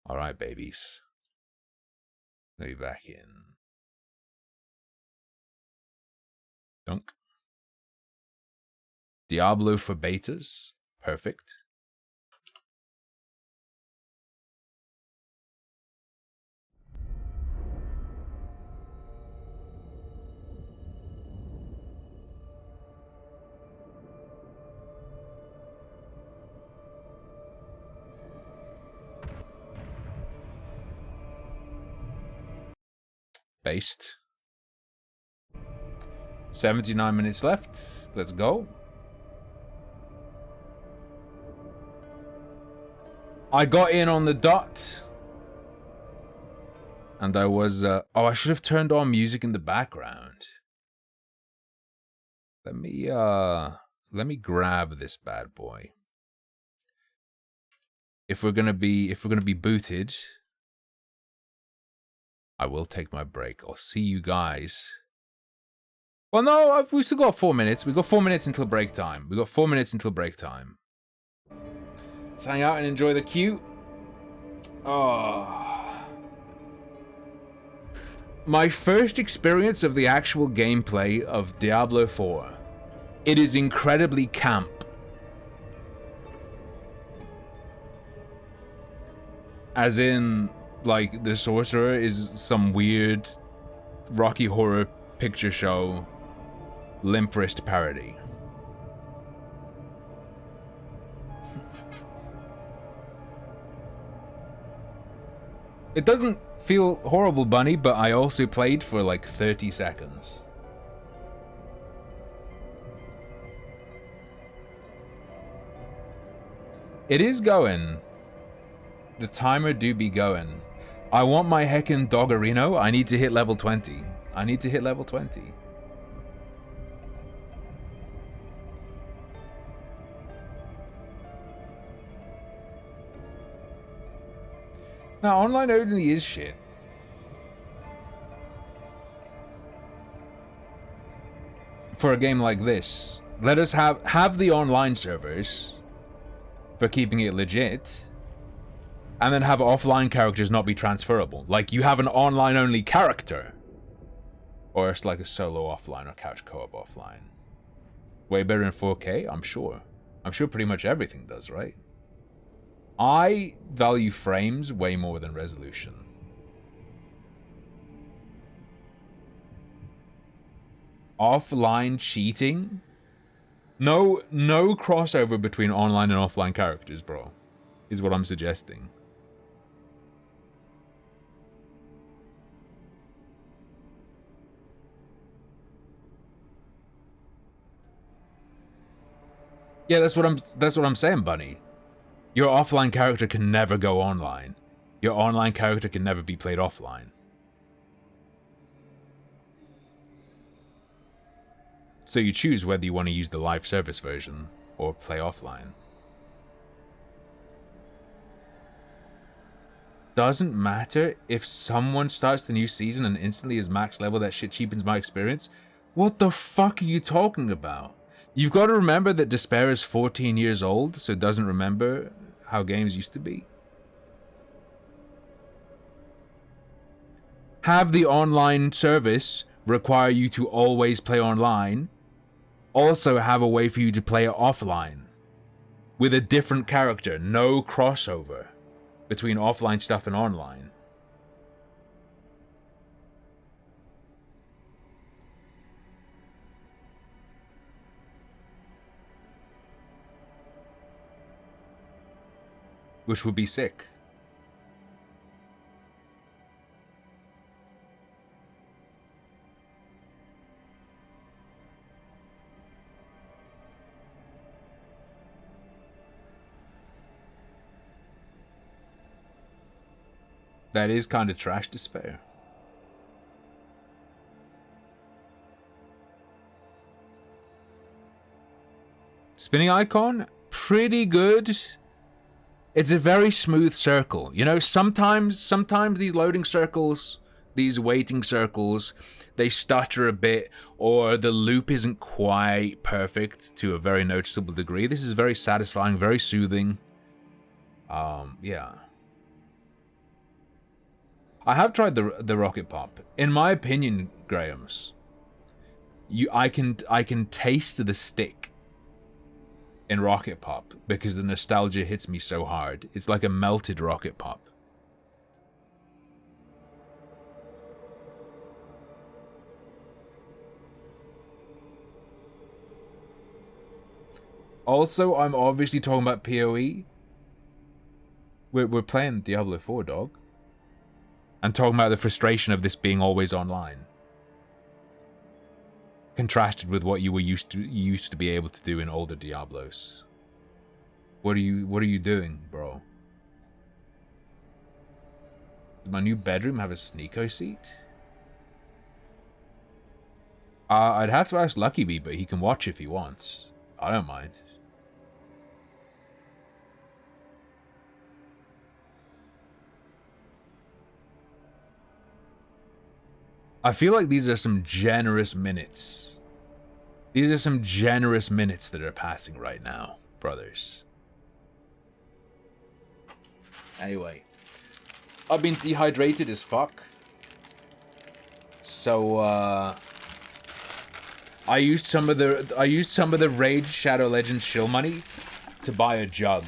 [SPEAKER 1] Alright, babies. Let me back in. Dunk. Diablo for betas. Perfect. Based. 79 minutes left. Let's go. I got in on the dot. And I was... oh, I should have turned on music in the background. Let me grab this bad boy. If we're gonna be booted, I will take my break. I'll see you guys. Well, no, we still got 4 minutes. We got 4 minutes until break time. We got 4 minutes until break time. Let's hang out and enjoy the queue. Oh. My first experience of the actual gameplay of Diablo 4. It is incredibly camp. As in, like, the sorcerer is some weird Rocky Horror Picture Show limp wrist parody. It doesn't feel horrible, Bunny, but I also played for like 30 seconds. It is going. The timer do be going. I want my Heckin Doggerino. I need to hit level 20. I need to hit level 20. Now, online only is shit. For a game like this, let us have the online servers for keeping it legit, and then have offline characters not be transferable. Like, you have an online only character, or it's like a solo offline or couch co-op offline. Way better in 4K, I'm sure. I'm sure pretty much everything does, right? I value frames way more than resolution. Offline cheating? No crossover between online and offline characters, bro, is what I'm suggesting. Yeah, that's what I'm saying, Bunny. Your offline character can never go online. Your online character can never be played offline. So you choose whether you want to use the live service version or play offline. Doesn't matter if someone starts the new season and instantly is max level, that shit cheapens my experience. What the fuck are you talking about? You've got to remember that Despair is 14 years old, so it doesn't remember how games used to be. Have the online service require you to always play online. Also have a way for you to play it offline with a different character. No crossover between offline stuff and online. Which would be sick. That is kind of trash Despair. Spinning icon, pretty good. It's a very smooth circle. You know, sometimes these loading circles, these waiting circles, they stutter a bit, or the loop isn't quite perfect to a very noticeable degree. This is very satisfying, very soothing. Yeah. I have tried the rocket pop. In my opinion, Grahams, I can taste the stick in rocket pop because the nostalgia hits me so hard. It's like a melted rocket pop. Also, I'm obviously talking about PoE. We're playing Diablo 4, dog. And talking about the frustration of this being always online. Contrasted with what you were used to be able to do in older Diablos. What are you doing, bro? Does my new bedroom have a Sneeko seat? I'd have to ask Lucky Bee, but he can watch if he wants. I don't mind. I feel like these are some generous minutes. These are some generous minutes that are passing right now, brothers. Anyway, I've been dehydrated as fuck. So I used some of the Raid Shadow Legends shill money to buy a jug.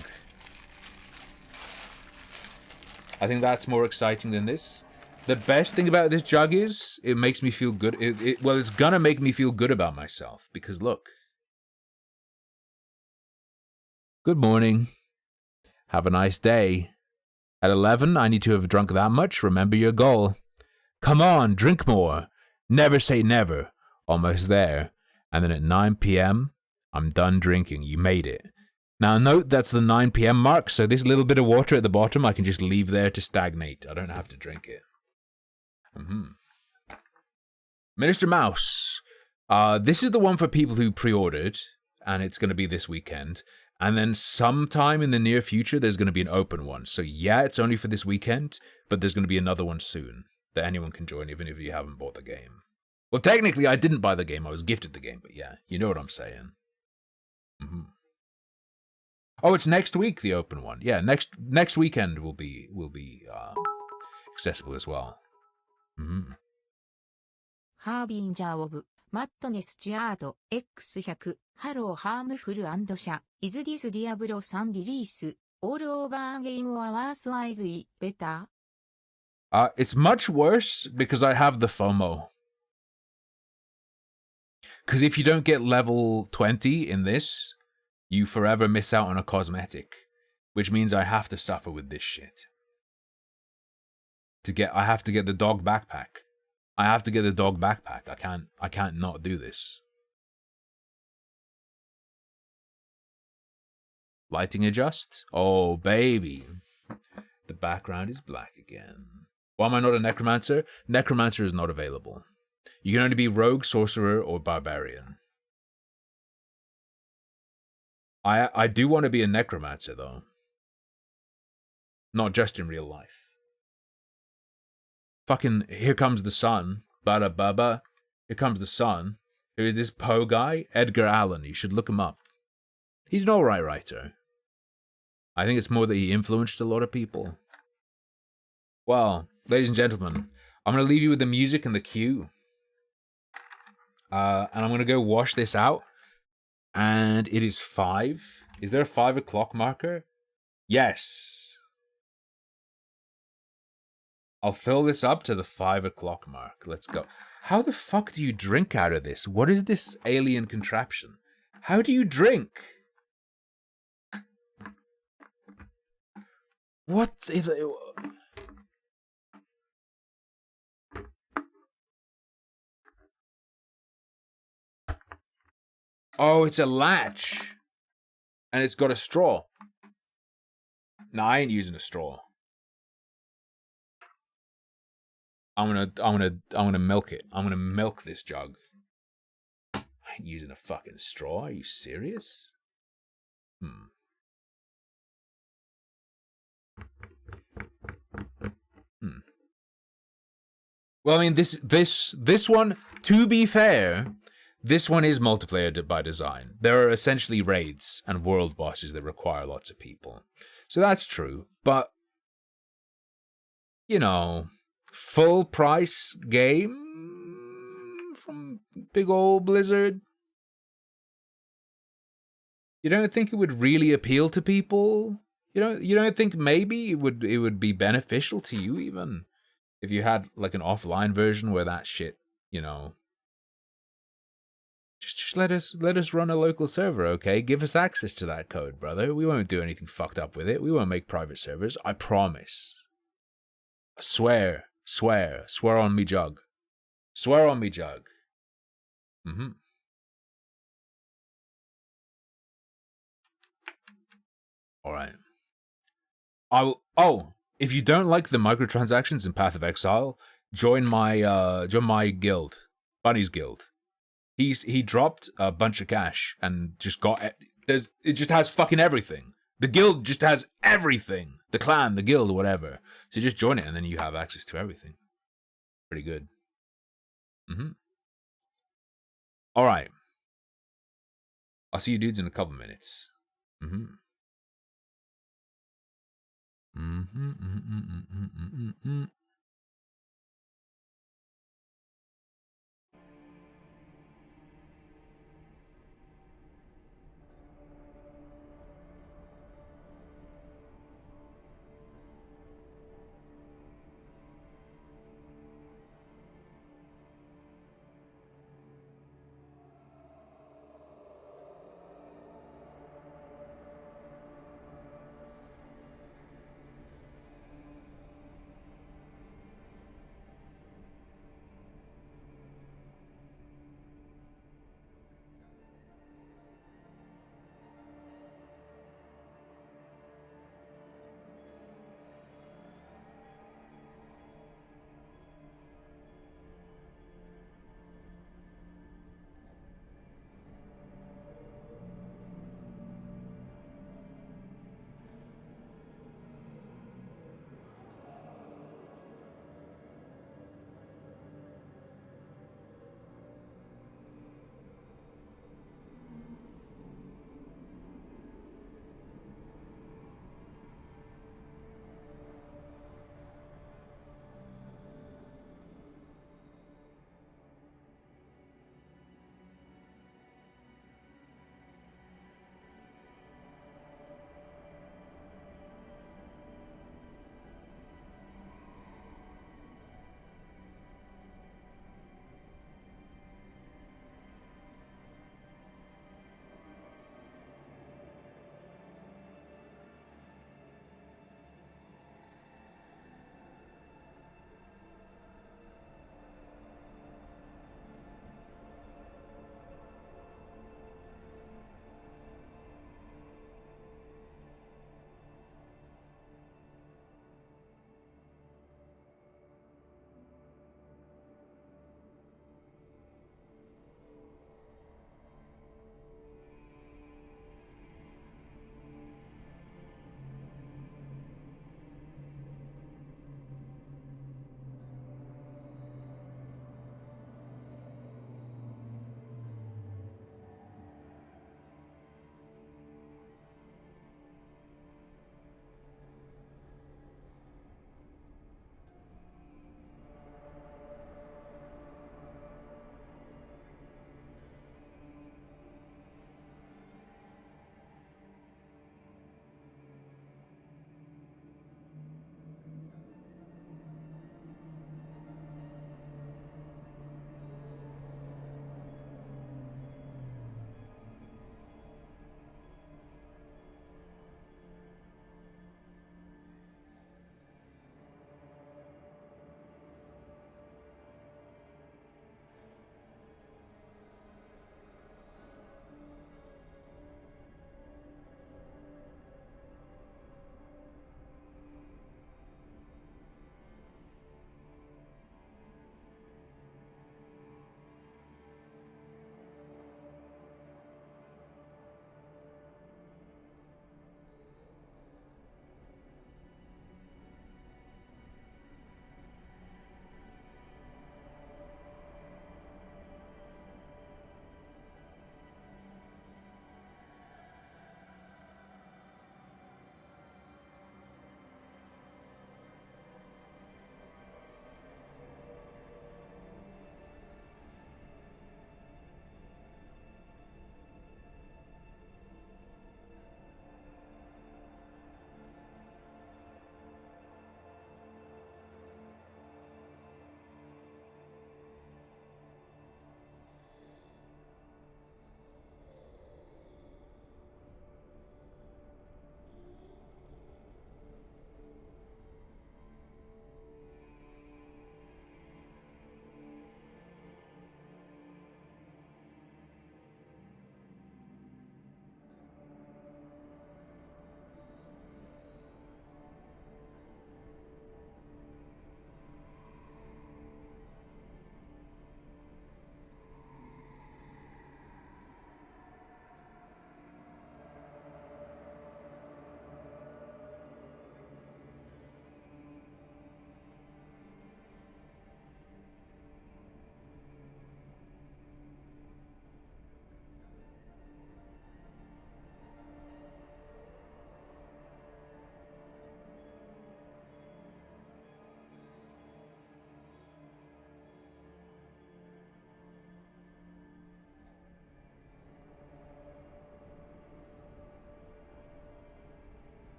[SPEAKER 1] I think that's more exciting than this. The best thing about this jug is it makes me feel good. Well, it's gonna make me feel good about myself because look. Good morning. Have a nice day. At 11, I need to have drunk that much. Remember your goal. Come on, drink more. Never say never. Almost there. And then at 9 p.m., I'm done drinking. You made it. Now note that's the 9 p.m. mark, so this little bit of water at the bottom I can just leave there to stagnate. I don't have to drink it. Minister Mouse. This is the one for people who pre-ordered, and it's going to be this weekend. And then sometime in the near future, there's going to be an open one. So yeah, it's only for this weekend, but there's going to be another one soon that anyone can join, even if you haven't bought the game. Well, technically, I didn't buy the game. I was gifted the game, but yeah, you know what I'm saying. Oh, it's next week, the open one. Yeah, next weekend will be accessible as well.
[SPEAKER 6] ハービンジャー・オブ・マットネス・ジュアード X100 ハロー・ハームフル・シャ Is this Diablo 3 release? All over game or worse is it better?
[SPEAKER 1] It's much worse because I have the FOMO. Because if you don't get level 20 in this, you forever miss out on a cosmetic, which means I have to suffer with this shit. I have to get the dog backpack. I have to get the dog backpack. I can't not do this. Lighting adjust? Oh, baby. The background is black again. Why am I not a necromancer? Necromancer is not available. You can only be rogue, sorcerer, or barbarian. I do want to be a necromancer, though. Not just in real life. Fucking, here comes the sun. Bada baba. Here comes the sun. Who is this Poe guy? Edgar Allan. You should look him up. He's an alright writer. I think it's more that he influenced a lot of people. Well, ladies and gentlemen, I'm going to leave you with the music and the cue. And I'm going to go wash this out. And it is 5. Is there a 5 o'clock marker? Yes. I'll fill this up to the 5 o'clock mark. Let's go. How the fuck do you drink out of this? What is this alien contraption? How do you drink? What is it? Oh, it's a latch. And it's got a straw. No, I ain't using a straw. I'm gonna milk it. I'm gonna milk this jug. I ain't using a fucking straw. Are you serious? Well, I mean, this one, to be fair, this one is multiplayer by design. There are essentially raids and world bosses that require lots of people. So that's true. But, you know, full price game from big old Blizzard. You don't think it would really appeal to people? You don't think maybe it would be beneficial to you even if you had like an offline version where that shit, you know, just let us run a local server, okay? Give us access to that code, brother. We won't do anything fucked up with it. We won't make private servers. I promise. I swear on me jug. Swear on me jug. All right. If you don't like the microtransactions in Path of Exile, join my guild, Bunny's Guild. He dropped a bunch of cash and just got it just has fucking everything. The guild just has everything. The clan, the guild, whatever. So just join it and then you have access to everything. Pretty good. All right. I'll see you dudes in a couple minutes.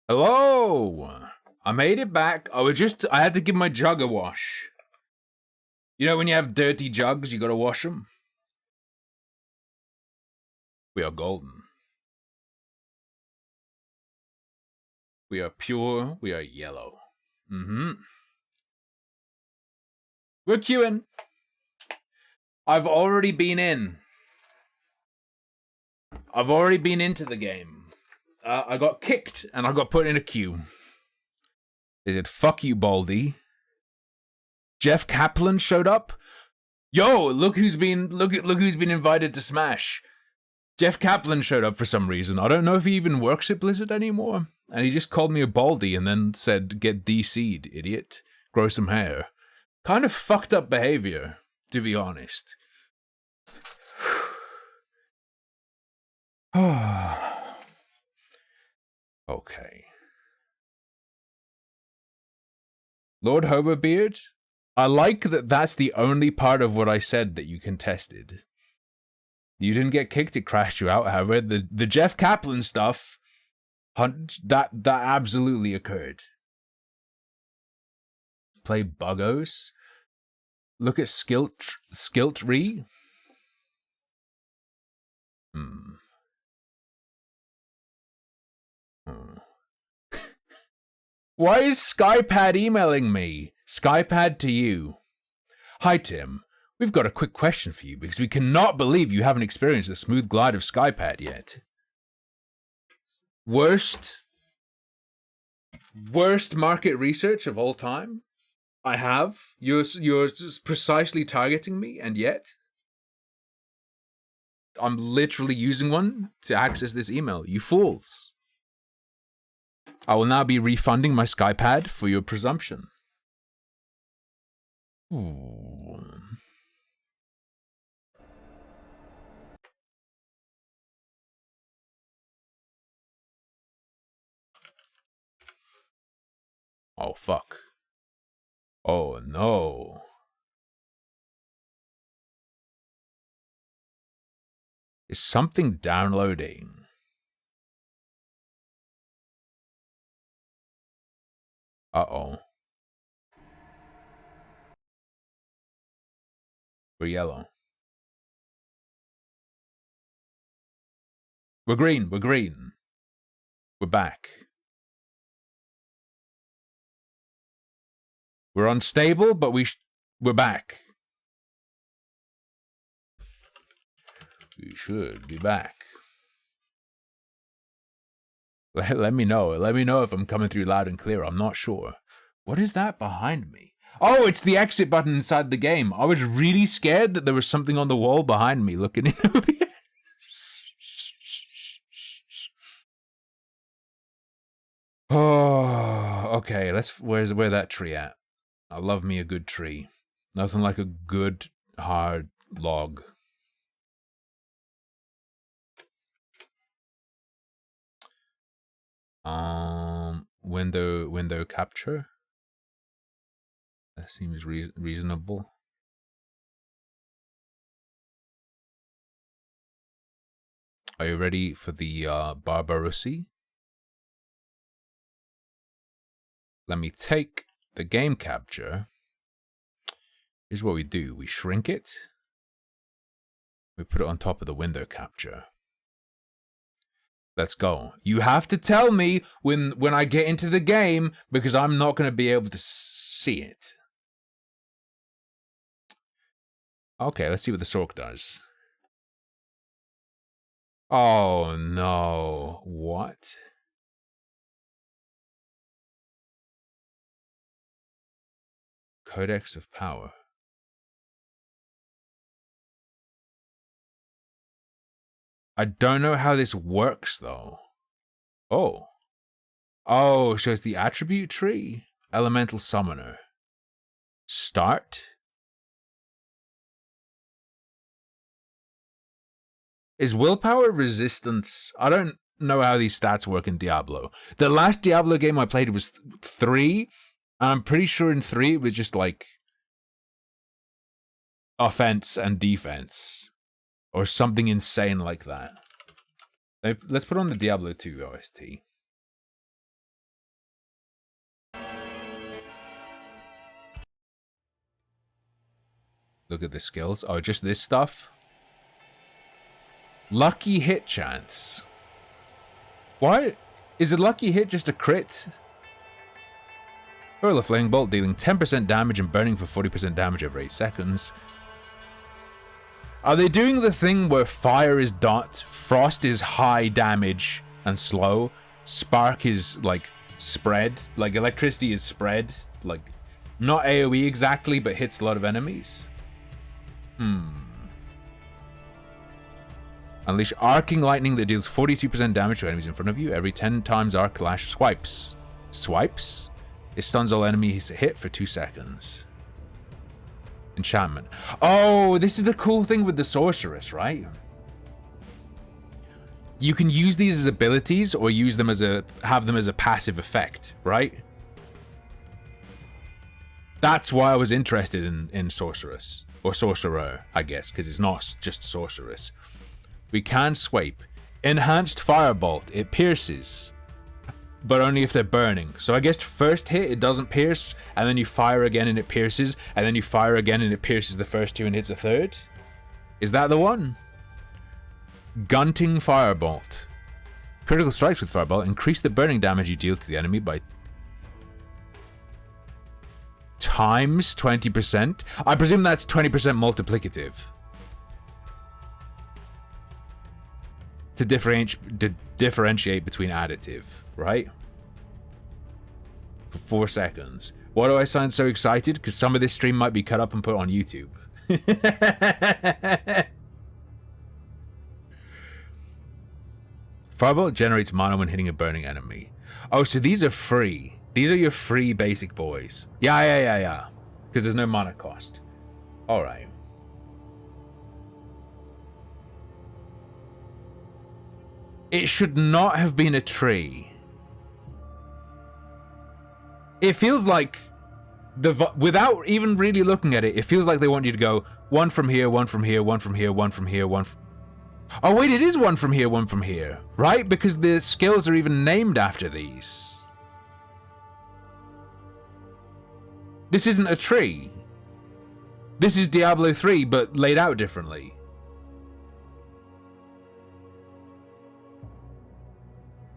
[SPEAKER 1] Hello! I made it back. I had to give my jug a wash. You know when you have dirty jugs, you gotta wash them? We are golden. We are pure. We are yellow. Mm-hmm. We're queuing. I've already been in. I've already been into the game. I got kicked and I got put in a queue. They said, "Fuck you, Baldy." Jeff Kaplan showed up. Yo, look who's been invited to Smash. Jeff Kaplan showed up for some reason. I don't know if he even works at Blizzard anymore. And he just called me a baldy and then said, "Get DC'd, idiot. Grow some hair." Kind of fucked up behavior, to be honest. Okay. Lord Hoberbeard, I like that that's the only part of what I said that you contested. You didn't get kicked, it crashed you out, however. The Jeff Kaplan stuff, that absolutely occurred. Play Buggos. Look at Skiltry. Why is Skypad emailing me? Skypad to you. Hi, Tim. We've got a quick question for you because we cannot believe you haven't experienced the smooth glide of Skypad yet. Worst market research of all time? I have. You're just precisely targeting me, and yet I'm literally using one to access this email. You fools. I will now be refunding my Skypad for your presumption. Ooh. Oh, fuck. Oh, no. Is something downloading? Uh-oh. We're yellow. We're green. We're green. We're back. We're unstable, but we're back. We should be back. Let me know. Let me know if I'm coming through loud and clear. I'm not sure. What is that behind me? Oh, it's the exit button inside the game. I was really scared that there was something on the wall behind me looking in OBS. Oh, okay. Where's that tree at? I love me a good tree. Nothing like a good hard log. Window capture. That seems reasonable. Are you ready for the Barbaroussi? Let me take the game capture. Here's what we do. We shrink it. We put it on top of the window capture. Let's go. You have to tell me when I get into the game because I'm not going to be able to see it. Okay, let's see what the Sork does. Oh no. What? Codex of Power. I don't know how this works though. Oh. Oh, so it's the attribute tree. Elemental Summoner. Start. Is willpower resistance? I don't know how these stats work in Diablo. The last Diablo game I played was 3, and I'm pretty sure in 3 it was just like offense and defense or something insane like that. Let's put on the Diablo 2 OST. Look at the skills. Oh, just this stuff? Lucky hit chance. Why? Is a lucky hit just a crit? Hurl a flaming bolt, dealing 10% damage and burning for 40% damage over 8 seconds. Are they doing the thing where fire is dot, frost is high damage and slow, spark is like spread, like electricity is spread, like not AoE exactly, but hits a lot of enemies? Unleash arcing lightning that deals 42% damage to enemies in front of you. Every 10 times arc lash swipes. Swipes? It stuns all enemies hit for 2 seconds. Enchantment. Oh, this is the cool thing with the sorceress, right? You can use these as abilities or use them as have them as a passive effect, right? That's why I was interested in sorceress. Or sorcerer, I guess, because it's not just sorceress. We can swipe. Enhanced firebolt. It pierces. But only if they're burning. So I guess first hit it doesn't pierce, and then you fire again and it pierces, and then you fire again and it pierces the first two and hits a third? Is that the one? Gunting firebolt. Critical strikes with firebolt increase the burning damage you deal to the enemy by times 20%. I presume that's 20% multiplicative. To differentiate between additive, right? For 4 seconds. Why do I sound so excited? Because some of this stream might be cut up and put on YouTube. Firebolt generates mana when hitting a burning enemy. Oh, so these are free. These are your free basic boys. Yeah. Because there's no mana cost. Alright. It should not have been a tree. It feels like, without even really looking at it, it feels like they want you to go, one from here, one from here, one from here, one from here, one from... Oh wait, it is one from here, one from here. Right? Because the skills are even named after these. This isn't a tree. This is Diablo 3, but laid out differently.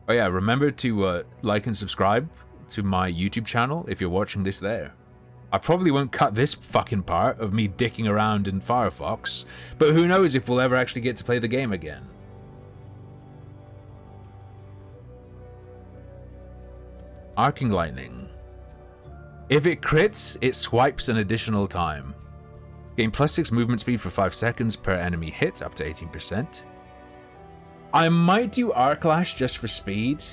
[SPEAKER 1] Oh yeah, remember to like and subscribe to my YouTube channel if you're watching this there. I probably won't cut this fucking part of me dicking around in Firefox, but who knows if we'll ever actually get to play the game again. Arcing lightning. If it crits, it swipes an additional time. Gain +6 movement speed for 5 seconds per enemy hit, up to 18%. I might do Arc Lash just for speed.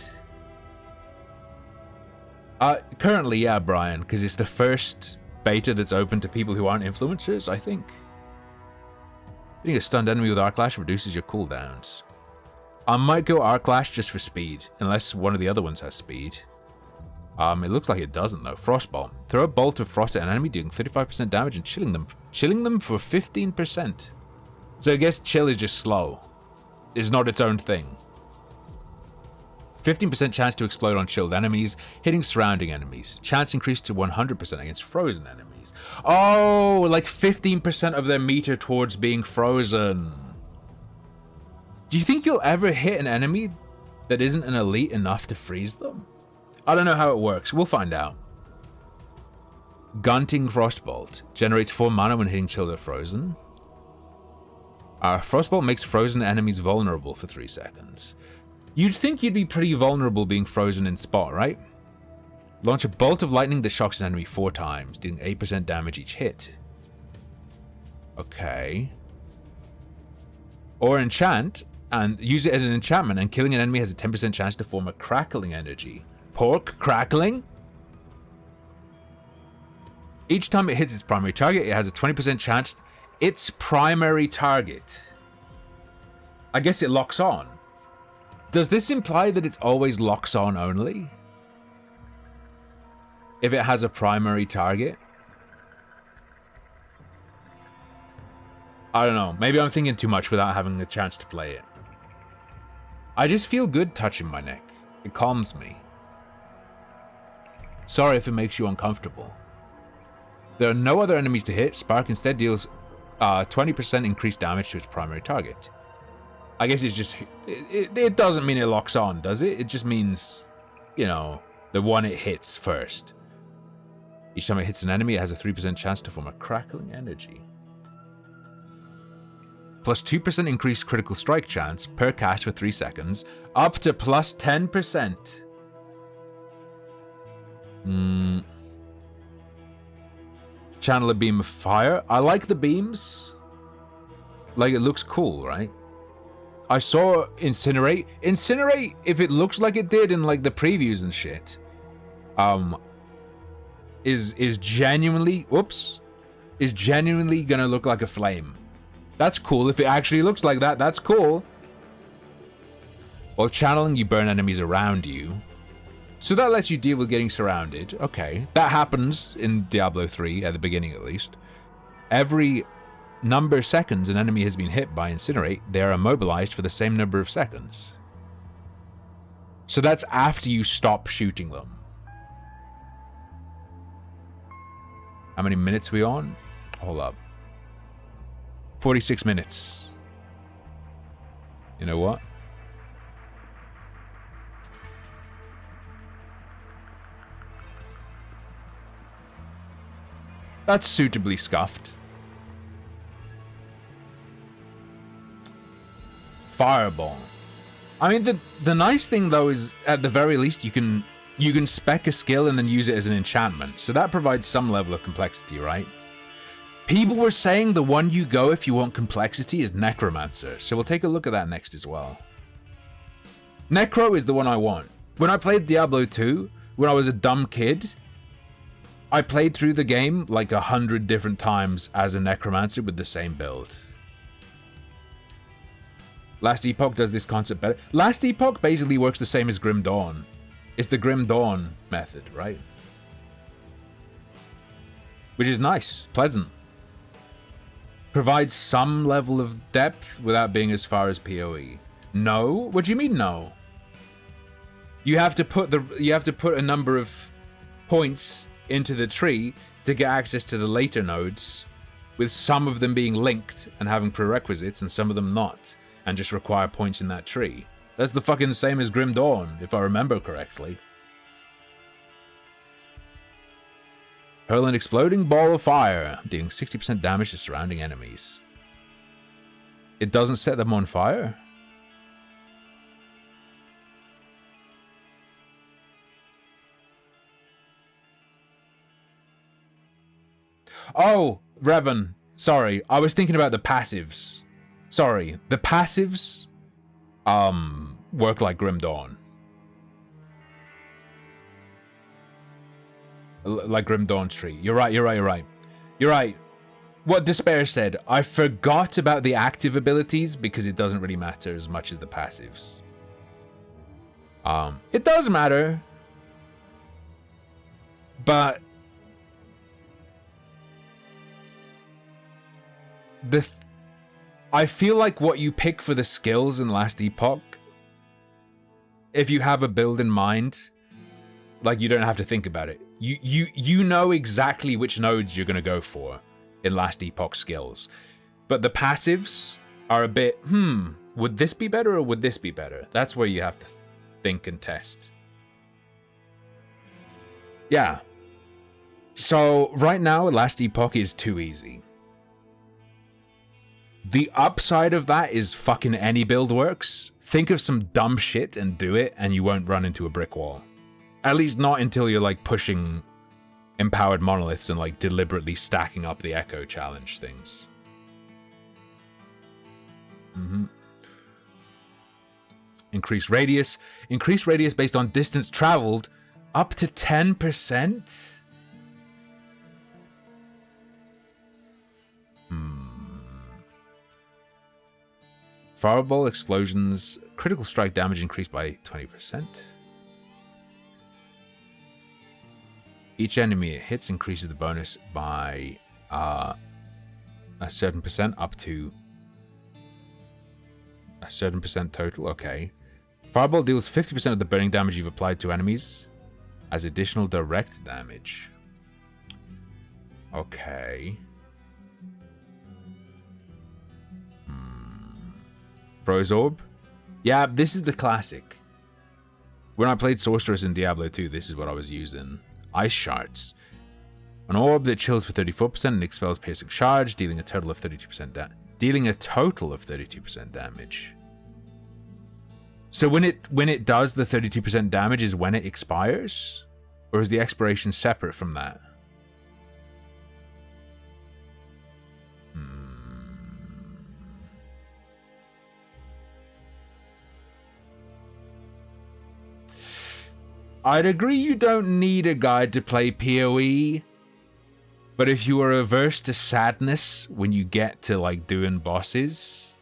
[SPEAKER 1] Currently, yeah, Brian, because it's the first beta that's open to people who aren't influencers, I think. Hitting a stunned enemy with Arc Lash reduces your cooldowns. I might go Arc Lash just for speed, unless one of the other ones has speed. It looks like it doesn't though. Frostbolt. Throw a bolt of frost at an enemy, dealing 35% damage and chilling them for 15%. So I guess chill is just slow. It's not its own thing. 15% chance to explode on chilled enemies, hitting surrounding enemies. Chance increased to 100% against frozen enemies. Oh, like 15% of their meter towards being frozen. Do you think you'll ever hit an enemy that isn't an elite enough to freeze them? I don't know how it works. We'll find out. Gunting Frostbolt. Generates 4 mana when hitting chilled or frozen. Frostbolt makes frozen enemies vulnerable for 3 seconds. You'd think you'd be pretty vulnerable being frozen in spot, right? Launch a bolt of lightning that shocks an enemy 4 times, dealing 8% damage each hit. Okay. Or enchant, and use it as an enchantment, and killing an enemy has a 10% chance to form a crackling energy. Pork crackling? Each time it hits its primary target, it has a 20% chance. Its primary target. I guess it locks on. Does this imply that it's always locks on only? If it has a primary target? I don't know. Maybe I'm thinking too much without having a chance to play it. I just feel good touching my neck. It calms me. Sorry if it makes you uncomfortable. There are no other enemies to hit. Spark instead deals 20% increased damage to its primary target. I guess it's just... It doesn't mean it locks on, does it? It just means, you know, the one it hits first. Each time it hits an enemy, it has a 3% chance to form a crackling energy. Plus 2% increased critical strike chance per cast for 3 seconds, up to plus 10%. Channel a beam of fire. I like the beams. Like, it looks cool, right? I saw Incinerate. Incinerate, if it looks like it did in like the previews and shit, is genuinely, is genuinely gonna look like a flame. That's cool. If it actually looks like that, that's cool. While channeling, you burn enemies around you. So that lets you deal with getting surrounded. Okay. That happens in Diablo 3, at the beginning at least. Every number of seconds an enemy has been hit by Incinerate, they are immobilized for the same number of seconds. So that's after you stop shooting them. How many minutes are we on? Hold up. 46 minutes. You know what? That's suitably scuffed. Fireball. I mean, the nice thing though is, at the very least, you can spec a skill and then use it as an enchantment. So that provides some level of complexity, right? People were saying the one you go if you want complexity is Necromancer. So we'll take a look at that next as well. Necro is the one I want. When I played Diablo 2, when I was a dumb kid, I played through the game like 100 different times as a Necromancer with the same build. Last Epoch does this concept better. Last Epoch basically works the same as Grim Dawn. It's the Grim Dawn method, right? Which is nice, pleasant. Provides some level of depth without being as far as PoE. No? What do you mean no? You have to put a number of points into the tree to get access to the later nodes, with some of them being linked and having prerequisites and some of them not, and just require points in that tree. That's the fucking same as Grim Dawn, if I remember correctly. Hurl an exploding ball of fire, dealing 60% damage to surrounding enemies. It doesn't set them on fire? Oh, Revan. Sorry, I was thinking about the passives. Sorry, the passives work like Grim Dawn. Like Grim Dawn's tree. You're right. You're right. What Despair said, I forgot about the active abilities because it doesn't really matter as much as the passives. It does matter, but I feel like what you pick for the skills in Last Epoch, if you have a build in mind, like, you don't have to think about it. You know exactly which nodes you're going to go for in Last Epoch skills. But the passives are a bit, would this be better or would this be better? That's where you have to think and test. Yeah. So right now, Last Epoch is too easy. The upside of that is fucking any build works. Think of some dumb shit and do it, and you won't run into a brick wall. At least not until you're like pushing empowered monoliths and like deliberately stacking up the echo challenge things. Increased radius based on distance traveled up to 10%. Fireball explosions, critical strike damage increased by 20%. Each enemy it hits increases the bonus by a certain percent, up to a certain percent total. Okay. Fireball deals 50% of the burning damage you've applied to enemies as additional direct damage. Okay. Froze Orb. Yeah, this is the classic. When I played Sorceress in Diablo 2, this is what I was using. Ice Shards. An orb that chills for 34% and expels piercing charge, dealing a total of 32% damage. So when it does the 32% damage is when it expires? Or is the expiration separate from that? I'd agree you don't need a guide to play PoE, but if you are averse to sadness when you get to like doing bosses,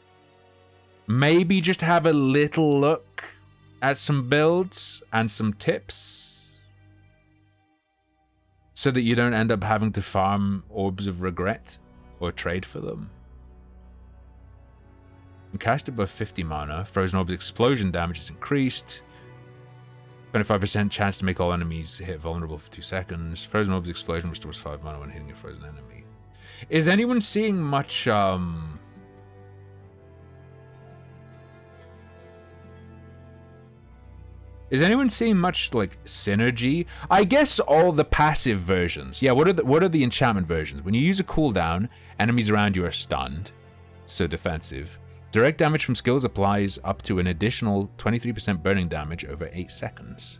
[SPEAKER 1] maybe just have a little look at some builds and some tips so that you don't end up having to farm Orbs of Regret or trade for them. And cast above 50 mana, Frozen Orb's explosion damage is increased. 25% chance to make all enemies hit vulnerable for 2 seconds. Frozen Orb's explosion restores 5 mana when hitting a frozen enemy. Is anyone seeing much Is anyone seeing much like synergy? I guess all the passive versions. Yeah, what are the enchantment versions? When you use a cooldown, enemies around you are stunned, so defensive. Direct damage from skills applies up to an additional 23% burning damage over 8 seconds.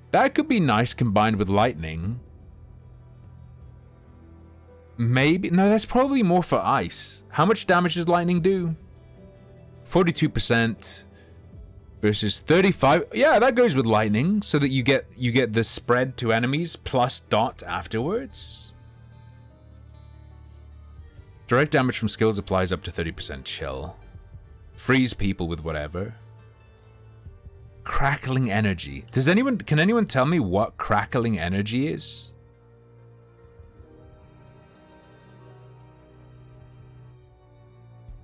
[SPEAKER 1] That could be nice combined with lightning. Maybe, no, that's probably more for ice. How much damage does lightning do? 42%. Versus 35. Yeah, that goes with lightning, so that you get the spread to enemies plus dot afterwards. Direct damage from skills applies up to 30% chill. Freeze people with whatever. Crackling energy. Can anyone tell me what crackling energy is?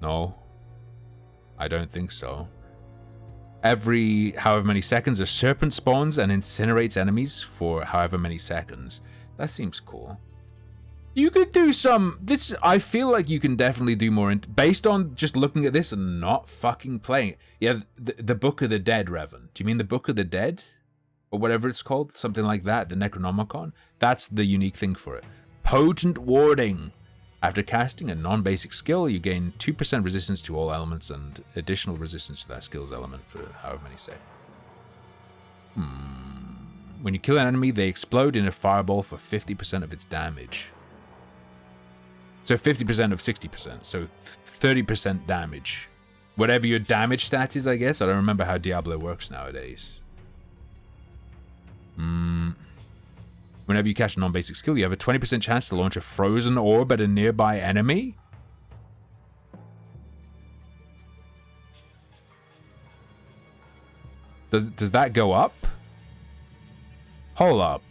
[SPEAKER 1] No. I don't think so. Every however many seconds, a serpent spawns and incinerates enemies for however many seconds. That seems cool. You could do some... I feel like you can definitely do more... based on just looking at this and not fucking playing it. Yeah, the Book of the Dead, Revan. Do you mean the Book of the Dead? Or whatever it's called? Something like that, the Necronomicon? That's the unique thing for it. Potent Warding. After casting a non-basic skill, you gain 2% resistance to all elements and additional resistance to that skill's element for however many seconds. When you kill an enemy, they explode in a fireball for 50% of its damage. So 50% of 60%, so 30% damage. Whatever your damage stat is, I guess. I don't remember how Diablo works nowadays. Whenever you cast a non-basic skill, you have a 20% chance to launch a frozen orb at a nearby enemy. Does that go up? Hold up.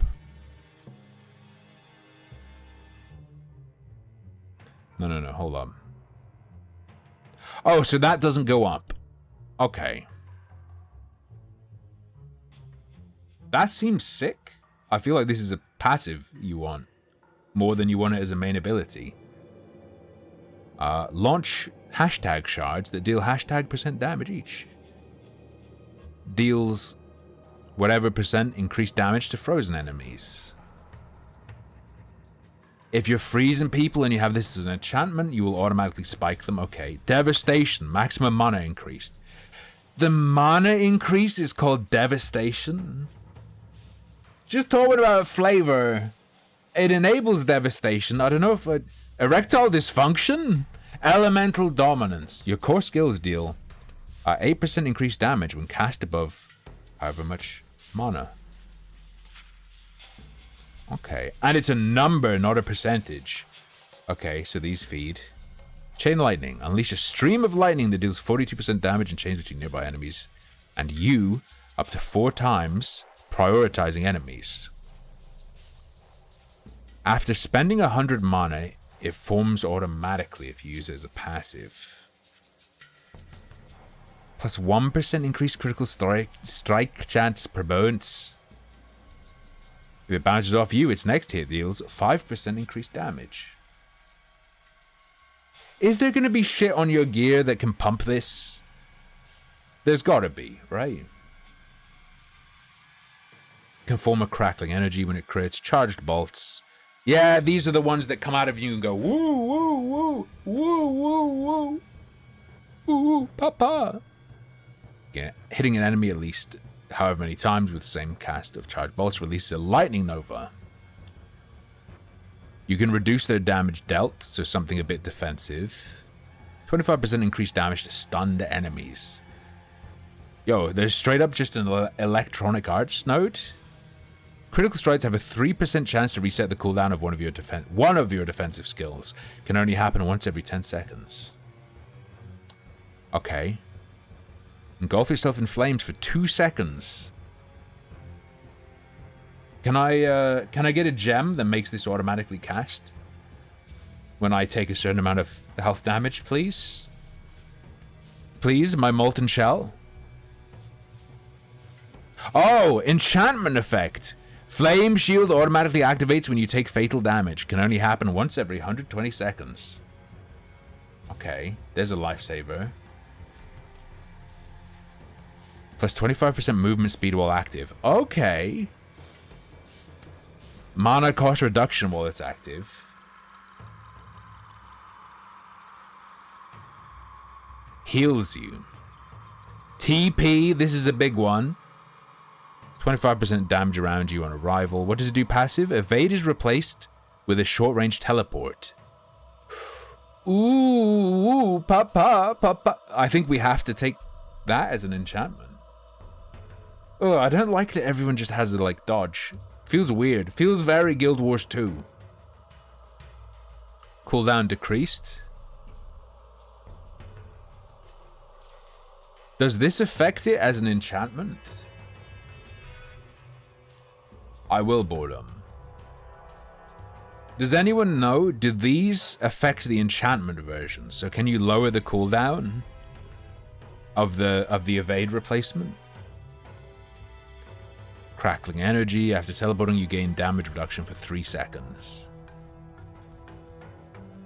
[SPEAKER 1] No, hold on. Oh, so that doesn't go up. Okay. That seems sick. I feel like this is a passive you want. More than you want it as a main ability. Launch hashtag shards that deal hashtag % damage each. Deals whatever % increased damage to frozen enemies. If you're freezing people and you have this as an enchantment, you will automatically spike them. Okay. Devastation. Maximum mana increased. The mana increase is called Devastation? Just talking about flavor. It enables Devastation. I don't know if... Erectile Dysfunction? Elemental Dominance. Your core skills deal 8% increased damage when cast above however much mana. Okay, and it's a number, not a percentage. Okay, so these feed. Chain Lightning. Unleash a stream of lightning that deals 42% damage and chains between nearby enemies. And you, up to 4 times, prioritizing enemies. After spending 100 mana, it forms automatically if you use it as a passive. Plus 1% increased critical strike chance per bounce. If it bounces off you, its next hit deals 5% increased damage. Is there going to be shit on your gear that can pump this? There's got to be, right? Can form a crackling energy when it crits. Charged bolts. Yeah, these are the ones that come out of you and go woo, woo, woo, woo, woo, woo, woo, woo, papa. Yeah, hitting an enemy at least however many times with the same cast of charged bolts releases a lightning nova. You can reduce their damage dealt, so something a bit defensive. 25% increased damage to stunned enemies. Yo, there's straight up just an electronic arts node. Critical strikes have a 3% chance to reset the cooldown of one of your defensive skills. Can only happen once every 10 seconds. Okay. Engulf yourself in flames for 2 seconds. Can I get a gem that makes this automatically cast when I take a certain amount of health damage, please? Please, my molten shell. Oh, enchantment effect. Flame shield automatically activates when you take fatal damage. Can only happen once every 120 seconds. Okay, there's a lifesaver. Plus 25% movement speed while active. Okay. Mana cost reduction while it's active. Heals you. TP, this is a big one. 25% damage around you on arrival. What does it do passive? Evade is replaced with a short-range teleport. Ooh, papa, papa. I think we have to take that as an enchantment. Oh, I don't like that everyone just has a, like, dodge. Feels weird. Feels very Guild Wars 2. Cooldown decreased. Does this affect it as an enchantment? I will boredom. Does anyone know, do these affect the enchantment version? So can you lower the cooldown of the evade replacement? Crackling energy. After teleporting, you gain damage reduction for 3 seconds.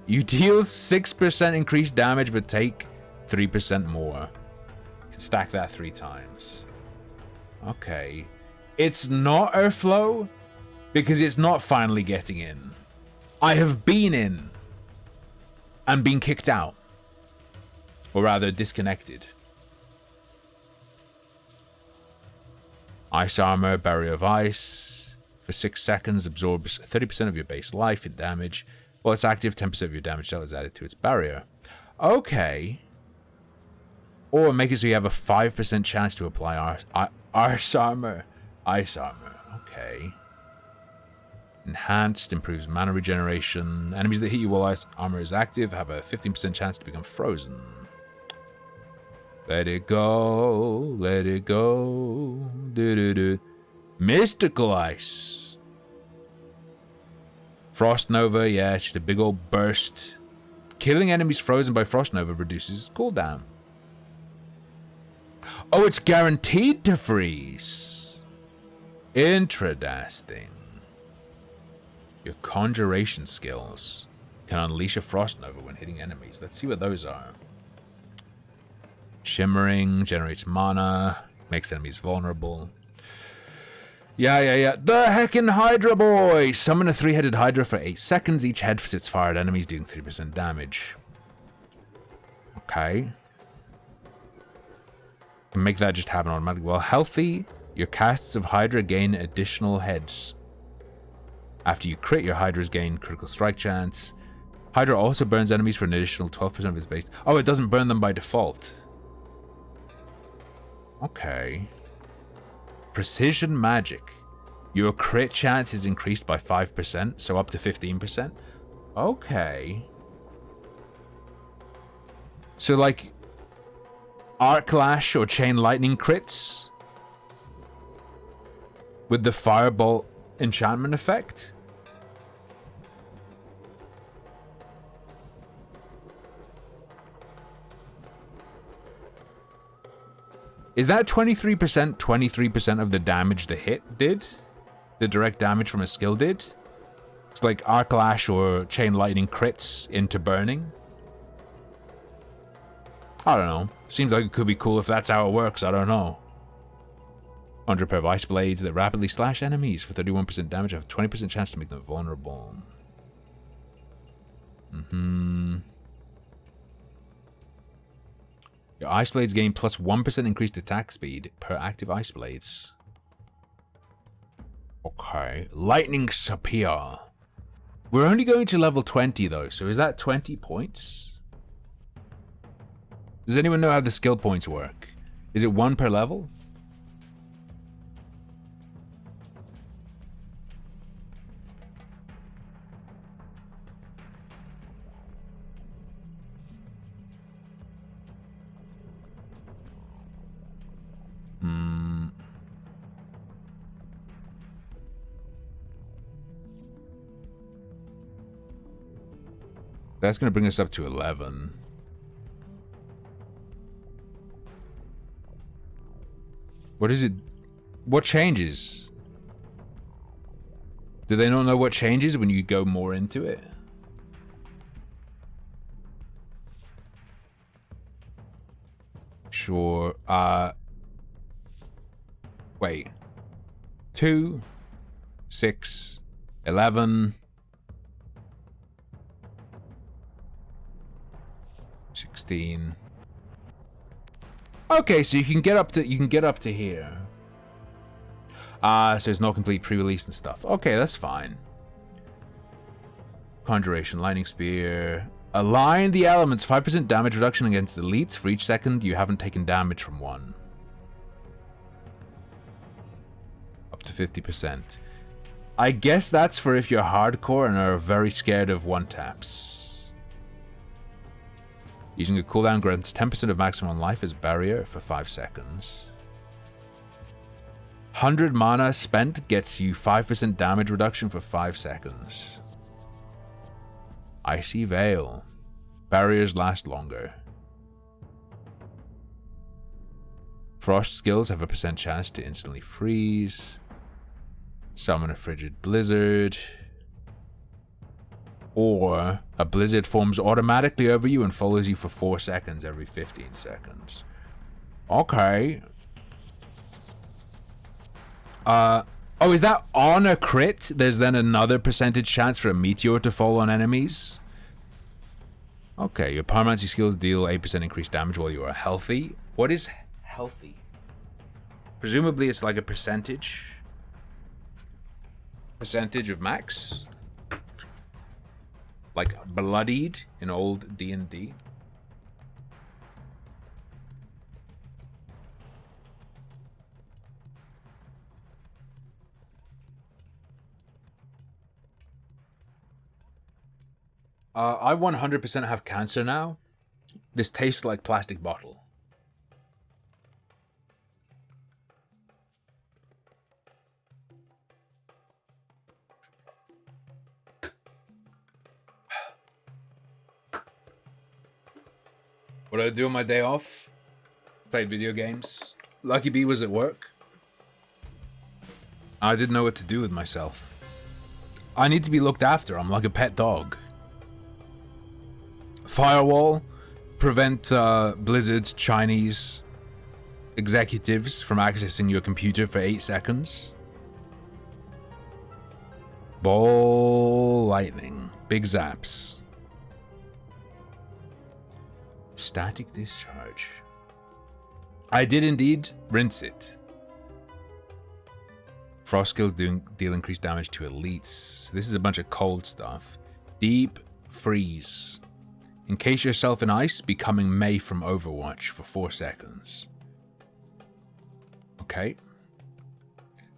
[SPEAKER 1] You deal 6% increased damage, but take 3% more. You can stack that 3 times. Okay. It's not Earthflow because it's not finally getting in. I have been in and been kicked out. Or rather, disconnected. Ice armor, barrier of ice. For 6 seconds, absorbs 30% of your base life in damage. While it's active, 10% of your damage dealt is added to its barrier. Okay. Or make it so you have a 5% chance to apply ice armor. Ice armor. Okay. Enhanced, improves mana regeneration. Enemies that hit you while ice armor is active have a 15% chance to become frozen. Let it go, let it go. Do-do-do. Mystical ice. Frost Nova, yeah, it's just a big old burst. Killing enemies frozen by Frost Nova reduces cooldown. Oh, it's guaranteed to freeze. Interesting. Your conjuration skills can unleash a Frost Nova when hitting enemies. Let's see what those are. Shimmering, generates mana, makes enemies vulnerable. Yeah. The Heckin Hydra boy! Summon a 3-headed Hydra for 8 seconds. Each head sits fired enemies, dealing 3% damage. Okay. Can make that just happen automatically. While healthy, your casts of Hydra gain additional heads. After you crit, your Hydras gain critical strike chance. Hydra also burns enemies for an additional 12% of its base. Oh, it doesn't burn them by default. Okay. Precision magic. Your crit chance is increased by 5%, so up to 15%. Okay. So like Arc Lash or Chain Lightning crits with the Firebolt enchantment effect. Is that 23% of the damage the hit did? The direct damage from a skill did? It's like Arc Lash or Chain Lightning crits into burning. I don't know. Seems like it could be cool if that's how it works. I don't know. 100 pair of ice blades that rapidly slash enemies for 31% damage. Have a 20% chance to make them vulnerable. Your ice blades gain plus 1% increased attack speed per active ice blades. Okay. Lightning Spear. We're only going to level 20 though, so is that 20 points? Does anyone know how the skill points work? Is it 1 per level? That's going to bring us up to 11. What is it? What changes? Do they not know what changes when you go more into it? Sure. Wait. 2, 6, 11... 16. Okay, so you can get up to here. So it's not complete pre-release and stuff. Okay, that's fine. Conjuration, Lightning Spear. Align the elements, 5% damage reduction against elites for each second you haven't taken damage from one. Up to 50%. I guess that's for if you're hardcore and are very scared of one-taps. Using a cooldown grants 10% of maximum life as barrier for 5 seconds. 100 mana spent gets you 5% damage reduction for 5 seconds. Icy Veil. Barriers last longer. Frost skills have a % chance to instantly freeze. Summon a frigid blizzard. Or a blizzard forms automatically over you and follows you for 4 seconds every 15 seconds. Okay. Oh, is that on a crit? There's then another % chance for a meteor to fall on enemies? Okay, your pyromancy skills deal 8% increased damage while you are healthy. What is healthy? Presumably it's like a percentage. Percentage of max? Like bloodied in old D&D. I 100% have cancer now. This tastes like plastic bottle. What did I do on my day off? Played video games. Lucky Bee was at work. I didn't know what to do with myself. I need to be looked after. I'm like a pet dog. Firewall. Prevent Blizzard's Chinese executives from accessing your computer for 8 seconds. Ball lightning. Big zaps. Static discharge. I did indeed rinse it. Frost skills deal increased damage to elites. This is a bunch of cold stuff. Deep freeze. Encase yourself in ice, becoming Mei from Overwatch for 4 seconds. Okay.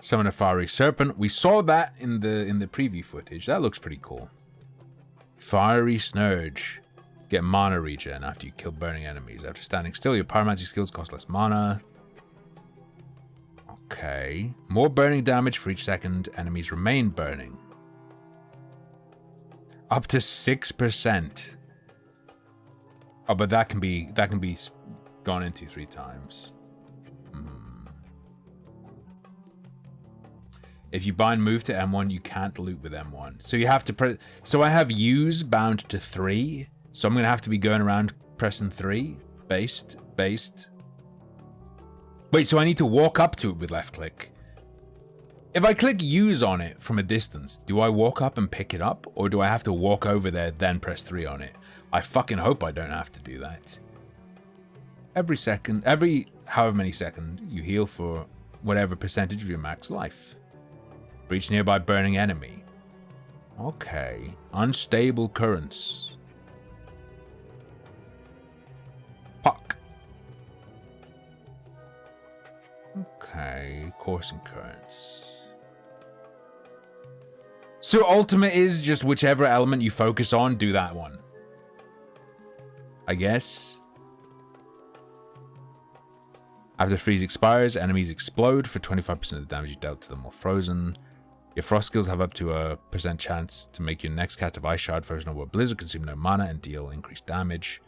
[SPEAKER 1] Summon a fiery serpent. We saw that in the preview footage. That looks pretty cool. Fiery Snurge. Get mana regen after you kill burning enemies. After standing still, your pyromancy skills cost less mana. Okay. More burning damage for each second enemies remain burning. Up to 6%. Oh, but that can be gone into 3 times. If you bind move to M1, you can't loot with M1. So you have to so I have use bound to 3. So I'm going to have to be going around pressing 3. Based. Wait, so I need to walk up to it with left click. If I click use on it from a distance, do I walk up and pick it up? Or do I have to walk over there, then press 3 on it? I fucking hope I don't have to do that. Every however many seconds, you heal for whatever percentage of your max life. Reach nearby burning enemy. Okay. Unstable currents. Fuck. Okay. Coursing currents. So ultimate is just whichever element you focus on, do that one. I guess. After freeze expires, enemies explode for 25% of the damage you dealt to them while frozen. Your frost skills have up to a % chance to make your next cast of Ice Shard frozen over Blizzard, consume no mana, and deal increased damage.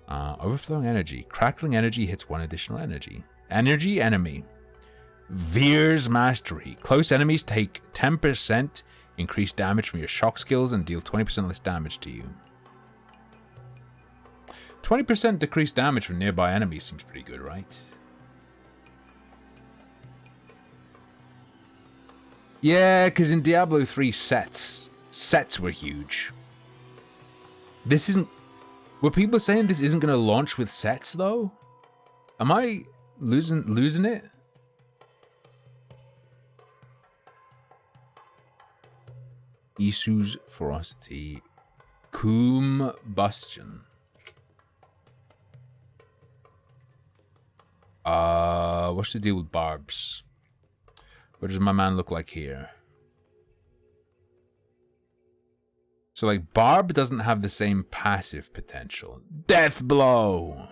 [SPEAKER 1] Overflowing energy. Crackling energy hits 1 additional energy. Energy enemy. Veer's Mastery. Close enemies take 10% increased damage from your shock skills and deal 20% less damage to you. 20% decreased damage from nearby enemies seems pretty good, right? Yeah, because in Diablo 3 sets were huge. This isn't... Were people saying this isn't going to launch with sets, though? Am I losing it? Isu's Ferocity. Combustion. What's the deal with barbs? What does my man look like here? So, like, Barb doesn't have the same passive potential. Death Blow!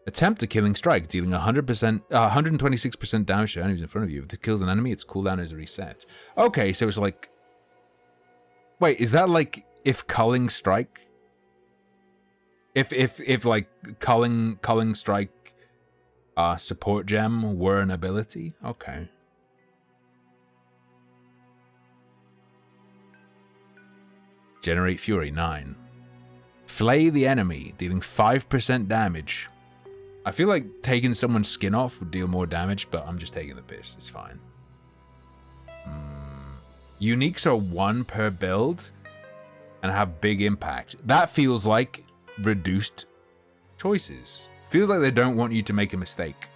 [SPEAKER 1] Attempt a killing strike, dealing 126% damage to enemies in front of you. If it kills an enemy, its cooldown is reset. Okay, so it's like... Wait, is that like if culling strike? If like culling strike support gem were an ability? Okay. Generate Fury, 9. Flay the enemy, dealing 5% damage. I feel like taking someone's skin off would deal more damage, but I'm just taking the piss. It's fine. Uniques are 1 per build and have big impact. That feels like reduced choices. Feels like they don't want you to make a mistake.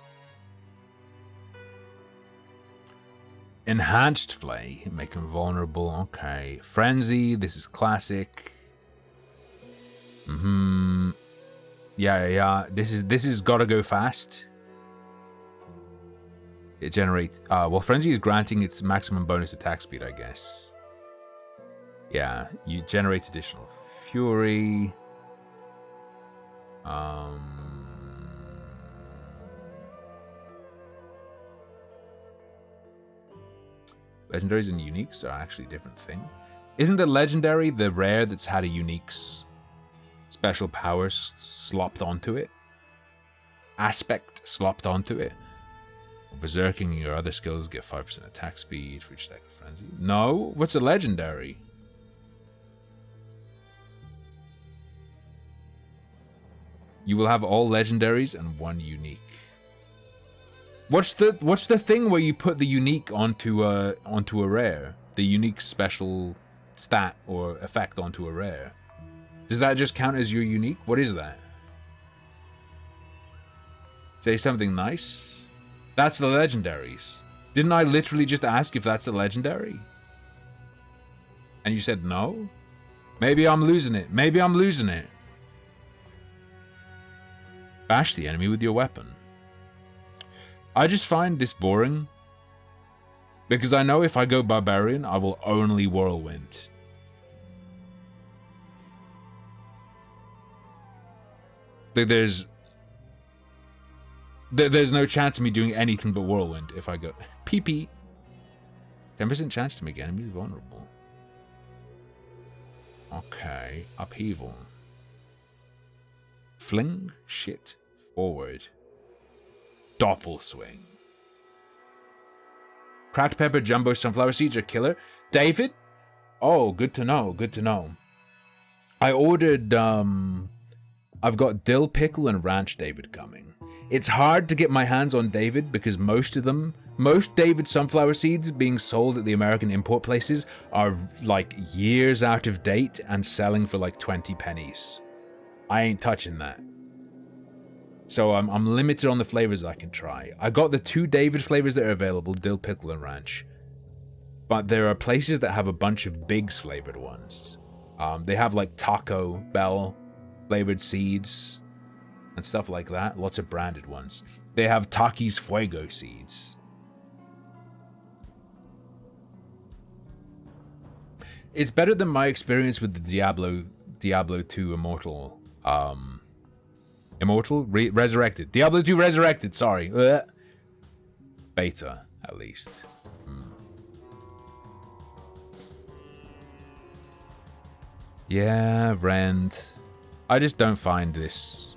[SPEAKER 1] Enhanced Flay, make them vulnerable. Okay. Frenzy, this is classic. Yeah. This is gotta go fast. It generates... well, Frenzy is granting its maximum bonus attack speed, I guess. Yeah, you generate additional Fury. Legendaries and uniques are actually a different thing. Isn't the legendary the rare that's had a unique's special powers slopped onto it? Aspect slopped onto it? Berserking and your other skills get 5% attack speed for each stack of Frenzy. No? What's a legendary? You will have all legendaries and 1 unique. What's the thing where you put the unique onto a rare? The unique special stat or effect onto a rare. Does that just count as your unique? What is that? Say something nice? That's the legendaries. Didn't I literally just ask if that's a legendary? And you said no? Maybe I'm losing it. Maybe I'm losing it. Bash the enemy with your weapon. I just find this boring. Because I know if I go Barbarian, I will only Whirlwind. There's no chance of me doing anything but Whirlwind if I go... PP. 10% chance to make enemies vulnerable. Okay. Upheaval. Fling shit forward. Doppel swing. Cracked pepper jumbo sunflower seeds are killer. David? Oh, good to know. Good to know. I ordered I've got dill pickle and ranch David coming. It's hard to get my hands on David because most David sunflower seeds being sold at the American import places are like years out of date and selling for like 20 pennies. I ain't touching that. So I'm limited on the flavors I can try. I got the 2 David flavors that are available, dill pickle and ranch. But there are places that have a bunch of Biggs flavored ones. They have like Taco Bell flavored seeds and stuff like that. Lots of branded ones. They have Takis Fuego seeds. It's better than my experience with the Diablo 2 Immortal. Resurrected. Diablo 2 Resurrected, sorry. Beta, at least. Yeah, Rend. I just don't find this...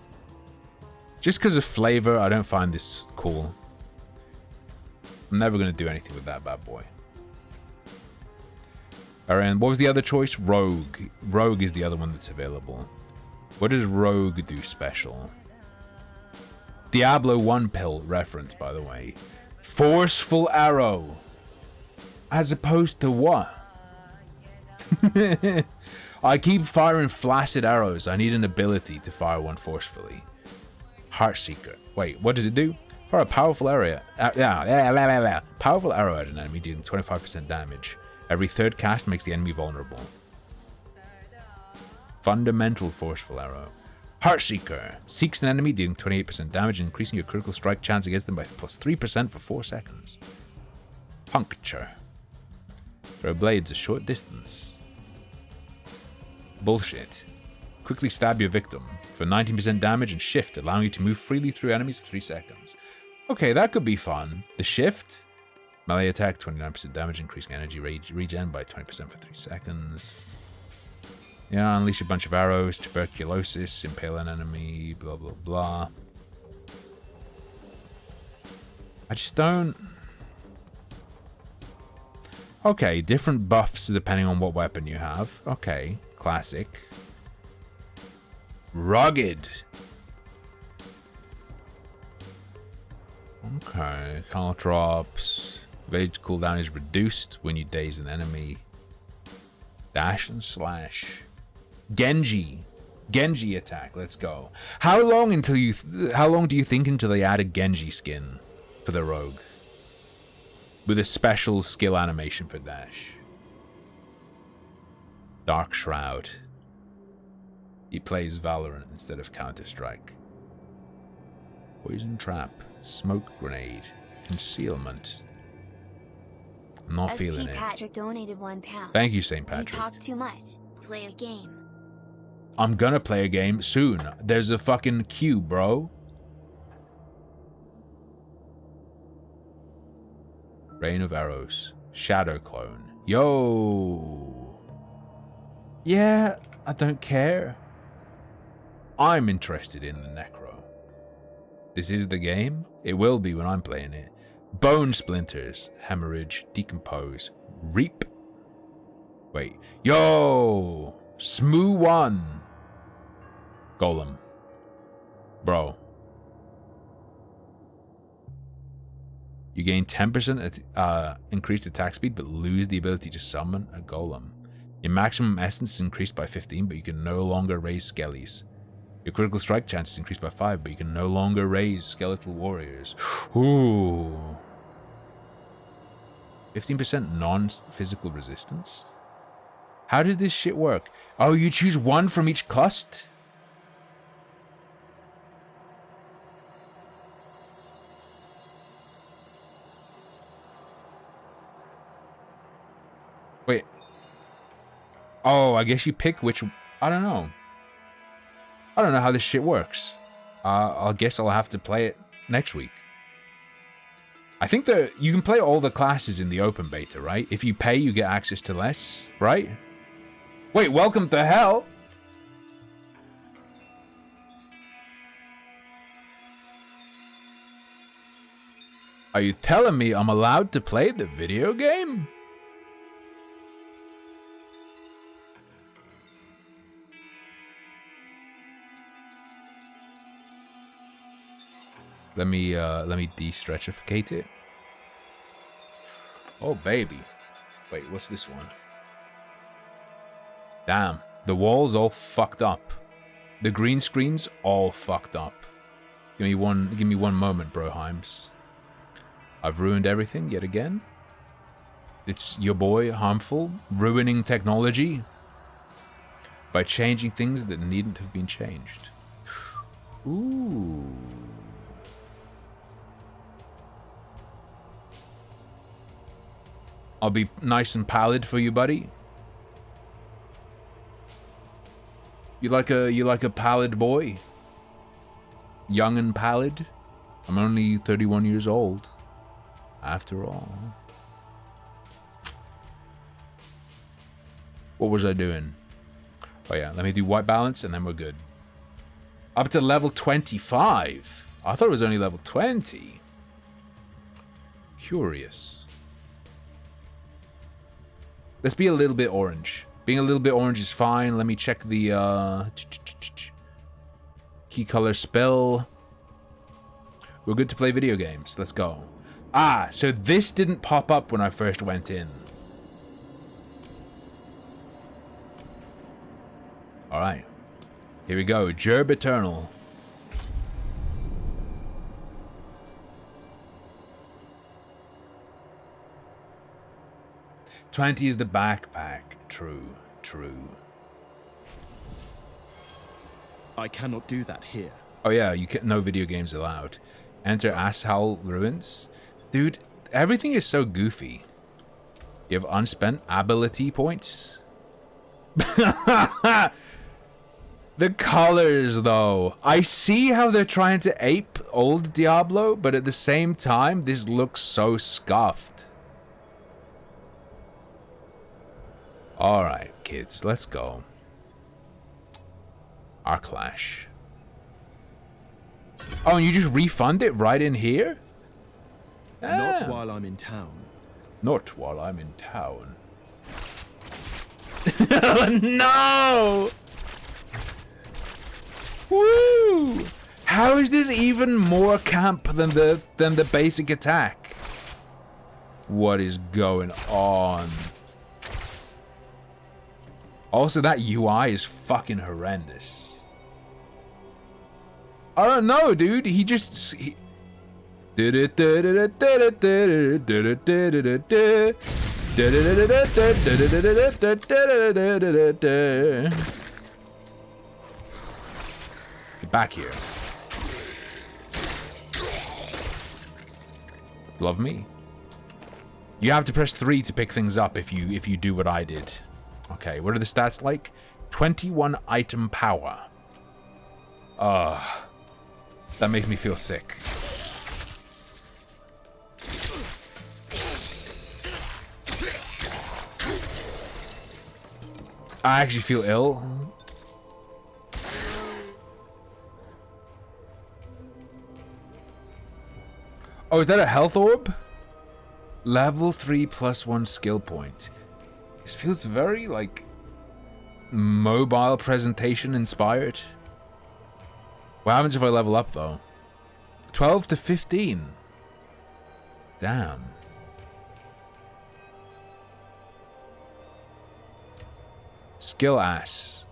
[SPEAKER 1] Just because of flavor, I don't find this cool. I'm never going to do anything with that bad boy. Alright, and what was the other choice? Rogue. Rogue is the other one that's available. What does Rogue do special? Diablo 1 pill reference, by the way. Forceful arrow. As opposed to what? I keep firing flaccid arrows. I need an ability to fire one forcefully. Heartseeker. Wait, what does it do? Fire a powerful arrow. Powerful arrow at an enemy dealing 25% damage. Every third cast makes the enemy vulnerable. Fundamental forceful arrow. Heartseeker. Seeks an enemy dealing 28% damage and increasing your critical strike chance against them by plus 3% for 4 seconds. Puncture. Throw blades a short distance. Bullshit. Quickly stab your victim for 19% damage and shift, allowing you to move freely through enemies for 3 seconds. Okay, that could be fun. The shift. Melee attack, 29% damage, increasing energy regen by 20% for 3 seconds. Yeah, unleash a bunch of arrows, tuberculosis, impale an enemy, blah, blah, blah. I just don't... Okay, different buffs depending on what weapon you have. Okay, classic. Rugged. Okay, caltrops. Rage cooldown is reduced when you daze an enemy. Dash and slash. Genji. Genji attack, let's go. How long do you think until they add a Genji skin for the rogue? With a special skill animation for dash. Dark Shroud. He plays Valorant instead of Counter-Strike. Poison Trap. Smoke Grenade. Concealment. I'm not feeling it.
[SPEAKER 17] Patrick donated £1.
[SPEAKER 1] Thank you, St. Patrick.
[SPEAKER 17] You talk too much. Play a game.
[SPEAKER 1] I'm gonna play a game soon. There's a fucking queue, bro. Rain of Arrows. Shadow Clone. Yo. Yeah, I don't care. I'm interested in the Necro. This is the game. It will be when I'm playing it. Bone Splinters. Hemorrhage. Decompose. Reap. Wait. Yo. Smoo 1. Golem. Bro. You gain 10% increased attack speed, but lose the ability to summon a golem. Your maximum essence is increased by 15, but you can no longer raise skellies. Your critical strike chance is increased by 5, but you can no longer raise skeletal warriors. Ooh. 15% non-physical resistance? How does this shit work? Oh, you choose one from each cluster? Wait. Oh, I guess you pick which... I don't know. I don't know how this shit works. I guess I'll have to play it next week. I think that you can play all the classes in the open beta, right? If you pay, you get access to less, right? Wait, welcome to hell? Are you telling me I'm allowed to play the video game? Let me de-stretchificate it. Oh baby. Wait, what's this one? Damn, the wall's all fucked up. The green screen's all fucked up. Give me one moment, Broheims. I've ruined everything yet again. It's your boy, Harmful, ruining technology by changing things that needn't have been changed. Ooh. I'll be nice and pallid for you, buddy. You like a pallid boy? Young and pallid? I'm only 31 years old. After all. What was I doing? Oh yeah, let me do white balance and then we're good. Up to level 25. I thought it was only level 20. Curious. Let's be a little bit orange. Being a little bit orange is fine. Let me check the key color spell. We're good to play video games. Let's go. Ah, so this didn't pop up when I first went in. Alright. Here we go. Gerb Eternal. $20 is the backpack. True, true.
[SPEAKER 16] I cannot do that here.
[SPEAKER 1] Oh yeah, you can no video games allowed. Enter Asshole Ruins. Dude, everything is so goofy. You have unspent ability points. The colors, though. I see how they're trying to ape old Diablo, but at the same time, this looks so scuffed. Alright, kids, let's go. Our clash. Oh, and you just refund it right in here?
[SPEAKER 16] Not while I'm in town.
[SPEAKER 1] Not while I'm in town. No! Woo! How is this even more camp than the basic attack? What is going on? Also, that UI is fucking horrendous. I don't know, dude. He just... Get back here. Love me. You have to press 3 to pick things up if you do what I did. Okay, what are the stats like? 21 item power. That makes me feel sick. I actually feel ill. Oh, is that a health orb? Level 3 plus 1 skill point. This feels very, like, mobile presentation inspired. What happens if I level up, though? 12 to 15. Damn. Skill ass.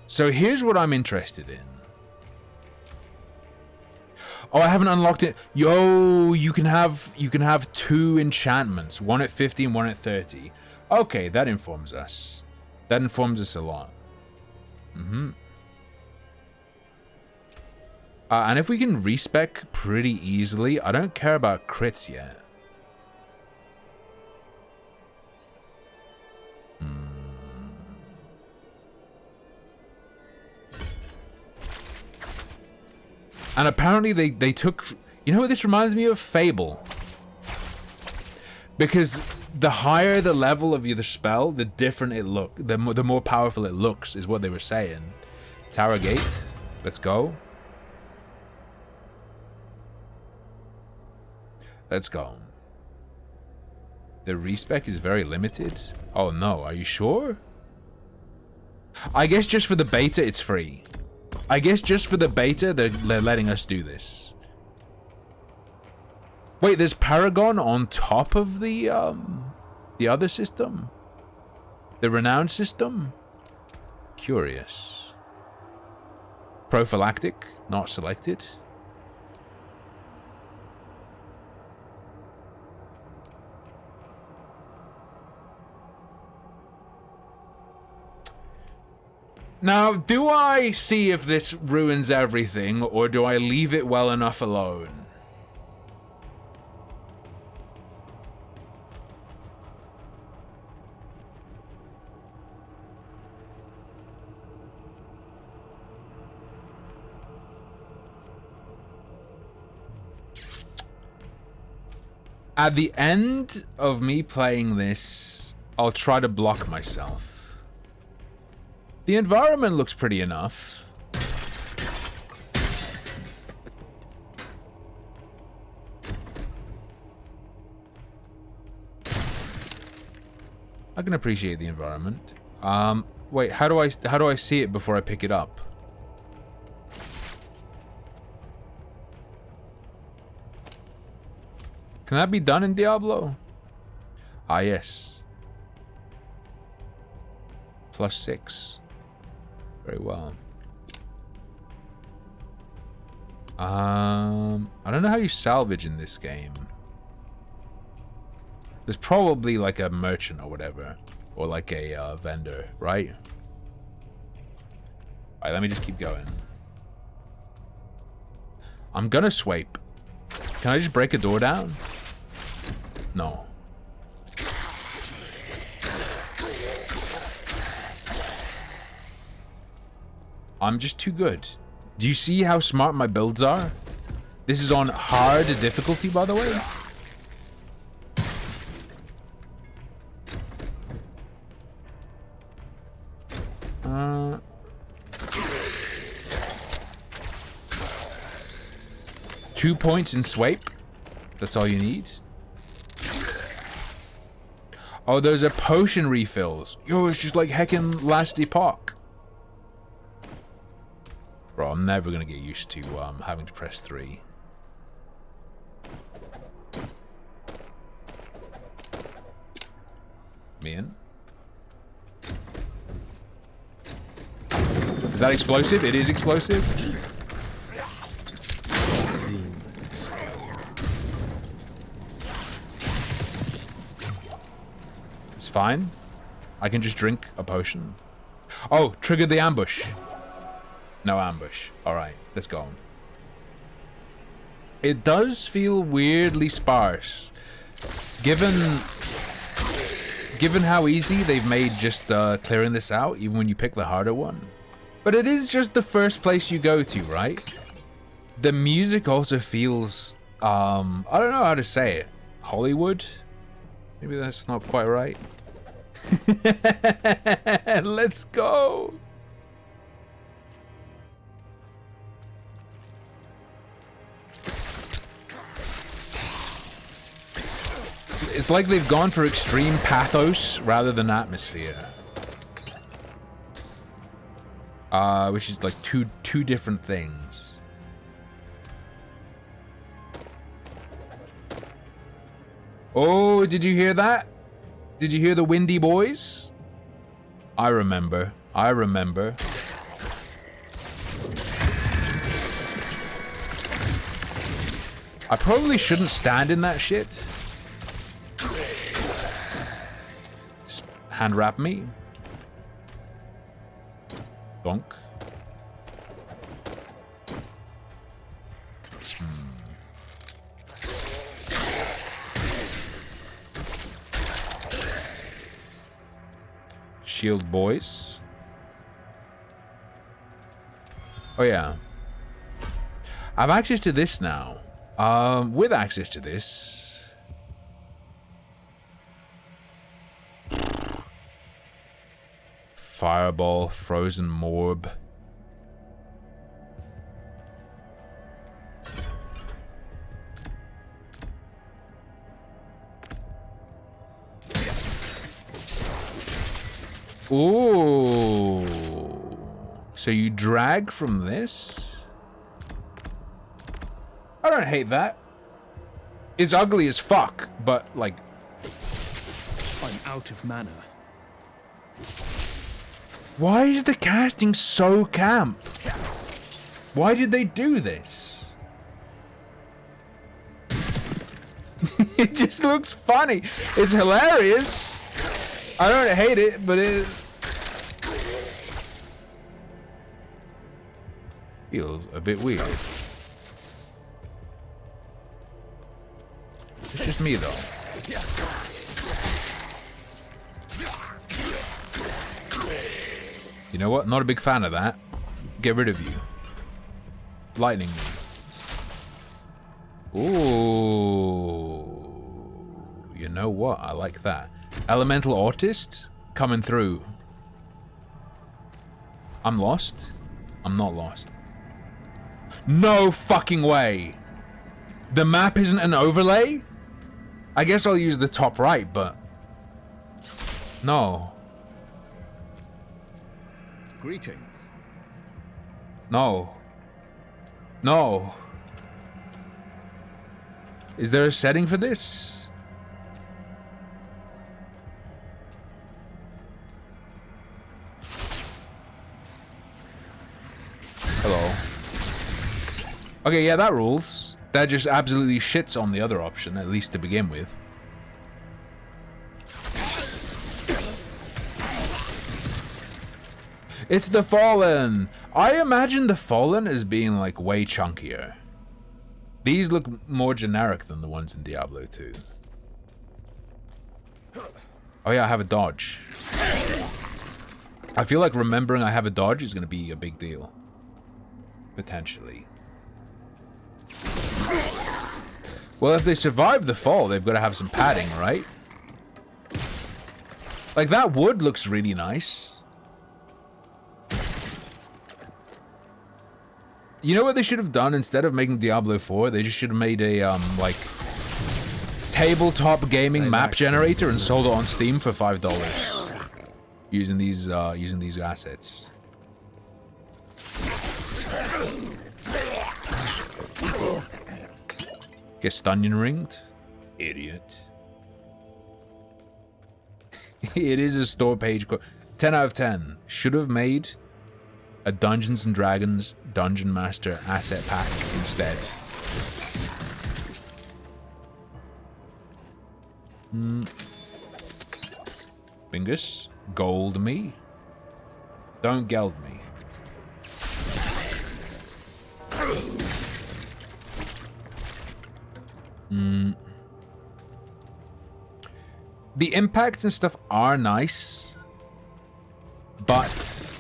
[SPEAKER 1] So here's what I'm interested in. Oh, I haven't unlocked it. Yo, you can have 2 enchantments, one at 50 and one at 30. Okay, that informs us. That informs us a lot. And if we can respec pretty easily, I don't care about crits yet. And apparently they took... You know what this reminds me of? Fable. Because the higher the level of the spell, the different it looks. The more powerful it looks, is what they were saying. Tower Gate. Let's go. Let's go. The respec is very limited. Oh no, are you sure? I guess just for the beta, it's free. I guess just for the beta, they're letting us do this. Wait, there's Paragon on top of the other system? The Renowned system? Curious. Prophylactic, not selected. Now, do I see if this ruins everything, or do I leave it well enough alone? At the end of me playing this, I'll try to block myself. The environment looks pretty enough. I can appreciate the environment. Wait, how do I see it before I pick it up? Can that be done in Diablo? Ah, yes. +6. Very well. I don't know how you salvage in this game. There's probably like a merchant or whatever, or like a vendor, right? Alright, let me just keep going. I'm gonna swipe. Can I just break a door down? No. I'm just too good. Do you see how smart my builds are? This is on hard difficulty, by the way. 2 points in swipe. That's all you need. Oh, those are potion refills. Yo, it's just like Heckin last epoch. Bro, I'm never gonna get used to having to press 3. Me in. Is that explosive? It is explosive. It's fine. I can just drink a potion. Oh, trigger the ambush. No ambush. Alright, let's go. It does feel weirdly sparse. Given how easy they've made just clearing this out, even when you pick the harder one. But it is just the first place you go to, right? The music also feels, I don't know how to say it. Hollywood? Maybe that's not quite right. Let's go! It's like they've gone for extreme pathos rather than atmosphere. Which is like two different things. Oh, did you hear that? Did you hear the windy boys? I remember. I remember. I probably shouldn't stand in that shit. Hand wrap me. Bonk. Shield boys. Oh yeah. I have access to this now. With access to this. Fireball, frozen morb. Ooh. So you drag from this? I don't hate that. It's ugly as fuck, but like...
[SPEAKER 16] I'm out of mana.
[SPEAKER 1] Why is the casting so camp? Why did they do this? It just looks funny. It's hilarious. I don't hate it, but it feels a bit weird. It's just me though. You know what? Not a big fan of that. Get rid of you. Lightning me. Ooh. You know what? I like that. Elemental Autist coming through. I'm lost? I'm not lost. No fucking way. The map isn't an overlay? I guess I'll use the top right, but... No.
[SPEAKER 16] Greetings.
[SPEAKER 1] No. No. Is there a setting for this? Hello. Okay, yeah, that rules. That just absolutely shits on the other option, at least to begin with. It's the Fallen! I imagine the Fallen as being like way chunkier. These look more generic than the ones in Diablo 2. Oh yeah, I have a dodge. I feel like remembering I have a dodge is going to be a big deal. Potentially. Well, if they survive the fall, they've got to have some padding, right? Like, that wood looks really nice. You know what they should have done instead of making Diablo 4? They just should have made a, like, tabletop gaming map generator and sold it on Steam for $5. Using these assets. Get stunning ringed? Idiot. It is a store page. 10 out of 10. Should have made a Dungeons and Dragons Dungeon Master asset pack instead. Bingus. Gold me. Don't geld me. The impacts and stuff are nice, but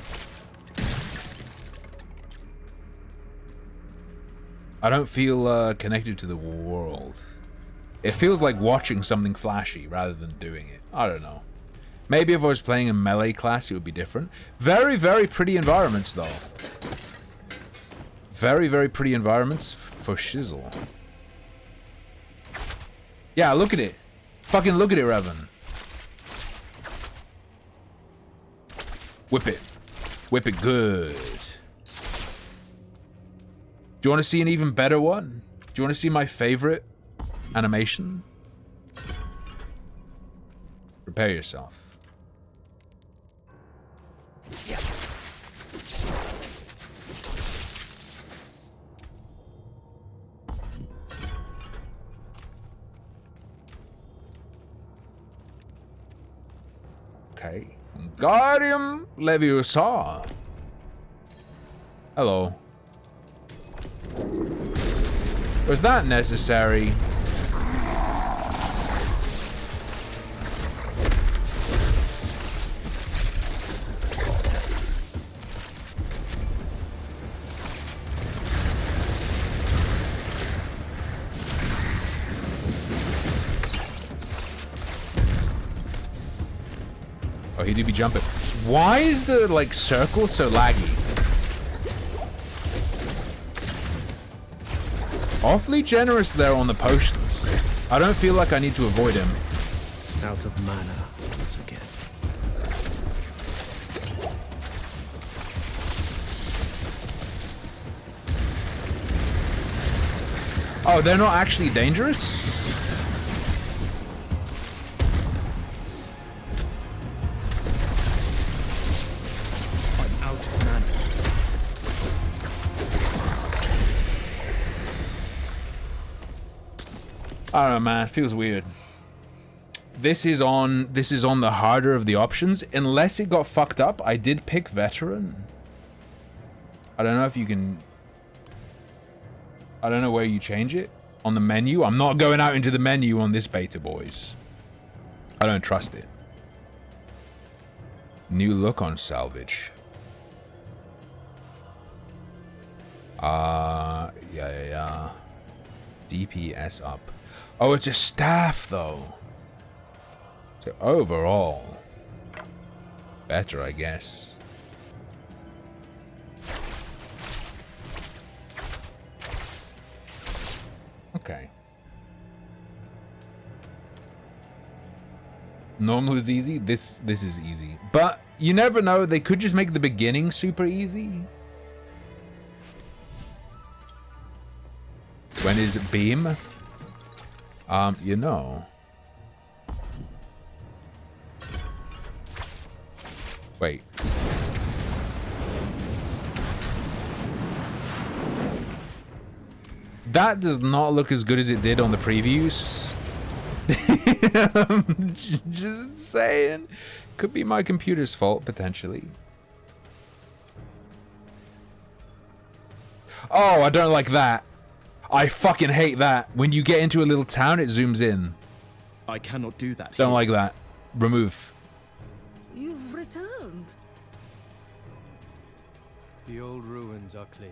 [SPEAKER 1] I don't feel connected to the world. It feels like watching something flashy rather than doing it. I don't know. Maybe if I was playing a melee class, it would be different. Very, very pretty environments, though. Very, very pretty environments for shizzle. Yeah, look at it. Fucking look at it, Revan. Whip it. Whip it good. Do you want to see an even better one? Do you want to see my favorite animation? Prepare yourself. Okay. Wingardium Leviosa. Hello. Was that necessary? Oh, he did be jumping. Why is the, like, circle so laggy? Awfully generous there on the potions. I don't feel like I need to avoid him.
[SPEAKER 15] Out of mana once again.
[SPEAKER 1] Oh, they're not actually dangerous?
[SPEAKER 16] I'm out of mana.
[SPEAKER 1] I don't know, man. It feels weird. This is on the harder of the options. Unless it got fucked up, I did pick veteran. I don't know if you can... I don't know where you change it. On the menu? I'm not going out into the menu on this beta, boys. I don't trust it. New look on salvage. Yeah. DPS up. Oh, it's a staff, though. So overall, better, I guess. Okay. Normal is easy. This is easy, but you never know. They could just make the beginning super easy. When is beam? You know. Wait. That does not look as good as it did on the previews. Just saying. Could be my computer's fault, potentially. Oh, I don't like that. I fucking hate that. When you get into a little town, it zooms in.
[SPEAKER 16] I cannot do that.
[SPEAKER 1] Don't like that. Remove.
[SPEAKER 13] You've returned.
[SPEAKER 15] The old ruins are clear.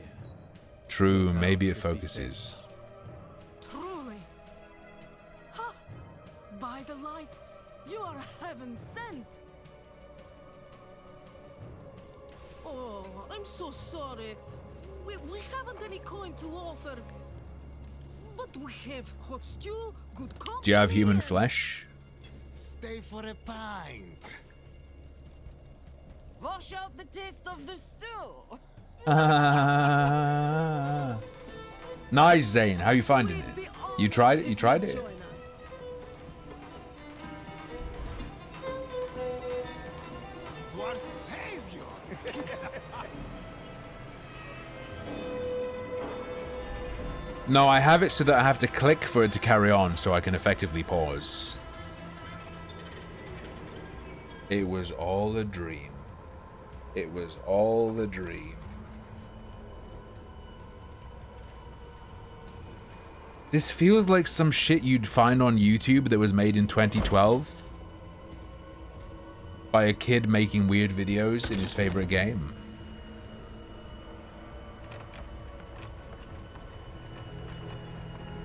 [SPEAKER 1] True, maybe it focuses.
[SPEAKER 13] Truly. Ha! By the light, you are heaven sent. Oh, I'm so sorry. We haven't any coin to offer. But we have hot stew, good company.
[SPEAKER 1] Do you have human flesh?
[SPEAKER 14] Stay for a pint.
[SPEAKER 13] Wash out the taste of the stew.
[SPEAKER 1] Nice, Zane. How you finding it? You tried it? You tried it?
[SPEAKER 14] To our savior.
[SPEAKER 1] No, I have it so that I have to click for it to carry on so I can effectively pause. It was all a dream. It was all a dream. This feels like some shit you'd find on YouTube that was made in 2012 by a kid making weird videos in his favorite game.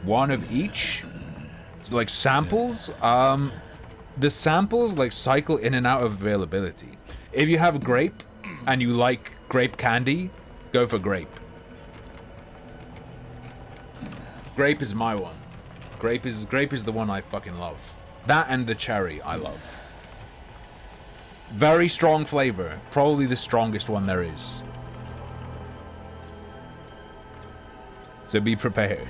[SPEAKER 1] One of each? So like samples? The samples like cycle in and out of availability. If you have grape and you like grape candy, go for grape. Grape is my one. Grape is the one I fucking love. That and the cherry I love. Very strong flavor. Probably the strongest one there is. So be prepared.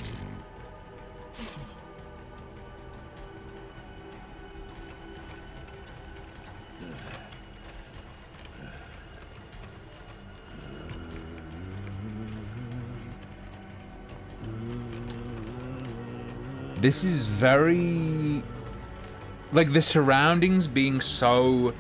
[SPEAKER 1] This is very... like the surroundings being so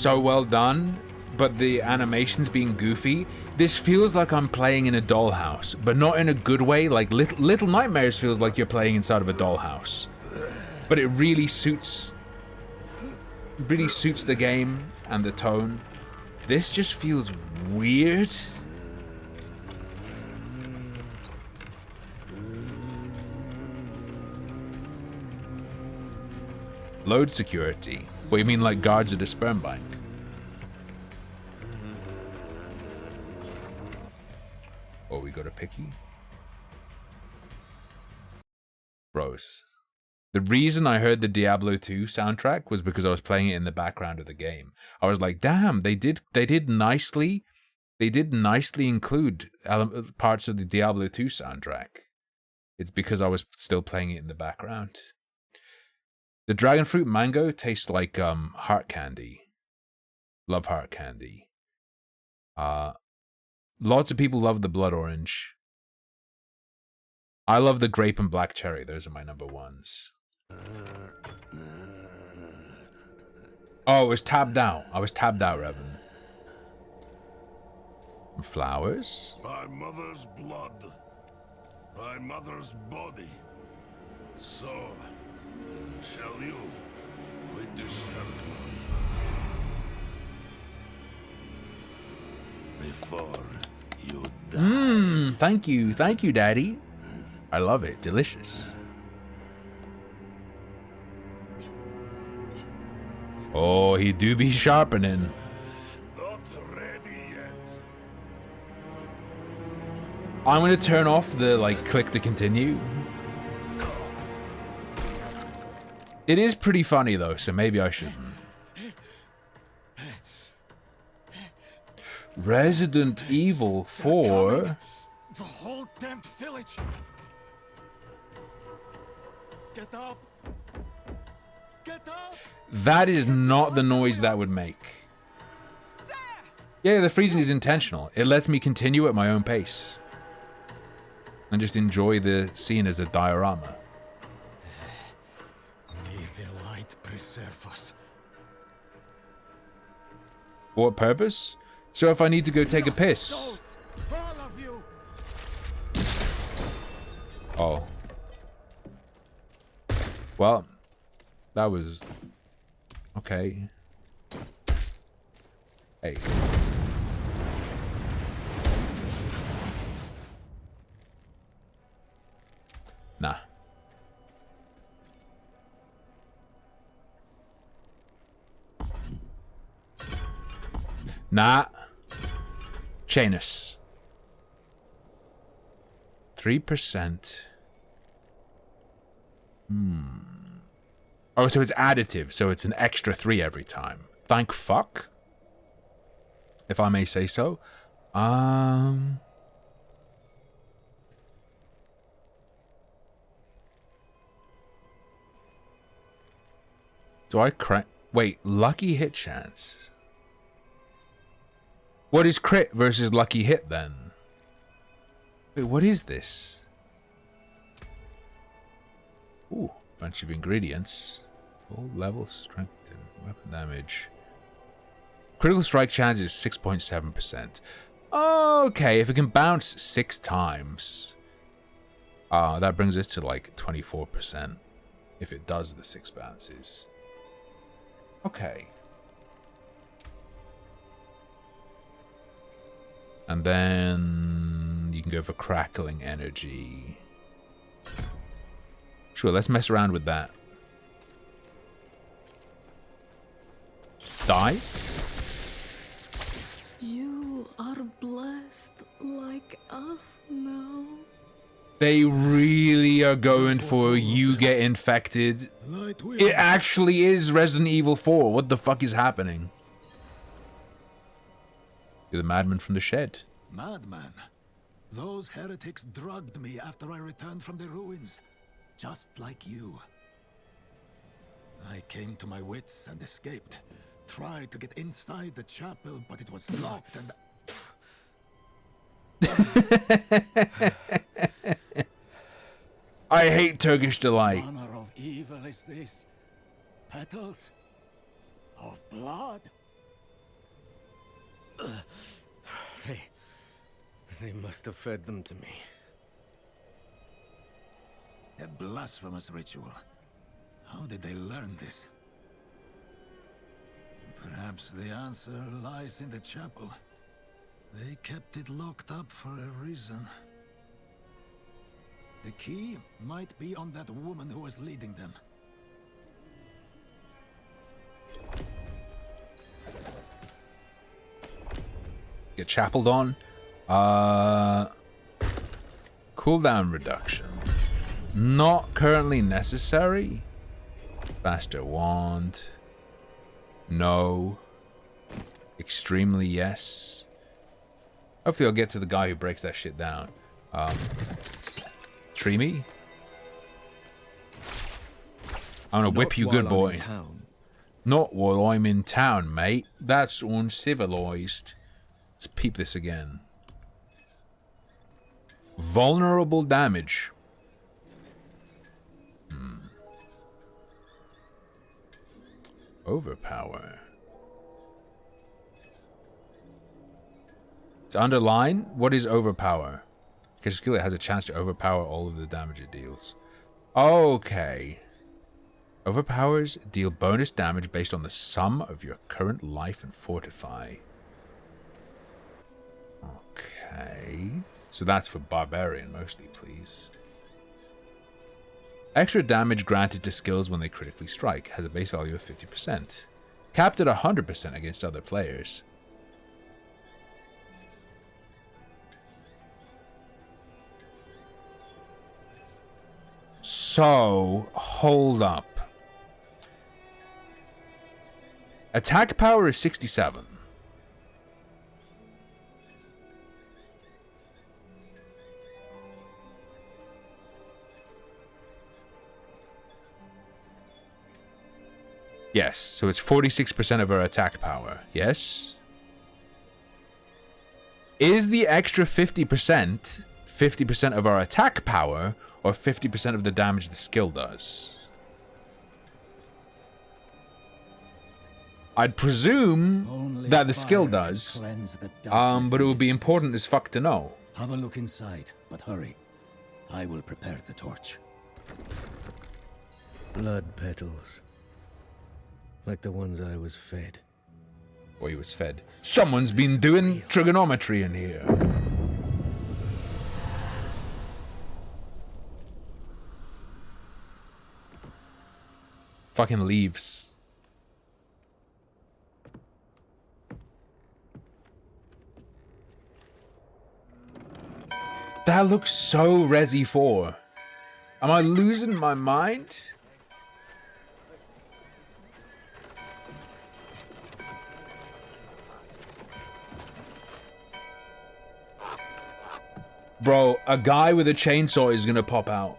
[SPEAKER 1] well done, but the animations being goofy. This feels like I'm playing in a dollhouse, but not in a good way. Like Little Nightmares feels like you're playing inside of a dollhouse. But it really suits the game and the tone. This just feels weird. Load security. What, you mean like guards at a sperm bank? Oh, we got a picky? Bros. The reason I heard the Diablo 2 soundtrack was because I was playing it in the background of the game. I was like, damn, they did nicely include parts of the Diablo 2 soundtrack. It's because I was still playing it in the background. The dragon fruit mango tastes like heart candy. Love heart candy. Lots of people love the blood orange. I love the grape and black cherry. Those are my number ones. Oh, it was tabbed out. I was tabbed out, Revan. Flowers?
[SPEAKER 18] By mother's blood. By mother's body. So, shall you witness her glory. Before you die.
[SPEAKER 1] Thank you, Daddy. I love it. Delicious. Oh, he do be sharpening.
[SPEAKER 18] Not ready yet.
[SPEAKER 1] I'm gonna turn off the click to continue. It is pretty funny though, so maybe I shouldn't. Resident Evil 4.
[SPEAKER 14] The whole damned village. Get up. Get up.
[SPEAKER 1] That is not the noise that would make. Yeah, the freezing is intentional. It lets me continue at my own pace. And just enjoy the scene as a diorama.
[SPEAKER 14] May the light preserve us.
[SPEAKER 1] For what purpose? So if I need to go take a piss.
[SPEAKER 14] All of you.
[SPEAKER 1] Oh. Well, that was... Okay. Hey. Nah. Nah. Janus. 3%. Oh, so it's additive, so it's an extra 3 every time. Thank fuck. If I may say so. Do I crit? Wait, lucky hit chance. What is crit versus lucky hit then? Wait, what is this? Ooh, bunch of ingredients. Full level strength and weapon damage. Critical strike chance is 6.7%. Okay, if it can bounce 6 times. That brings us to like 24%. If it does the 6 bounces. Okay. And then you can go for crackling energy. Sure, let's mess around with that. Die?
[SPEAKER 13] You are blessed like us now.
[SPEAKER 1] They really are going for you get infected. It actually is Resident Evil 4. What the fuck is happening? You're the madman from the shed.
[SPEAKER 14] Madman. Those heretics drugged me after I returned from the ruins. Just like you. I came to my wits and escaped. Tried to get inside the chapel, but it was locked and...
[SPEAKER 1] I hate Turkish delight.
[SPEAKER 14] What manner of evil is this? Petals? Of blood?
[SPEAKER 15] They must have fed them to me.
[SPEAKER 14] A blasphemous ritual. How did they learn this? Perhaps the answer lies in the chapel. They kept it locked up for a reason. The key might be on that woman who was leading them.
[SPEAKER 1] Get chapeled on. Cooldown reduction. Not currently necessary. Faster wand. No. Extremely yes. Hopefully I'll get to the guy who breaks that shit down. Tree me? I'm gonna whip you good, boy. Not while I'm in town, mate. That's uncivilized. Let's peep this again. Vulnerable damage. Overpower. It's underline. What is overpower? Because skill, it has a chance to overpower all of the damage it deals. Okay. Overpowers deal bonus damage based on the sum of your current life and fortify. Okay. So that's for barbarian mostly, please. Extra damage granted to skills when they critically strike. Has a base value of 50%. Capped at 100% against other players. So, hold up. Attack power is 67. Yes, so it's 46% of our attack power. Yes? Is the extra 50% of our attack power, or 50% of the damage the skill does? I'd presume that the skill does, but it would be important as fuck to know.
[SPEAKER 14] Have a look inside, but hurry. I will prepare the torch.
[SPEAKER 15] Blood petals. Like the ones I was fed.
[SPEAKER 1] Or he was fed. Someone's been doing trigonometry in here. Fucking leaves. That looks so Resi 4. Am I losing my mind? Bro, a guy with a chainsaw is gonna pop out.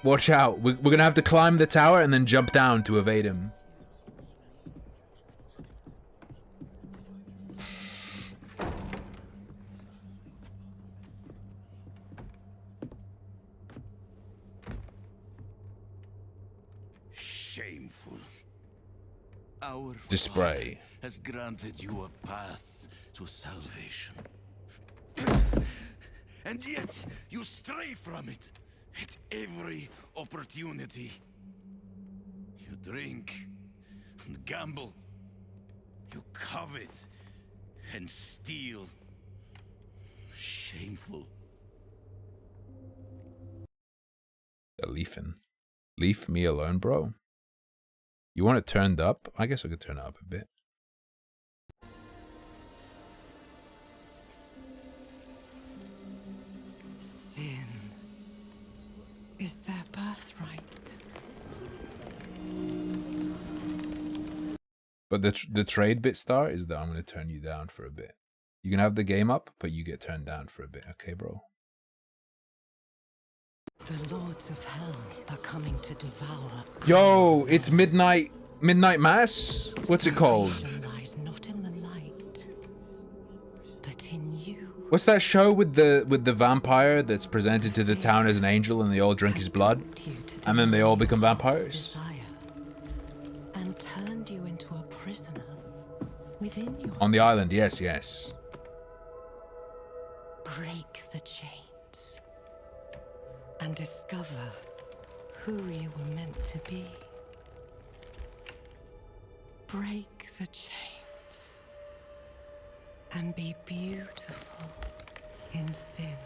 [SPEAKER 1] Watch out. We're gonna have to climb the tower and then jump down to evade him.
[SPEAKER 18] Shameful. Our
[SPEAKER 1] Display.
[SPEAKER 18] Father has granted you a path to salvation. And yet, you stray from it at every opportunity. You drink and gamble. You covet and steal. Shameful.
[SPEAKER 1] Leafing. Leave me alone, bro. You want it turned up? I guess I could turn it up a bit.
[SPEAKER 3] Sin is their birthright.
[SPEAKER 1] But the trade bit star is that I'm going to turn you down for a bit. You can have the game up, but you get turned down for a bit. Okay, bro?
[SPEAKER 3] The lords of hell are coming to devour.
[SPEAKER 1] Yo, it's midnight mass? What's it called?
[SPEAKER 3] Lies not in the light, but in you.
[SPEAKER 1] What's that show with the vampire that's presented to the town as an angel and they all drink his blood? And then they all become vampires?
[SPEAKER 3] And turned you into a prisoner within yourself.
[SPEAKER 1] On the island, yes, yes.
[SPEAKER 3] Break the chains and discover who you were meant to be. Break the chains and be beautiful in sin.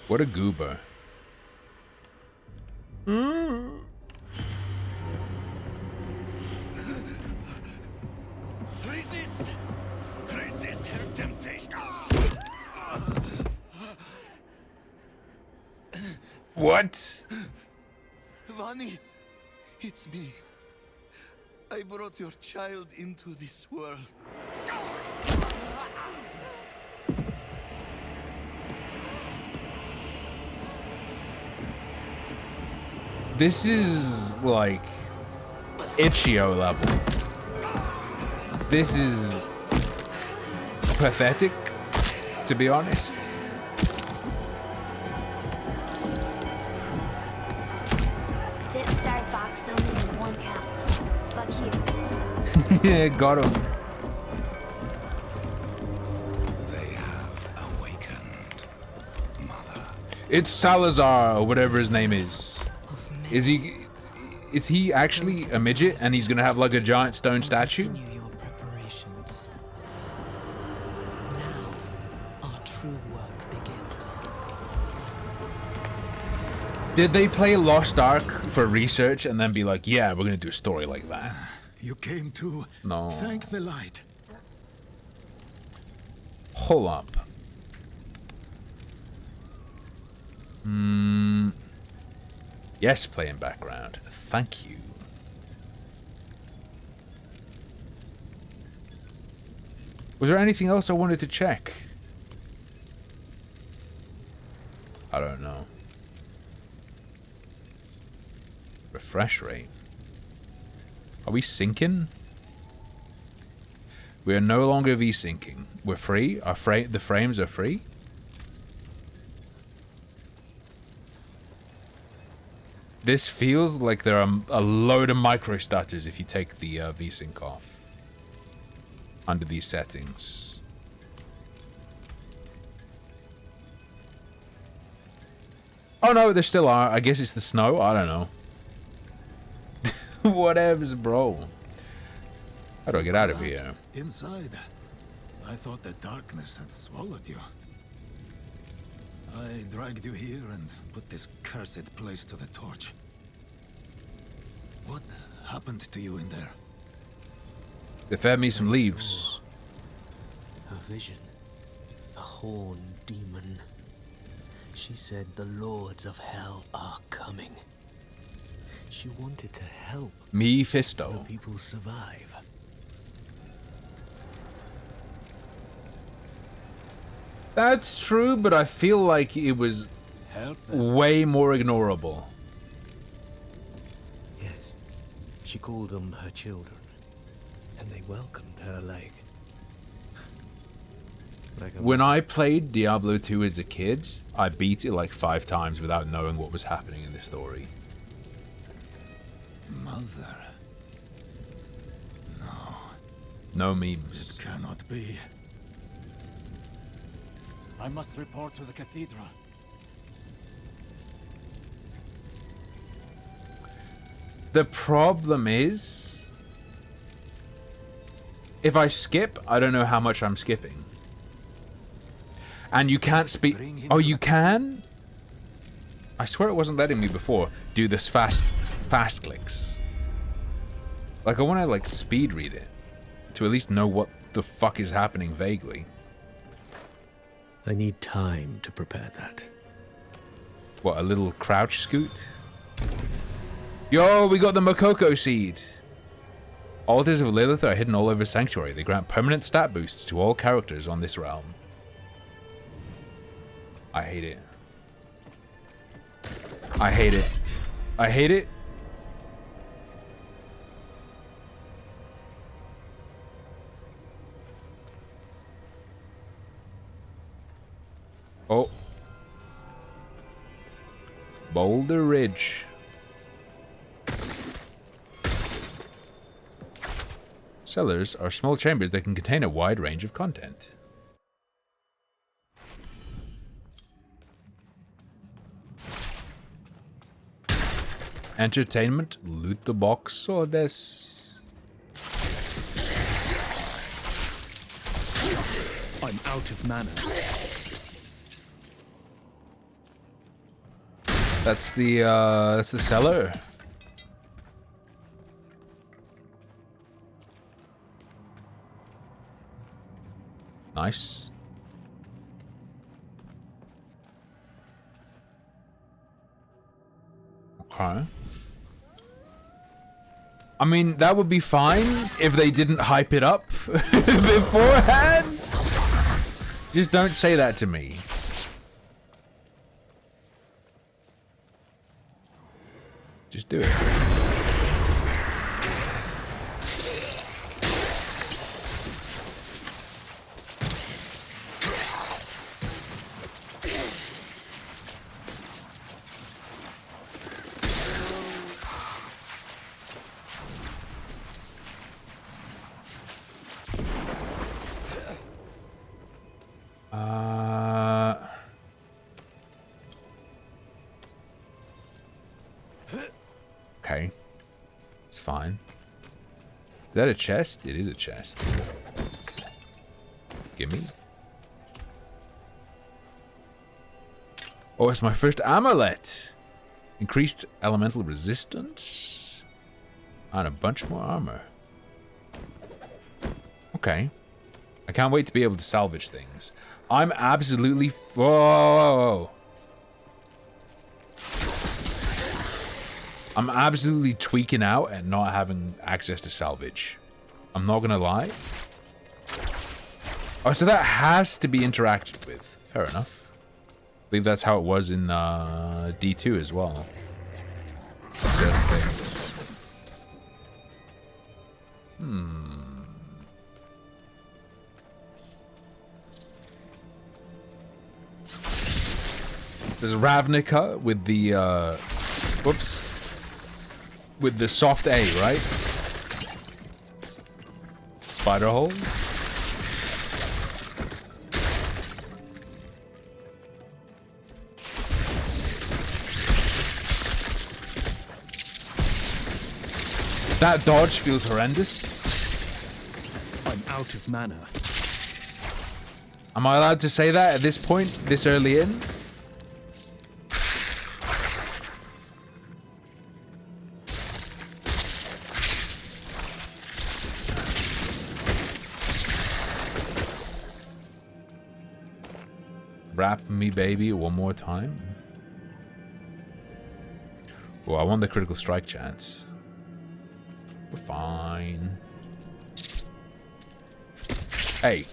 [SPEAKER 1] What a goober.
[SPEAKER 18] Resist! Resist her temptation!
[SPEAKER 1] What?
[SPEAKER 18] Vani, it's me. I brought your child into this world.
[SPEAKER 1] This is like Itch.io level. This is pathetic, to be honest.
[SPEAKER 17] This Star Fox only in 1 pound. Fuck you.
[SPEAKER 1] Yeah, got him.
[SPEAKER 12] They have awakened, Mother.
[SPEAKER 1] It's Salazar, or whatever his name is. Is he actually a midget and he's gonna have like a giant stone statue?
[SPEAKER 3] Your preparations. Now, our true work begins.
[SPEAKER 1] Did they play Lost Ark for research and then be like, yeah, we're gonna do a story like that?
[SPEAKER 14] You came to thank the light.
[SPEAKER 1] Hold up. Yes, play in background. Thank you. Was there anything else I wanted to check? I don't know. Refresh rate. Are we syncing? We are no longer V-syncing. We're free? The frames are free? This feels like there are a load of micro stutters if you take the V-sync off. Under these settings. Oh no, there still are. I guess it's the snow. I don't know. Whatever's, bro. How do I get out of here?
[SPEAKER 14] Inside. I thought the darkness had swallowed you. I dragged you here and put this cursed place to the torch. What happened to you in there?
[SPEAKER 1] They fed me some leaves.
[SPEAKER 15] A vision. A horned demon. She said the lords of hell are coming. She wanted to help
[SPEAKER 1] Mephisto.
[SPEAKER 15] the people survive.
[SPEAKER 1] That's true, but I feel like it was way more ignorable.
[SPEAKER 15] Yes. She called them her children. And they welcomed her like
[SPEAKER 1] When I played Diablo 2 as a kid, I beat it like 5 times without knowing what was happening in the story.
[SPEAKER 14] Mother. No.
[SPEAKER 1] No memes.
[SPEAKER 14] It cannot be.
[SPEAKER 10] I must report to the cathedral.
[SPEAKER 1] The problem is, if I skip, I don't know how much I'm skipping. And you can't speak. Oh, you can? I swear it wasn't letting me before do this fast clicks. Like, I want to like speed read it to at least know what the fuck is happening vaguely.
[SPEAKER 15] I need time to prepare that.
[SPEAKER 1] What, a little crouch scoot? Yo, we got the Makoko seed. Altars of Lilith are hidden all over Sanctuary. They grant permanent stat boosts to all characters on this realm. I hate it. I hate it. I hate it. Oh. Boulder Ridge. Cellars are small chambers that can contain a wide range of content. Entertainment, loot the box, or this.
[SPEAKER 16] I'm out of mana.
[SPEAKER 1] That's the cellar. Nice. Okay. I mean, that would be fine if they didn't hype it up beforehand. Just don't say that to me. Do it. Okay. It's fine. Is that a chest? It is a chest. Gimme. Oh, it's my first amulet! Increased elemental resistance. And a bunch more armor. Okay. I can't wait to be able to salvage things. I'm absolutely... Whoa! I'm absolutely tweaking out at not having access to salvage. I'm not gonna lie. Oh, so that has to be interacted with. Fair enough. I believe that's how it was in D2 as well. Certain things. There's Ravnica with the, whoops. With the soft A, right? Spider hole. That dodge feels horrendous.
[SPEAKER 16] I'm out of mana.
[SPEAKER 1] Am I allowed to say that at this point, this early in? Wrap me, baby, one more time. Oh, I want the critical strike chance. We're fine. Hey,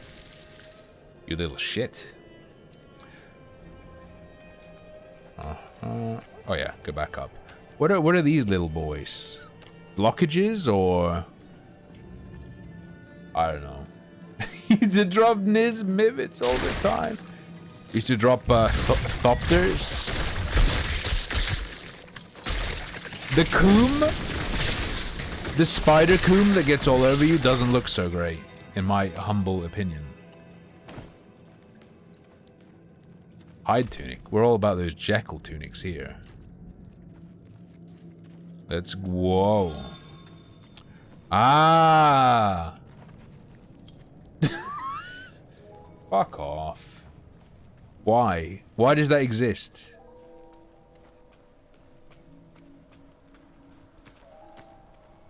[SPEAKER 1] you little shit. Oh yeah, go back up. What are these little boys? Blockages or I don't know. Used to drop Niz Mivets all the time. Used to drop Thopters. The coom, the spider coom that gets all over you doesn't look so great, in my humble opinion. Hide tunic. We're all about those Jekyll tunics here. Let's... Whoa. Ah! Fuck off. Why? Why does that exist?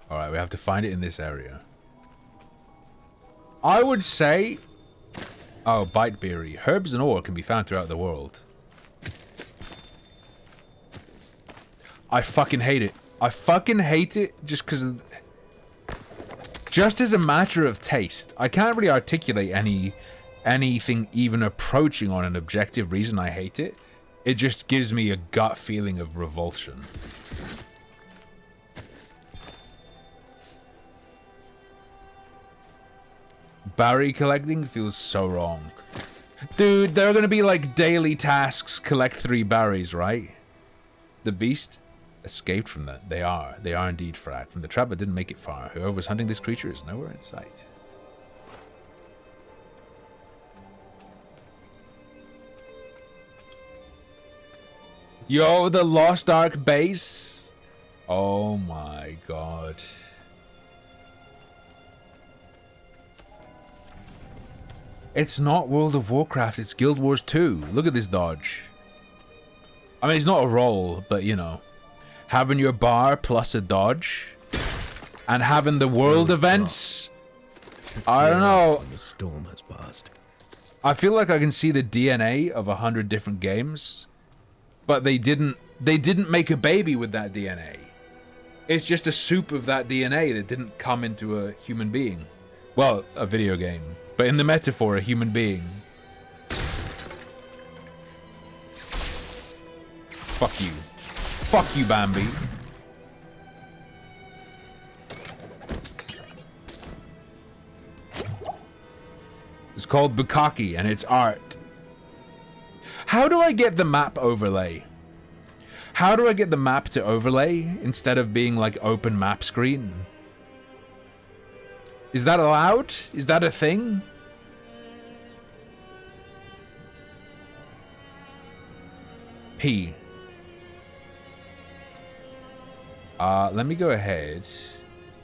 [SPEAKER 1] Alright, we have to find it in this area. I would say... Oh, Biteberry. Herbs and ore can be found throughout the world. I fucking hate it. I fucking hate it just because of... Just as a matter of taste. I can't really articulate anything even approaching on an objective reason I hate it. It just gives me a gut feeling of revulsion. Berry collecting feels so wrong. Dude, there are gonna be like daily tasks, collect 3 berries, right? The beast escaped from that. They are indeed frag. From the trap but didn't make it far. Whoever was hunting this creature is nowhere in sight. Yo, the Lost Ark base. Oh my god. It's not World of Warcraft, it's Guild Wars 2. Look at this dodge. I mean, it's not a roll, but you know. Having your bar plus a dodge. And having the world events. I don't know.
[SPEAKER 15] The storm has passed.
[SPEAKER 1] I feel like I can see the DNA of 100 different games. But they didn't make a baby with that DNA. It's just a soup of that DNA that didn't come into a human being. Well, a video game. But in the metaphor, a human being. Fuck you. Fuck you, Bambi. called Bukkake, and it's art. How do I get the map overlay? How do I get the map to overlay instead of being like open map screen? Is that allowed? Is that a thing? P. Let me go ahead.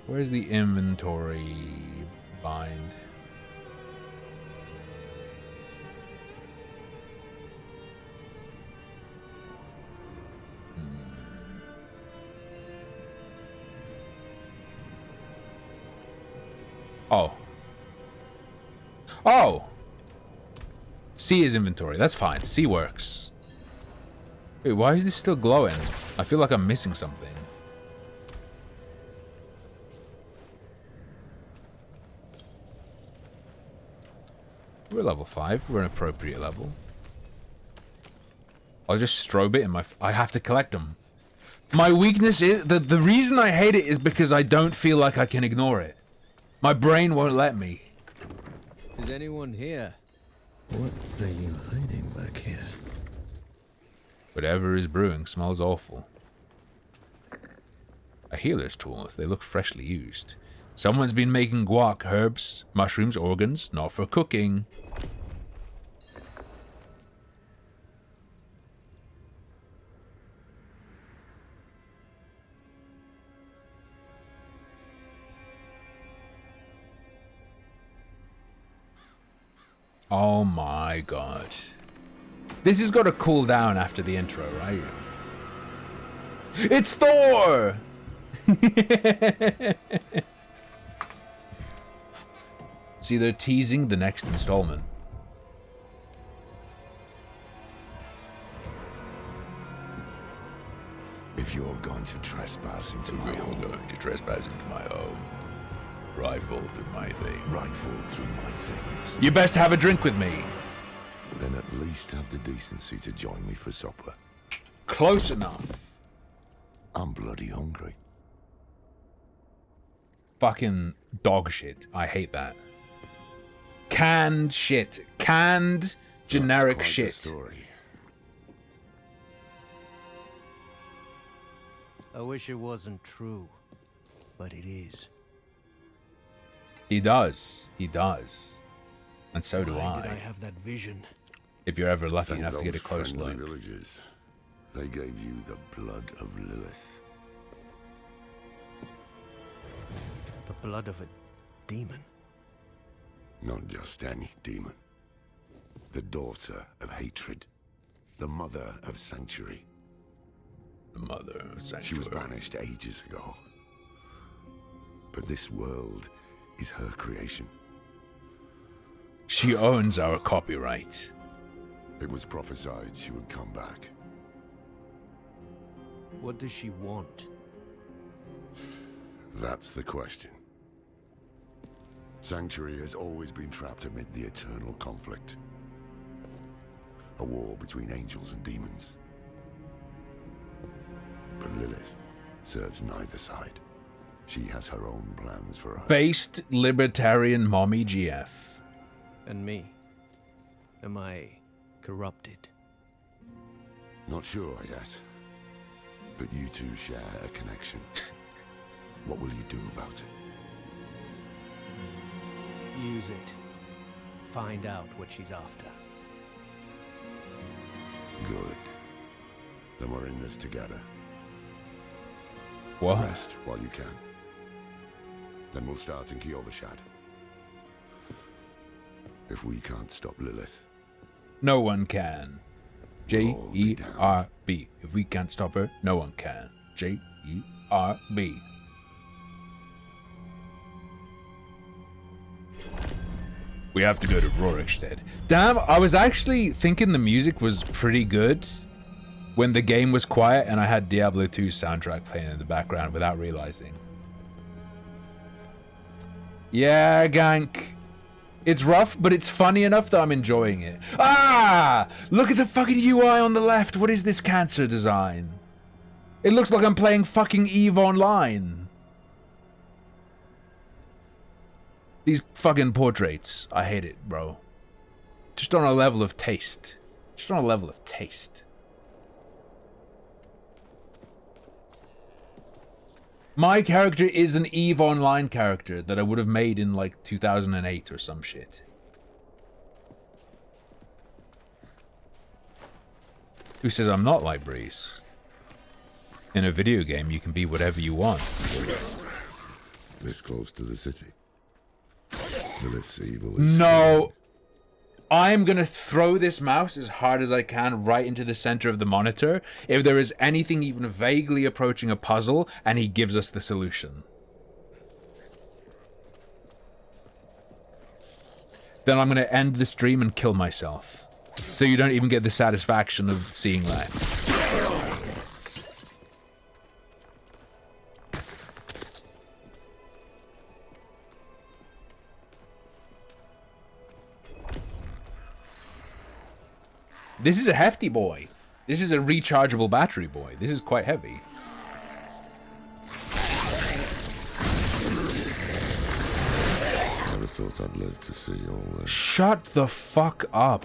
[SPEAKER 1] Where's the inventory bind? Oh. Oh! C is inventory. That's fine. C works. Wait, why is this still glowing? I feel like I'm missing something. We're level 5. We're an appropriate level. I'll just strobe it in my... I have to collect them. My weakness is... The reason I hate it is because I don't feel like I can ignore it. My brain won't let me.
[SPEAKER 15] Is anyone here? What are you hiding back here?
[SPEAKER 1] Whatever is brewing smells awful. A healer's tools. They look freshly used. Someone's been making guac, herbs, mushrooms, organs, not for cooking. Oh my god. This has got to cool down after the intro, right? It's Thor! See, they're teasing the next installment.
[SPEAKER 18] If you're going to trespass into my home,
[SPEAKER 1] Rifle through my thing.
[SPEAKER 18] Rifle through my things.
[SPEAKER 1] You best have a drink with me.
[SPEAKER 18] Then at least have the decency to join me for supper.
[SPEAKER 1] Close enough.
[SPEAKER 18] I'm bloody hungry.
[SPEAKER 1] Fucking dog shit. I hate that. Canned shit. Canned generic shit.
[SPEAKER 15] I wish it wasn't true, but it is.
[SPEAKER 1] He does. He does. And so do
[SPEAKER 15] Why
[SPEAKER 1] I.
[SPEAKER 15] did I have that vision?
[SPEAKER 1] If you're ever lucky
[SPEAKER 18] Thank
[SPEAKER 1] enough to get a
[SPEAKER 18] those
[SPEAKER 1] close
[SPEAKER 18] friendly
[SPEAKER 1] look.
[SPEAKER 18] Villagers. They gave you the blood of Lilith.
[SPEAKER 15] The blood of a demon.
[SPEAKER 18] Not just any demon. The daughter of hatred. The mother of sanctuary.
[SPEAKER 1] The mother of sanctuary.
[SPEAKER 18] She was banished ages ago. But this world is her creation.
[SPEAKER 1] She owns our copyright.
[SPEAKER 18] It was prophesied she would come back.
[SPEAKER 15] What does she want?
[SPEAKER 18] That's the question. Sanctuary has always been trapped amid the eternal conflict. A war between angels and demons. But Lilith serves neither side. She has her own plans for us.
[SPEAKER 1] Based libertarian mommy GF.
[SPEAKER 15] And me? Am I corrupted?
[SPEAKER 18] Not sure yet. But you two share a connection. What will you do about it?
[SPEAKER 15] Use it. Find out what she's after.
[SPEAKER 18] Good. Then we're in this together.
[SPEAKER 1] What?
[SPEAKER 18] Rest while you can. Then we'll start in Kiovashad. If we can't stop Lilith,
[SPEAKER 1] No one can. J-E-R-B. If we can't stop her, no one can. J-E-R-B. We have to go to Rorikstead. Damn, I was actually thinking the music was pretty good when the game was quiet and I had Diablo 2's soundtrack playing in the background without realizing. Yeah, gank. It's rough, but it's funny enough that I'm enjoying it. Ah! Look at the fucking UI on the left. What is this cancer design? It looks like I'm playing fucking EVE Online. These fucking portraits. I hate it, bro. Just on a level of taste. Just on a level of taste. My character is an EVE Online character that I would have made in like 2008 or some shit. Who says I'm not like Breeze? In a video game, you can be whatever you want.
[SPEAKER 18] This close to the city. Lilith's evil is
[SPEAKER 1] No! I'm gonna throw this mouse as hard as I can right into the center of the monitor if there is anything even vaguely approaching a puzzle and he gives us the solution. Then I'm gonna end the stream and kill myself. So you don't even get the satisfaction of seeing that. This is a hefty boy. This is a rechargeable battery boy. This is quite heavy.
[SPEAKER 18] Never thought I'd live to see all this.
[SPEAKER 1] Shut the fuck up.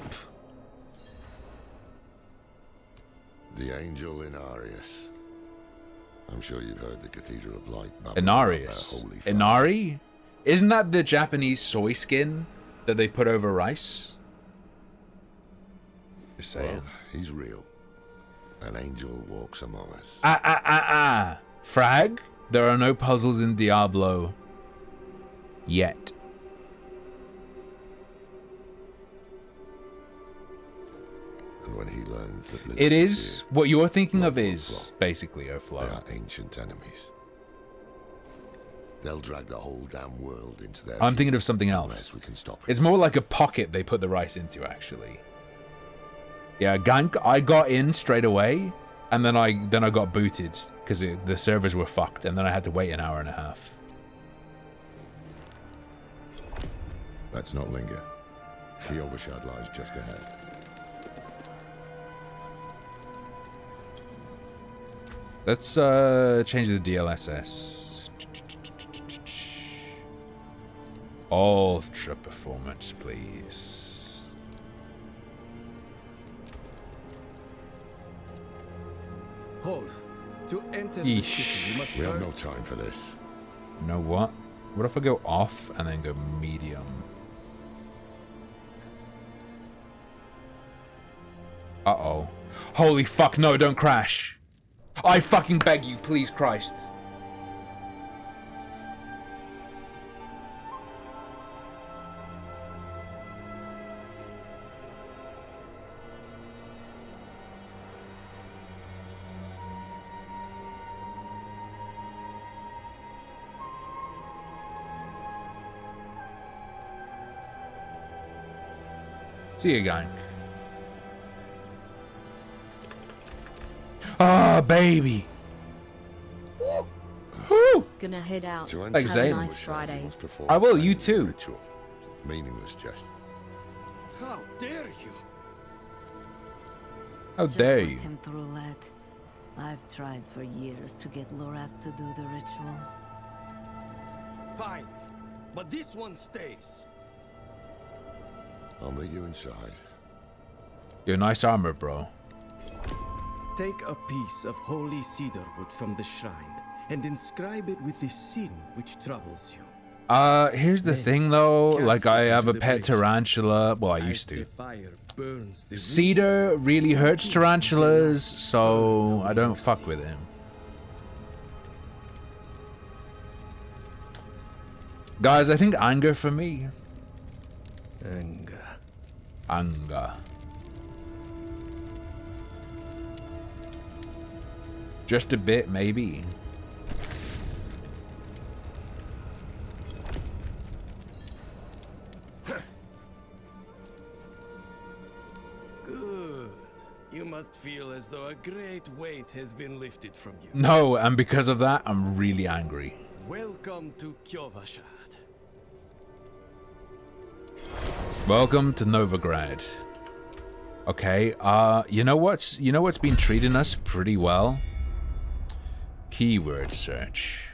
[SPEAKER 18] The angel Inarius. I'm sure you've heard the Cathedral of Light.
[SPEAKER 1] Inarius. Inari? Isn't that the Japanese soy skin that they put over rice? Just saying.
[SPEAKER 18] Well, he's real. An angel walks among us.
[SPEAKER 1] Frag? There are no puzzles in Diablo. Yet.
[SPEAKER 18] And when he learns that Lilith
[SPEAKER 1] It is what you're thinking of is basically
[SPEAKER 18] They
[SPEAKER 1] Oflo.
[SPEAKER 18] are ancient enemies. They'll drag the whole damn world into their
[SPEAKER 1] I'm thinking of something
[SPEAKER 18] unless
[SPEAKER 1] else.
[SPEAKER 18] we can stop it.
[SPEAKER 1] It's more like a pocket they put the rice into, actually. Yeah, Gank, I got in straight away, and then I got booted because the servers were fucked, and then I had to wait an hour and a half.
[SPEAKER 18] Let's not linger. The Overshard lies just ahead.
[SPEAKER 1] Let's change the DLSS. Ultra performance, please.
[SPEAKER 19] Hold. To enter the city,
[SPEAKER 1] Yeesh.
[SPEAKER 19] you must
[SPEAKER 18] We have no
[SPEAKER 19] first...
[SPEAKER 18] time for this.
[SPEAKER 1] You know what? What if I go off and then go medium? Uh-oh. Holy fuck, no, don't crash. I fucking beg you, please, Christ. See you, guy. Ah, baby. Woo!
[SPEAKER 2] Gonna head out.
[SPEAKER 18] To
[SPEAKER 2] Have
[SPEAKER 1] Thanks,
[SPEAKER 2] a
[SPEAKER 1] Zane.
[SPEAKER 2] nice Friday.
[SPEAKER 1] I will, you too.
[SPEAKER 18] Ritual. Meaningless jest.
[SPEAKER 19] How dare you?
[SPEAKER 1] How
[SPEAKER 13] Just
[SPEAKER 1] dare
[SPEAKER 13] let
[SPEAKER 1] you?
[SPEAKER 13] him through, lad. I've tried for years to get Lorath to do the ritual.
[SPEAKER 19] Fine. But this one stays.
[SPEAKER 18] I'll meet you inside.
[SPEAKER 1] Your nice armor, bro.
[SPEAKER 16] Take a piece of holy cedar wood from the shrine and inscribe it with the sin which troubles you.
[SPEAKER 1] Here's the thing though,
[SPEAKER 16] cast
[SPEAKER 1] like
[SPEAKER 16] it
[SPEAKER 1] I
[SPEAKER 16] into
[SPEAKER 1] have a
[SPEAKER 16] the
[SPEAKER 1] pet
[SPEAKER 16] breach.
[SPEAKER 1] tarantula. Well, I
[SPEAKER 16] As
[SPEAKER 1] used
[SPEAKER 16] the
[SPEAKER 1] to.
[SPEAKER 16] fire burns the wood,
[SPEAKER 1] Cedar really hurts
[SPEAKER 16] something
[SPEAKER 1] tarantulas,
[SPEAKER 16] will
[SPEAKER 1] so
[SPEAKER 16] burn
[SPEAKER 1] I don't
[SPEAKER 16] away
[SPEAKER 1] fuck
[SPEAKER 16] sin.
[SPEAKER 1] with him. Guys, I think anger for me.
[SPEAKER 16] Anger.
[SPEAKER 1] Anger. Just a bit, maybe.
[SPEAKER 16] Good. You must feel as though a great weight has been lifted from you.
[SPEAKER 1] No, and because of that, I'm really angry.
[SPEAKER 16] Welcome to Kyovashad.
[SPEAKER 1] Welcome to Novigrad. Okay, you know what's been treating us pretty well? Keyword search.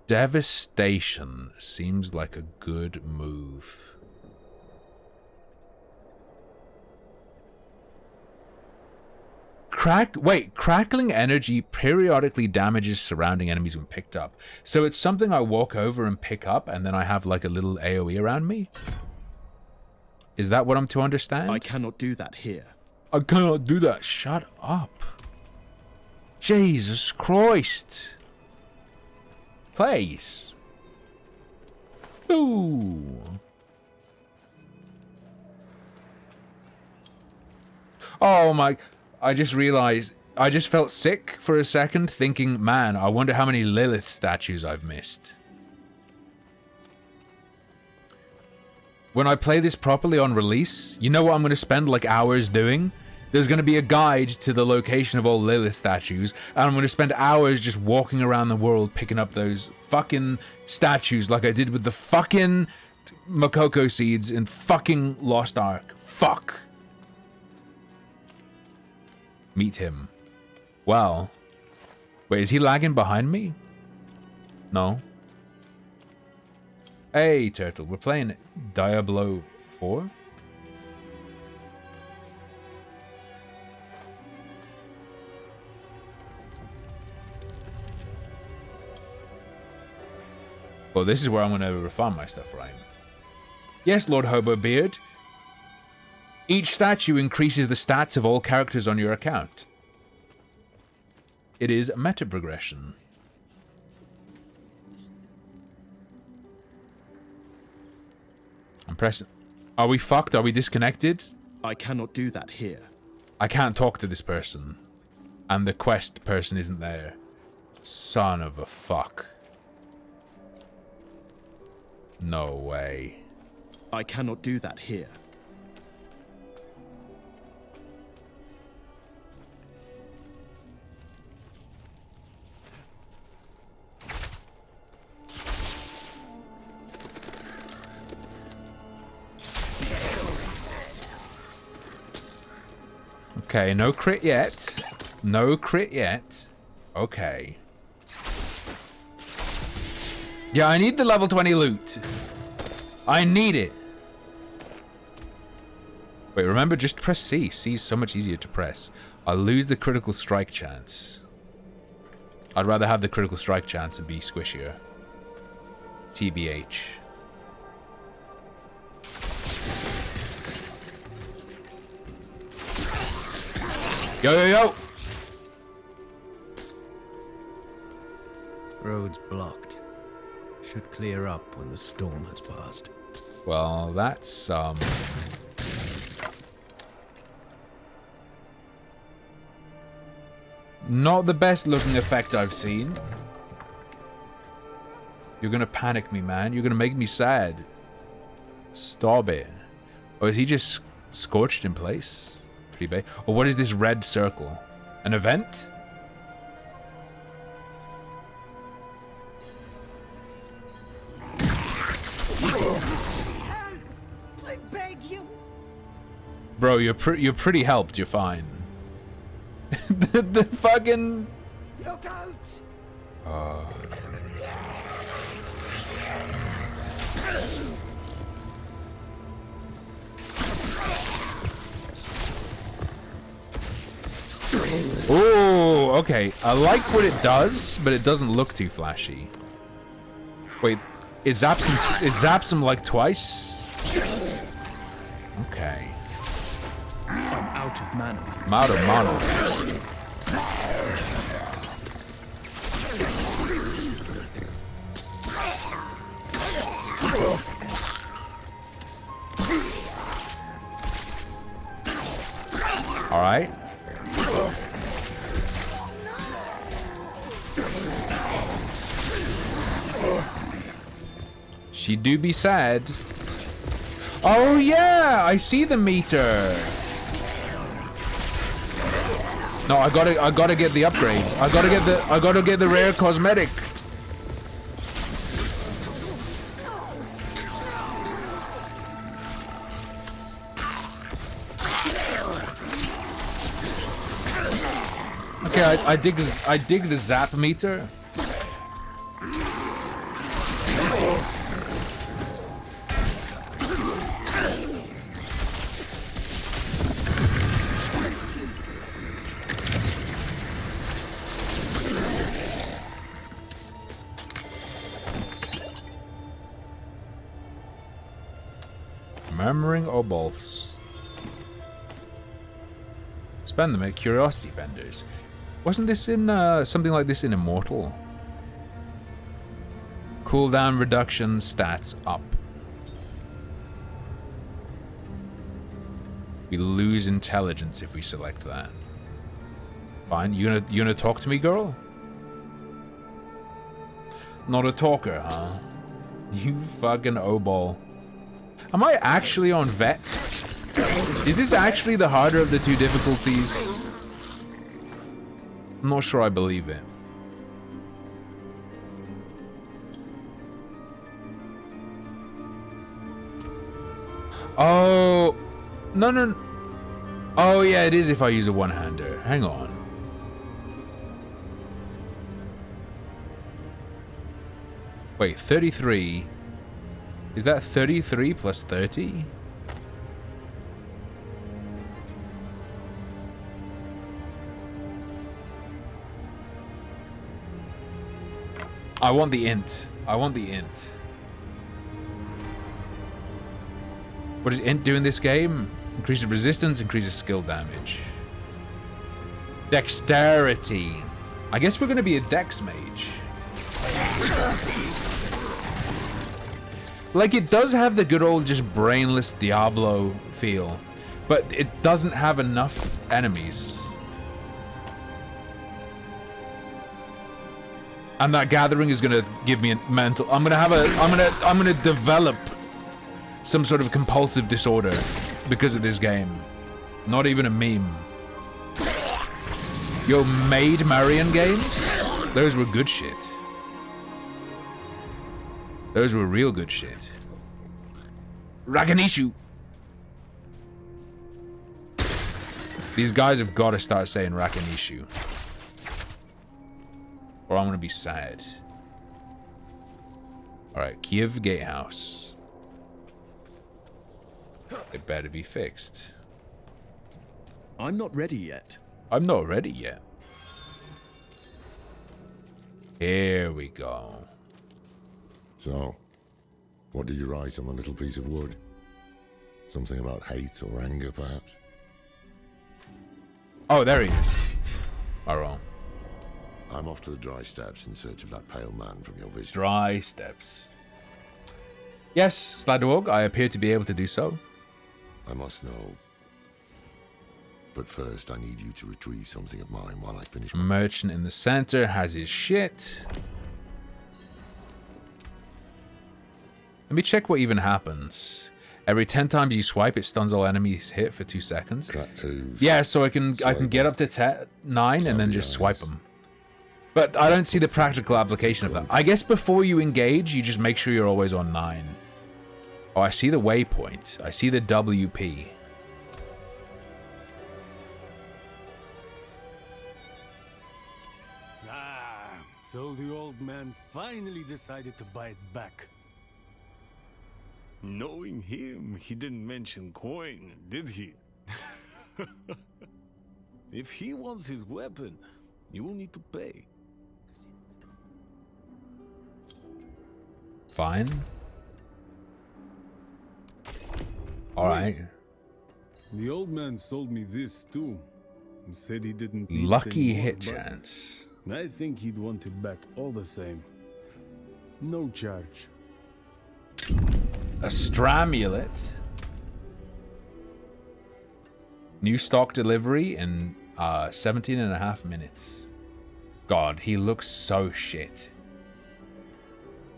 [SPEAKER 1] Devastation seems like a good move. Crackling energy periodically damages surrounding enemies when picked up. So it's something I walk over and pick up, and then I have like a little AoE around me? Is that what I'm to understand?
[SPEAKER 16] I cannot do that here.
[SPEAKER 1] I cannot do that. Shut up. Jesus Christ. Place. Ooh. Oh my... I just realized, I just felt sick for a second thinking, man, I wonder how many Lilith statues I've missed. When I play this properly on release, you know what I'm going to spend like hours doing? There's going to be a guide to the location of all Lilith statues, and I'm going to spend hours just walking around the world picking up those fucking statues like I did with the fucking Makoko seeds in fucking Lost Ark. Fuck. Meet him. Well. Wait, is he lagging behind me? No. Hey, Turtle. We're playing Diablo 4? Well, this is where I'm going to refine my stuff, right? Yes, Lord Hobobeard. Each statue increases the stats of all characters on your account. It is a meta progression. I'm pressing... Are we fucked? Are we disconnected?
[SPEAKER 16] I cannot do that here.
[SPEAKER 1] I can't talk to this person. And the quest person isn't there. Son of a fuck. No way.
[SPEAKER 16] I cannot do that here.
[SPEAKER 1] Okay, no crit yet. No crit yet. Okay. Yeah, I need the level 20 loot. I need it. Wait, remember, just press C. C is so much easier to press. I'll lose the critical strike chance. I'd rather have the critical strike chance and be squishier. TBH. Yo, yo, yo!
[SPEAKER 15] Road's blocked. Should clear up when the storm has passed.
[SPEAKER 1] Well, that's, not the best looking effect I've seen. You're gonna panic me, man. You're gonna make me sad. Stop it. Or is he just scorched in place? Pretty big. Or what is this red circle? An event?
[SPEAKER 13] I beg you.
[SPEAKER 1] Bro, you're pretty helped. You're fine. the fucking...
[SPEAKER 13] Look out!
[SPEAKER 1] Oh, okay. I like what it does, but it doesn't look too flashy. Wait, it zaps him like twice? Okay.
[SPEAKER 16] I'm out of mana.
[SPEAKER 1] I'm out of mana. All right. She do be sad. Oh yeah, I see the meter. No, I gotta get the upgrade. I gotta get the rare cosmetic. Okay, I dig the zap meter. Murmuring Obols. Spend them at curiosity vendors. Wasn't this in something like this in Immortal? Cooldown reduction stats up. We lose intelligence if we select that. Fine, you gonna talk to me, girl? Not a talker, huh? You fucking obol. Am I actually on vet? Is this actually the harder of the two difficulties? I'm not sure I believe it. Oh, no. Oh yeah, it is if I use a one-hander. Hang on. Wait, 33. Is that 33 plus 30? I want the int. I want the int. What does int do in this game? Increases resistance, increases skill damage. Dexterity. I guess we're going to be a dex mage. Like, it does have the good old just brainless Diablo feel, but it doesn't have enough enemies. And that gathering is gonna give me a mental. I'm gonna develop some sort of compulsive disorder because of this game. Not even a meme. Yo, Maid Marion games? Those were good shit. Those were real good shit. Rakanishu. These guys have got to start saying Rakanishu. Or I'm gonna be sad. Alright, Kiev Gatehouse. It better be fixed.
[SPEAKER 16] I'm not ready yet.
[SPEAKER 1] I'm not ready yet. Here we go.
[SPEAKER 18] So, what did you write on the little piece of wood? Something about hate or anger, perhaps?
[SPEAKER 1] Oh, there he is. All wrong.
[SPEAKER 18] I'm off to the dry steppes in search of that pale man from your vision.
[SPEAKER 1] Dry steppes. Yes, Sladwog, I appear to be able to do so.
[SPEAKER 18] I must know. But first, I need you to retrieve something of mine while I finish.
[SPEAKER 1] Merchant in the center has his shit. Let me check what even happens. Every 10 times you swipe, it stuns all enemies hit for 2 seconds. Yeah, so I can get up to 9 and then just swipe them. But I don't see the practical application of that. I guess before you engage, you just make sure you're always on 9. Oh, I see the waypoint. I see the WP.
[SPEAKER 10] Ah, so the old man's finally decided to buy it back. Knowing him, he didn't mention coin, did he? If he wants his weapon, you will need to pay.
[SPEAKER 1] Fine. Alright.
[SPEAKER 10] The old man sold me this too. He said he didn't need
[SPEAKER 1] Lucky
[SPEAKER 10] it anymore,
[SPEAKER 1] hit
[SPEAKER 10] but
[SPEAKER 1] chance.
[SPEAKER 10] I think he'd want it back all the same. No charge.
[SPEAKER 1] A Stramulet. New stock delivery in 17.5 minutes. God, he looks so shit.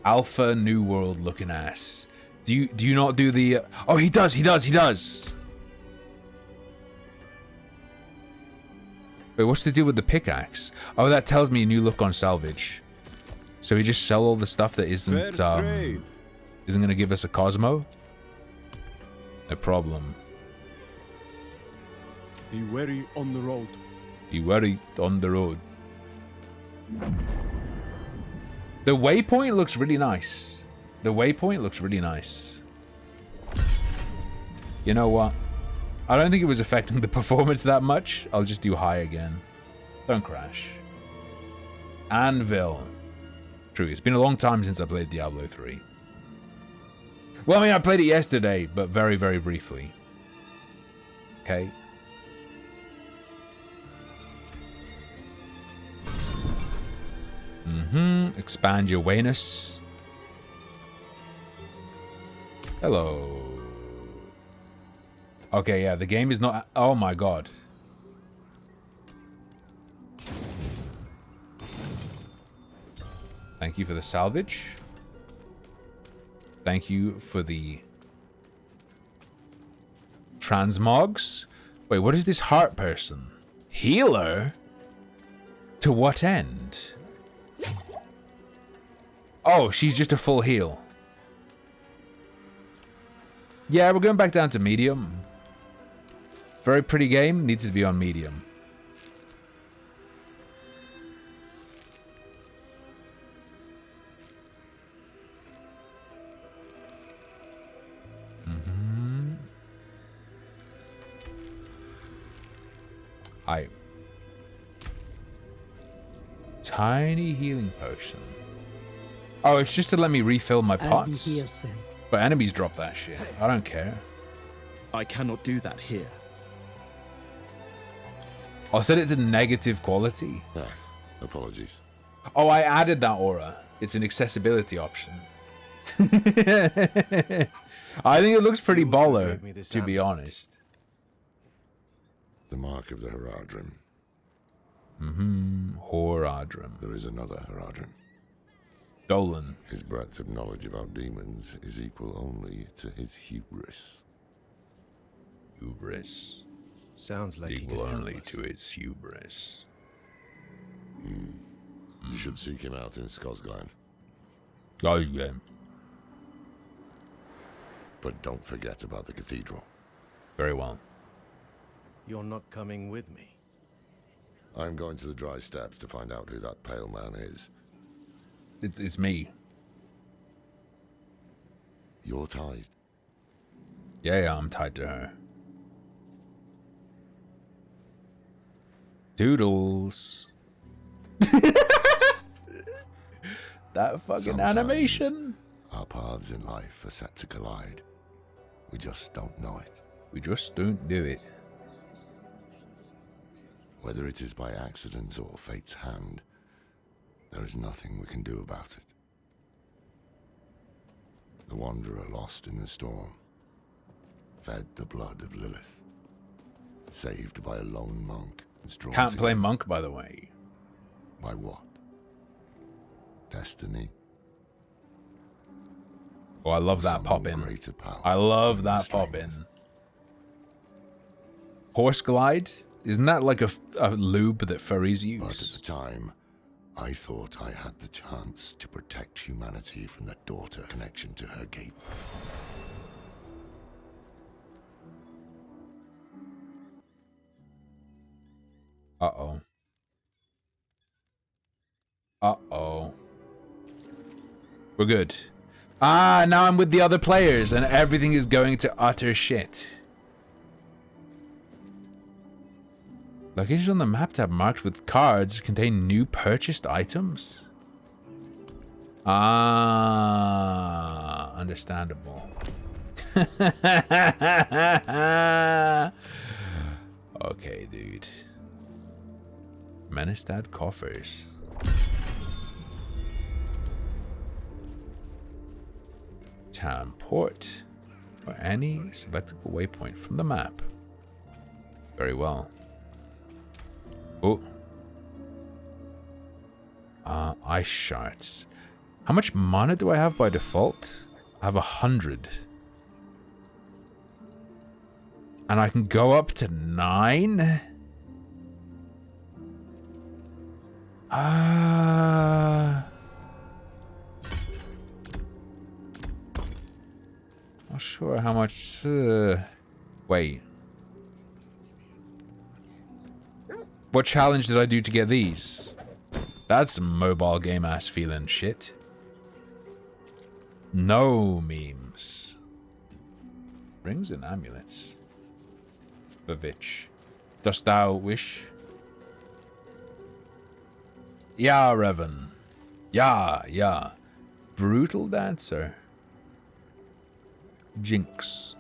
[SPEAKER 1] Alpha New World looking ass. Do you not do the oh, he does. Wait, what's the deal with the pickaxe? Oh, that tells me a new look on salvage. So we just sell all the stuff that isn't gonna give us a Cosmo? No problem.
[SPEAKER 10] Be wary on the road.
[SPEAKER 1] Be wary on the road. The waypoint looks really nice. The waypoint looks really nice. You know what? I don't think it was affecting the performance that much. I'll just do high again. Don't crash. Anvil. True, it's been a long time since I played Diablo 3. Well, I mean, I played it yesterday, but very, very briefly. Okay. Expand your awareness. Hello. Okay, yeah, the game is not... Oh my god. Thank you for the salvage. Thank you for the transmogs. Wait, what is this heart person? Healer? To what end? Oh, she's just a full heal. Yeah, we're going back down to medium. Very pretty game, needs to be on medium. Tiny healing potion. Oh, it's just to let me refill my pots. But enemies drop that shit. I don't care.
[SPEAKER 16] I cannot do that here.
[SPEAKER 1] I'll set it to negative quality.
[SPEAKER 18] Yeah, apologies.
[SPEAKER 1] Oh, I added that aura. It's an accessibility option. I think it looks pretty baller, to be honest.
[SPEAKER 18] The mark of the Heradrim.
[SPEAKER 1] Horadrim.
[SPEAKER 18] There is another Heradrim.
[SPEAKER 1] Dolan.
[SPEAKER 18] His breadth of knowledge about demons is equal only to his hubris.
[SPEAKER 1] Hubris.
[SPEAKER 15] Sounds like
[SPEAKER 1] equal only to his hubris.
[SPEAKER 18] You should seek him out in Skosglen.
[SPEAKER 1] Oh, yeah.
[SPEAKER 18] But don't forget about the cathedral.
[SPEAKER 1] Very well.
[SPEAKER 15] You're not coming with me.
[SPEAKER 18] I'm going to the Dry Steppes to find out who that pale man is.
[SPEAKER 1] It's me.
[SPEAKER 18] You're tied.
[SPEAKER 1] Yeah, I'm tied to her. Doodles. That fucking
[SPEAKER 18] Sometimes
[SPEAKER 1] animation.
[SPEAKER 18] Our paths in life are set to collide. We just don't know it.
[SPEAKER 1] We just don't do it.
[SPEAKER 18] Whether it is by accident or fate's hand, there is nothing we can do about it. The wanderer lost in the storm, fed the blood of Lilith, saved by a lone monk.
[SPEAKER 1] Can't play monk, by the way.
[SPEAKER 18] By what? Destiny.
[SPEAKER 1] Oh, I love that pop in. I love that pop in. Horse glide? Isn't that like a lube that furries use?
[SPEAKER 18] But at the time, I thought I had the chance to protect humanity from the daughter connection to her gate.
[SPEAKER 1] Uh-oh. Uh-oh. We're good. Ah, now I'm with the other players and everything is going to utter shit. Locations on the map tab marked with cards contain new purchased items? Ah, understandable. Okay, dude. Menestad coffers. Town port. Or any selectable waypoint from the map. Very well. Oh. Ice shards. How much mana do I have by default? I have 100. And I can go up to 9? Not sure how much... wait. What challenge did I do to get these? That's some mobile game ass feeling shit. No memes. Rings and amulets. Vivitch. Dost thou wish? Yeah, Revan. Yeah. Brutal dancer. Jinx.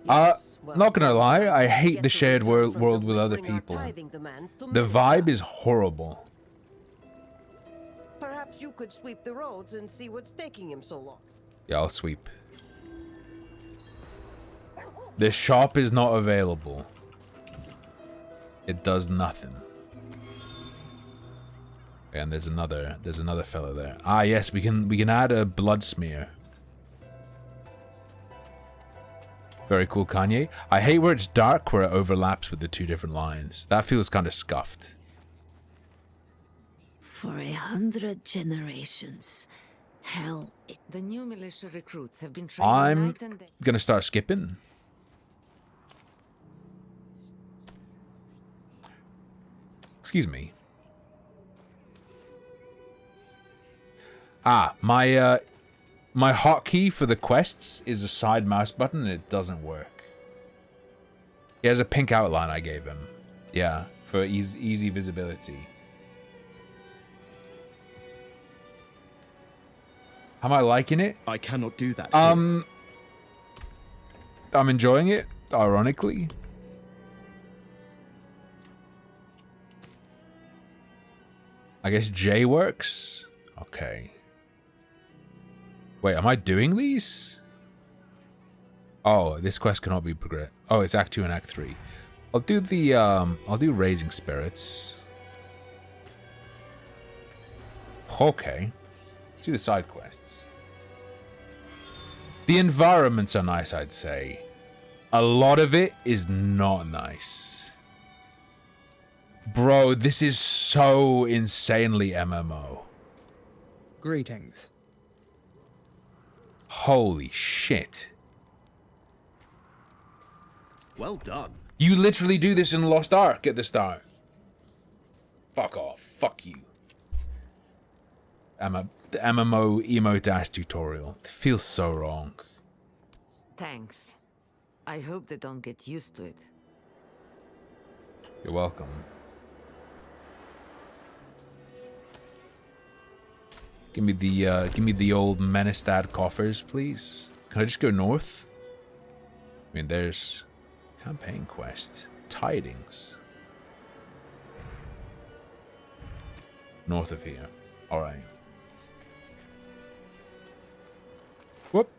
[SPEAKER 1] Not gonna lie, I hate the shared world with other people. The vibe is horrible.
[SPEAKER 20] Perhaps you could sweep the roads and see what's taking him so long.
[SPEAKER 1] Yeah, I'll sweep. The shop is not available. It does nothing. And there's another fellow there. Ah, yes, we can add a blood smear. Very cool, Kanye. I hate where it's dark, where it overlaps with the two different lines. That feels kind of scuffed.
[SPEAKER 21] For 100 generations, hell.
[SPEAKER 3] The new militia recruits have been trained
[SPEAKER 1] I'm
[SPEAKER 3] night and day.
[SPEAKER 1] gonna start skipping. Excuse me. Ah, my hotkey for the quests is a side mouse button and it doesn't work. He has a pink outline I gave him. Yeah, for easy visibility. Am I liking it?
[SPEAKER 16] I cannot do that.
[SPEAKER 1] I'm enjoying it, ironically. I guess J works. Okay. Wait, am I doing these? Oh, this quest cannot be progressed. Oh, it's Act 2 and Act 3. I'll do the I'll do Raising Spirits. Okay. Let's do the side quests. The environments are nice, I'd say. A lot of it is not nice. Bro, this is so insanely MMO.
[SPEAKER 22] Greetings.
[SPEAKER 1] Holy shit.
[SPEAKER 16] Well done.
[SPEAKER 1] You literally do this in Lost Ark at the start. Fuck off. Fuck you. The MMO emo-dash tutorial. It feels so wrong.
[SPEAKER 3] Thanks. I hope they don't get used to it.
[SPEAKER 1] You're welcome. Give me the old Menestad coffers, please. Can I just go north? I mean, there's campaign quest, tidings. North of here. All right. Whoop.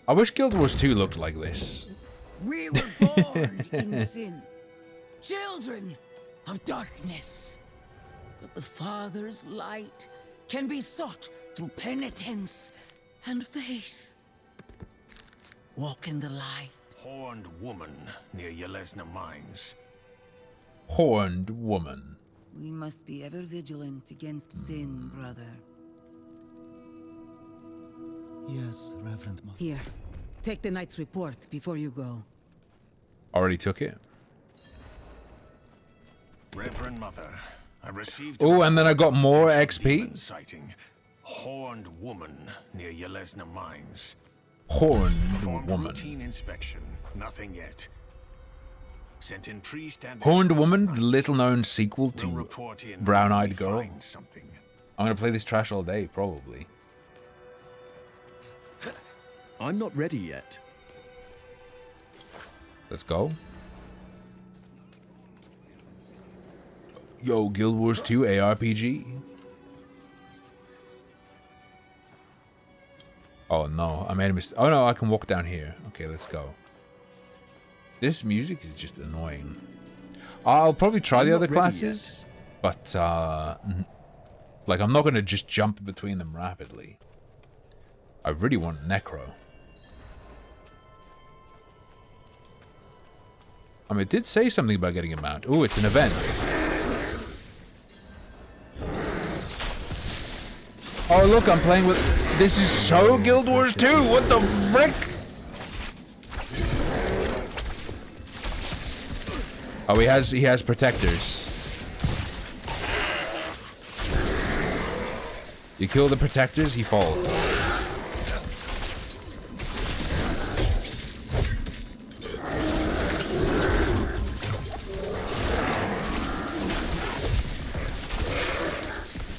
[SPEAKER 1] I wish Guild Wars 2 looked like this.
[SPEAKER 9] We were born in sin, children of darkness. But the Father's light can be sought through penitence and faith. Walk in the light.
[SPEAKER 10] Horned woman near Yelesna Mines.
[SPEAKER 1] Horned woman.
[SPEAKER 9] We must be ever vigilant against sin, brother.
[SPEAKER 15] Yes, Reverend Mother.
[SPEAKER 9] Here, take the knight's report before you go.
[SPEAKER 1] Already took it.
[SPEAKER 10] Reverend Mother, I received.
[SPEAKER 1] Oh, and then I got more XP.
[SPEAKER 10] Sighting. Horned woman near Yelesna Mines.
[SPEAKER 1] Horned woman.
[SPEAKER 10] Routine inspection. Nothing yet. Sent in priest and
[SPEAKER 1] Horned Woman, the little-known sequel to Brown-Eyed Girl. I'm gonna play this trash all day, probably.
[SPEAKER 16] I'm not ready yet.
[SPEAKER 1] Let's go. Yo, Guild Wars 2 ARPG. Oh no, I made a mistake. Oh no, I can walk down here. Okay, let's go. This music is just annoying. I'll probably try the other classes, but like I'm not gonna just jump between them rapidly. I really want Necro. I mean, it did say something about getting a mount. Oh, it's an event. Oh, look, I'm playing with... This is so Guild Wars 2! What the frick? Oh, he has protectors. You kill the protectors, he falls.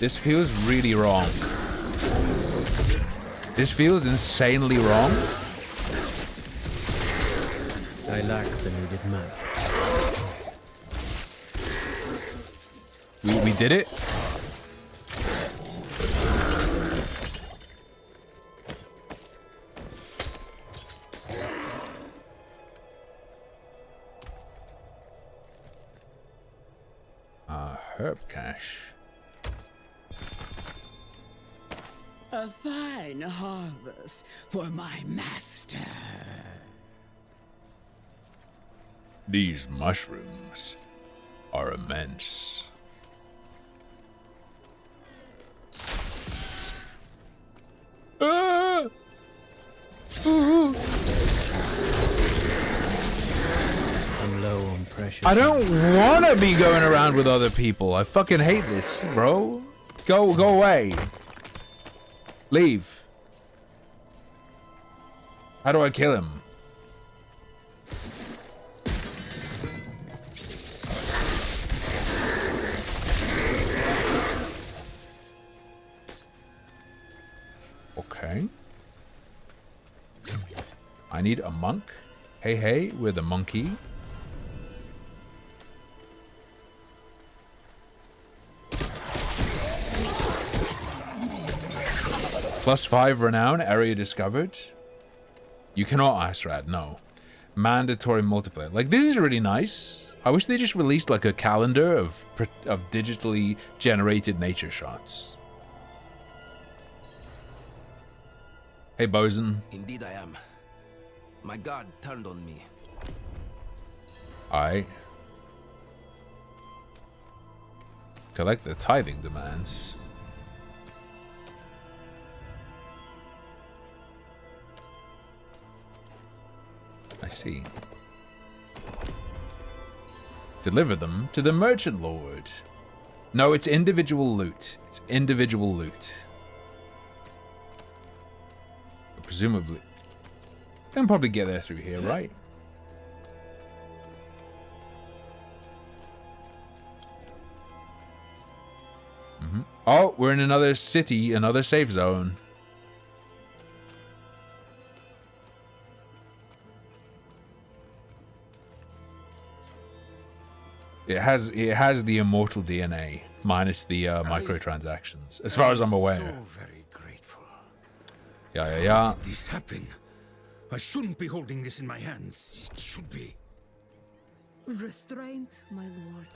[SPEAKER 1] This feels really wrong. This feels insanely wrong.
[SPEAKER 15] I lack the needed map.
[SPEAKER 1] We did it. Herb cache.
[SPEAKER 9] A fine harvest for my master.
[SPEAKER 1] These mushrooms are immense.
[SPEAKER 15] I'm low on precious.
[SPEAKER 1] I don't want to be going around with other people. I fucking hate this, bro. Go away. Leave. How do I kill him? Okay. I need a monk. Hey, we're the monkey. +5 renown, area discovered. You cannot Asrad, no. Mandatory multiplayer. Like, this is really nice. I wish they just released like a calendar of digitally generated nature shots. Hey, Bosun.
[SPEAKER 4] Indeed I am. My god turned on me.
[SPEAKER 1] Alright. Collect the tithing demands. I see. Deliver them to the merchant lord. No, it's individual loot. It's individual loot. Presumably. I can probably get there through here, right? Oh, we're in another city, another safe zone. It has the immortal DNA minus the microtransactions, as far as I'm aware.
[SPEAKER 14] So very grateful.
[SPEAKER 1] Yeah.
[SPEAKER 14] How did this happen? I shouldn't be holding this in my hands. It should be.
[SPEAKER 13] Restraint, my lord.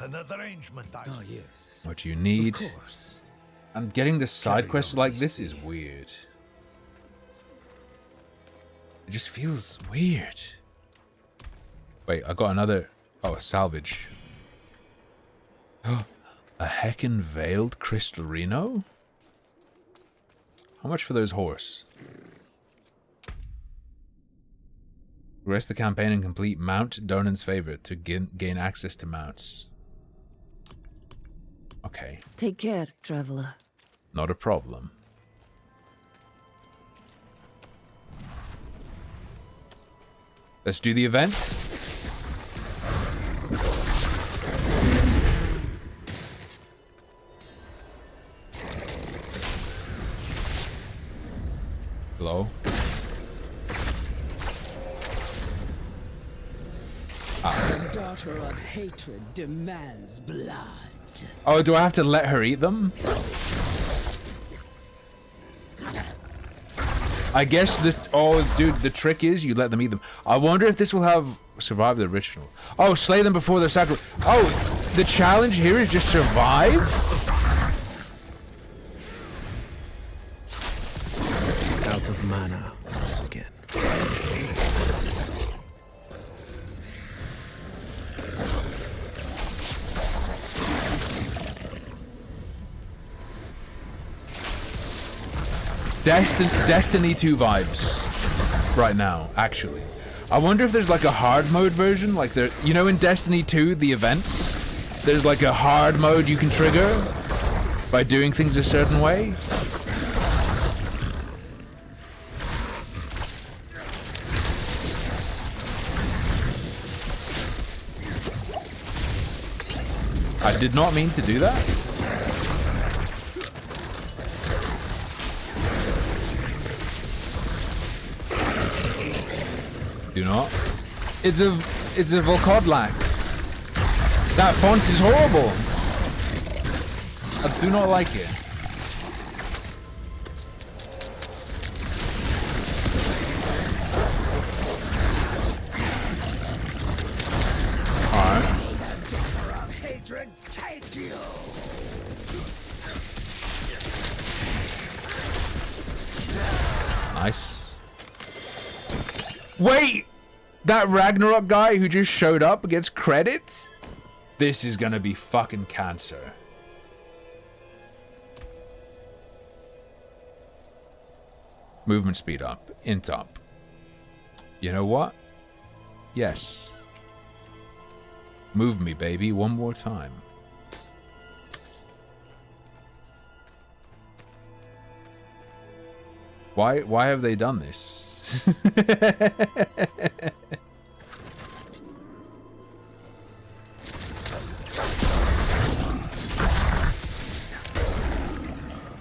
[SPEAKER 14] Another arrangement. Oh yes.
[SPEAKER 1] What do you need?
[SPEAKER 14] Of course.
[SPEAKER 1] And getting the side quests like this is weird. It just feels weird. Wait, I got another. Oh, a salvage. A Heckin veiled crystal Reno? How much for those horse? Progress the campaign and complete Mount Donan's favorite to gain access to mounts. Okay.
[SPEAKER 21] Take care, traveler.
[SPEAKER 1] Not a problem. Let's do the event. Hello?
[SPEAKER 9] The daughter of hatred demands blood.
[SPEAKER 1] Oh, do I have to let her eat them? I guess the... Oh, dude, the trick is you let them eat them. I wonder if this will have survived the ritual. Oh, slay them before the sacrifice. Oh, the challenge here is just survive?
[SPEAKER 15] Out of mana once again.
[SPEAKER 1] Destiny 2 vibes right now, actually. I wonder if there's like a hard mode version, like there, you know, in Destiny 2, the events, there's like a hard mode you can trigger by doing things a certain way. I did not mean to do that. Do not. It's a Volkodlak. That font is horrible. I do not like it. Alright. Nice. Wait! That Ragnarok guy who just showed up gets credit? This is gonna be fucking cancer. Movement speed up. Int up. You know what? Yes. Move me, baby, one more time. Why have they done this?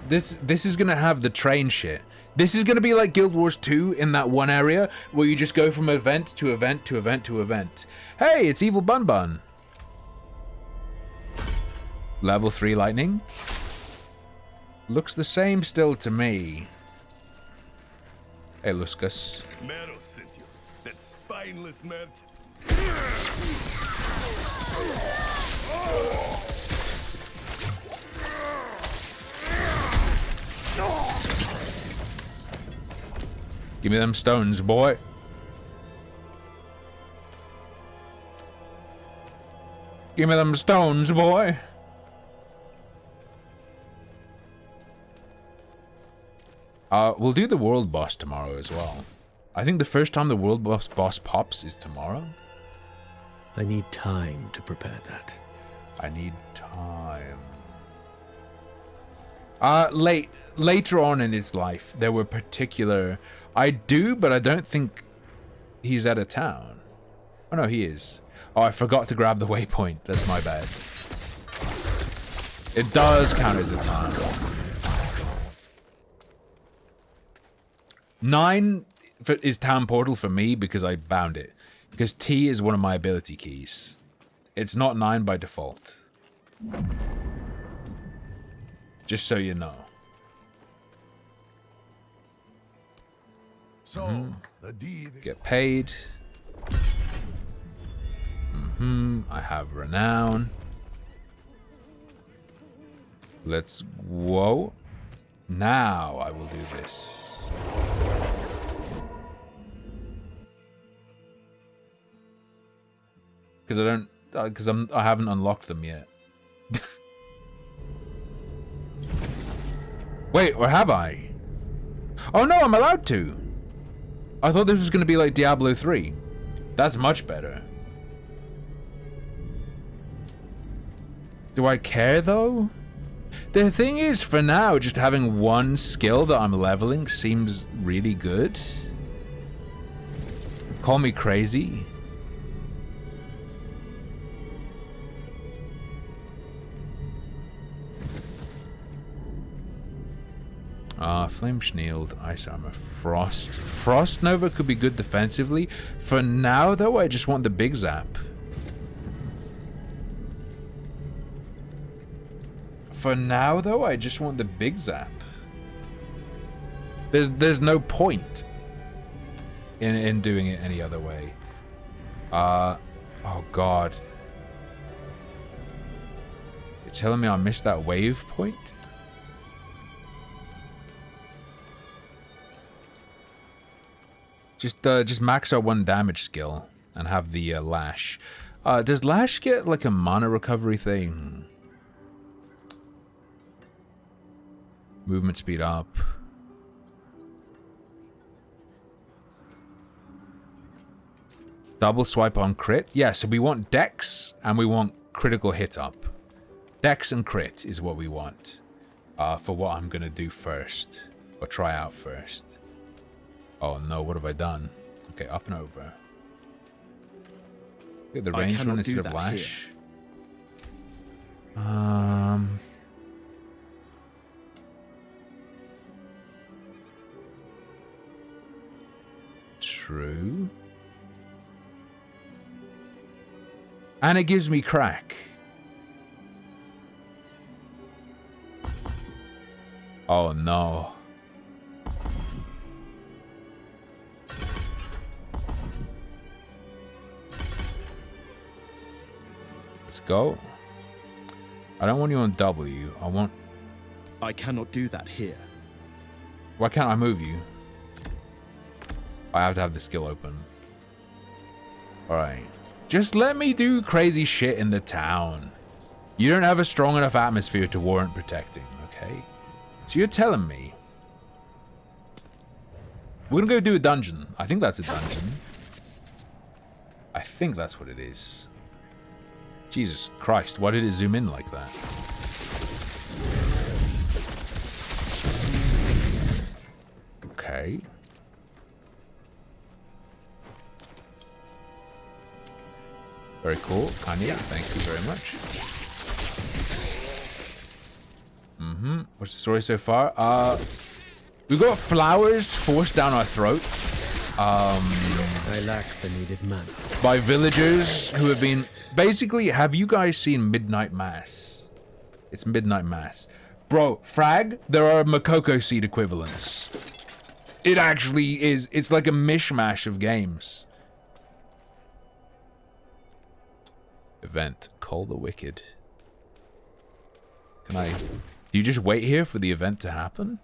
[SPEAKER 1] This is gonna have the train shit. This is gonna be like Guild Wars 2 in that one area where you just go from event to event to event to event. Hey, it's Evil Bun Bun. Level 3 lightning. Looks the same still to me. Hey, Luskus.
[SPEAKER 11] Mero sent you. That spineless merchant.
[SPEAKER 1] Give me them stones, boy. Give me them stones, boy. We'll do the world boss tomorrow as well. I think the first time the world boss pops is tomorrow.
[SPEAKER 15] I need time to prepare that.
[SPEAKER 1] I need time. Later on in his life, there were particular... I do, but I don't think he's out of town. Oh, no, he is. Oh, I forgot to grab the waypoint. That's my bad. It does count as a town. 9 is town portal for me because I bound it. Because T is one of my ability keys. It's not 9 by default. Just so you know.
[SPEAKER 11] So, the deed.
[SPEAKER 1] Get paid. I have renown. Let's... Whoa. Now I will do this. Because I don't... Because I haven't unlocked them yet. Wait, or have I? Oh no, I'm allowed to. I thought this was going to be like Diablo 3. That's much better. Do I care though? The thing is, for now, just having one skill that I'm leveling seems really good. Call me crazy. Flame Shield, Ice Armor, Frost. Frost Nova could be good defensively. For now, though, I just want the big zap. For now, though, I just want the big zap. There's no point in doing it any other way. Oh God. You're telling me I missed that wave point? Just max out one damage skill and have the Lash. Does Lash get like a mana recovery thing? Movement speed up. Double swipe on crit? Yeah, so we want Dex and we want critical hit up. Dex and crit is what we want. For what I'm gonna do first. Or try out first. Oh no, what have I done? Okay, up and over. Get the range one instead of Lash. True. And it gives me crack. Oh no. Let's go. I don't want you on W.
[SPEAKER 5] I cannot do that here.
[SPEAKER 1] Why can't I move you? I have to have the skill open. Alright. Just let me do crazy shit in the town. You don't have a strong enough atmosphere to warrant protecting, okay? So you're telling me. We're gonna go do a dungeon. I think that's a dungeon. I think that's what it is. Jesus Christ, why did it zoom in like that? Okay. Very cool. Kanye, thank you very much. What's the story so far? We got flowers forced down our throats.
[SPEAKER 15] I lack the needed man.
[SPEAKER 1] By villagers who have been... Basically, have you guys seen Midnight Mass? It's Midnight Mass. Bro, frag, there are Makoko seed equivalents. It actually is. It's like a mishmash of games. Event. Call the Wicked. Can I... Do you just wait here for the event to happen?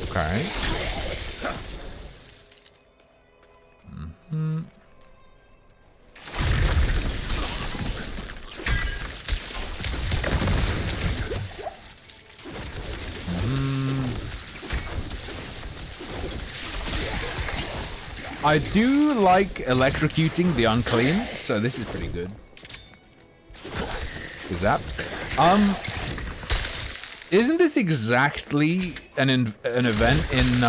[SPEAKER 1] Okay. I do like electrocuting the unclean, so this is pretty good. Zap. Isn't this exactly an event in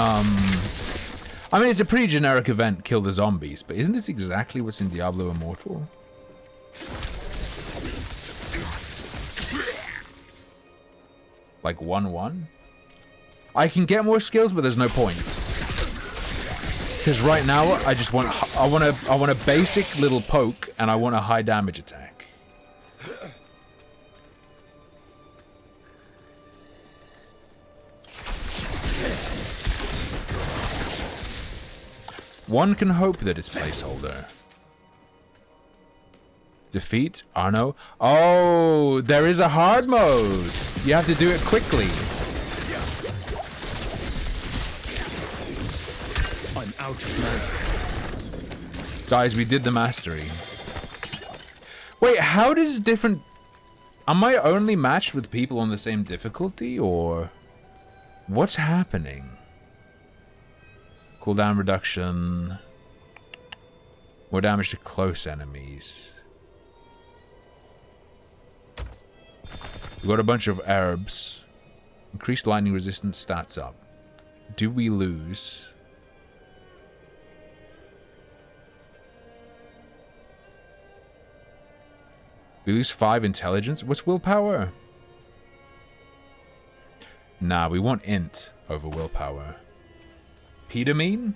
[SPEAKER 1] I mean, it's a pretty generic event, kill the zombies, but isn't this exactly what's in Diablo Immortal? Like 1-1? I can get more skills, but there's no point. Because right now, I just want a basic little poke, and I want a high damage attack. One can hope that it's placeholder. Defeat Arno. Oh, there is a hard mode. You have to do it quickly.
[SPEAKER 5] I'm out of mana.
[SPEAKER 1] Guys, we did the mastery. Wait, how does different... Am I only matched with people on the same difficulty, or... What's happening? Cooldown reduction. More damage to close enemies. We got a bunch of herbs. Increased lightning resistance stats up. Do we lose? We lose 5 intelligence? What's willpower? Nah, we want int over willpower. Pedamine?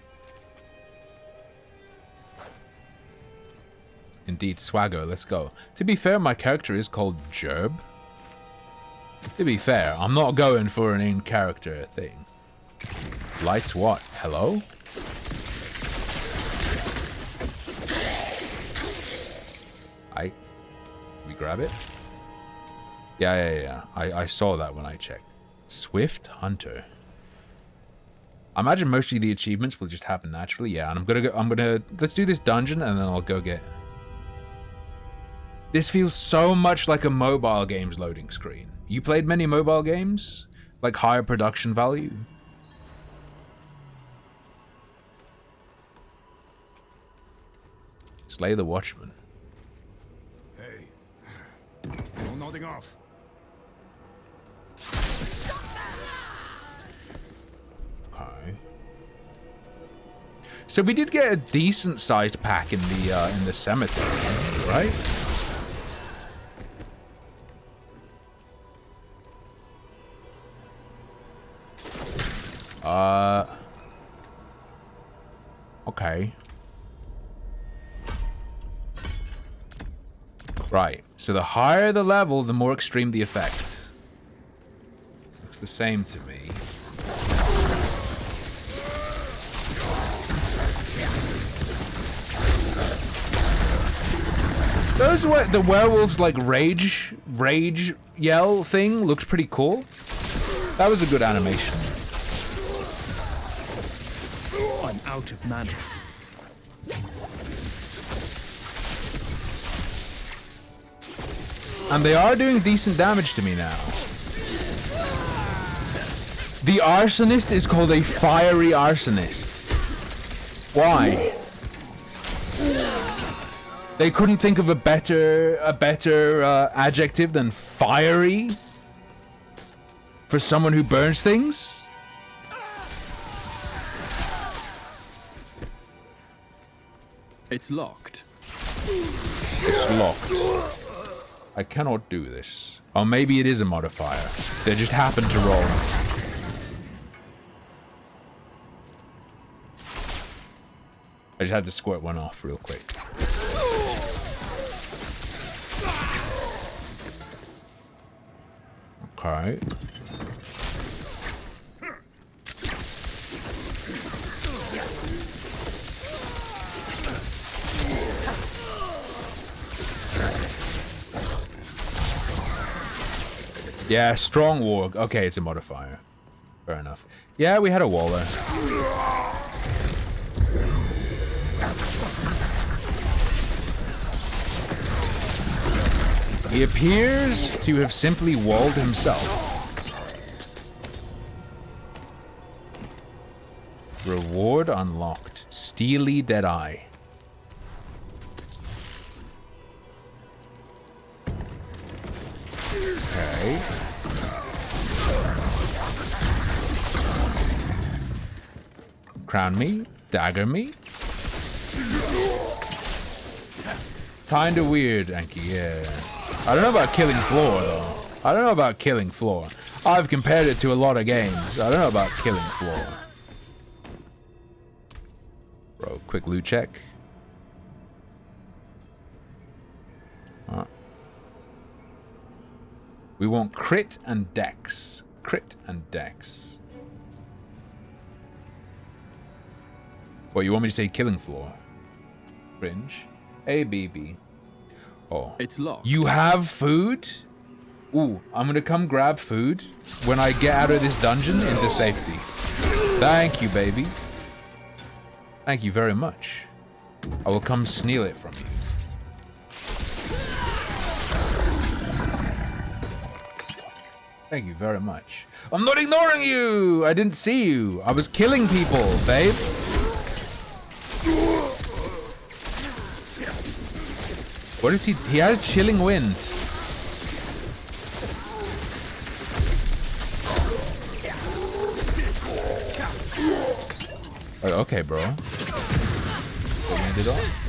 [SPEAKER 1] Indeed, Swaggo, let's go. To be fair, my character is called Gerb. To be fair, I'm not going for an in-character thing. Lights what? Hello? We grab it? Yeah. I saw that when I checked. Swift Hunter. I imagine mostly the achievements will just happen naturally. Yeah, and I'm gonna let's do this dungeon and then I'll go get... This feels so much like a mobile game's loading screen. You played many mobile games? Like higher production value? Slay the Watchman.
[SPEAKER 11] Hey, no nodding off.
[SPEAKER 1] Okay. So we did get a decent sized pack in the cemetery, right? Okay. Right. So the higher the level, the more extreme the effect. Looks the same to me. Those were the werewolves like rage yell thing looked pretty cool. That was a good animation.
[SPEAKER 5] I'm out of mana.
[SPEAKER 1] And they are doing decent damage to me now. The arsonist is called a fiery arsonist. Why? They couldn't think of a better adjective than fiery for someone who burns things?
[SPEAKER 5] It's locked.
[SPEAKER 1] It's locked. I cannot do this. Oh, maybe it is a modifier. They just happened to roll. I just had to squirt one off real quick. Okay. Yeah, strong warg. Okay, it's a modifier. Fair enough. Yeah, we had a wall there. He appears to have simply walled himself. Reward unlocked. Steely Deadeye. Okay. Crown me. Dagger me. Kinda weird, Anki, yeah. I don't know about killing floor, though. I don't know about killing floor. I've compared it to a lot of games. I don't know about killing floor. Bro, quick loot check. We want crit and dex. Crit and dex. What, you want me to say killing floor? Fringe. ABB. Oh.
[SPEAKER 5] It's locked.
[SPEAKER 1] You have food? Ooh, I'm gonna come grab food when I get out of this dungeon into safety. Thank you, baby. Thank you very much. I will come steal it from you. Thank you very much. I'm not ignoring you! I didn't see you. I was killing people, babe. What is he? He has chilling wind. Oh, okay, bro. End it off.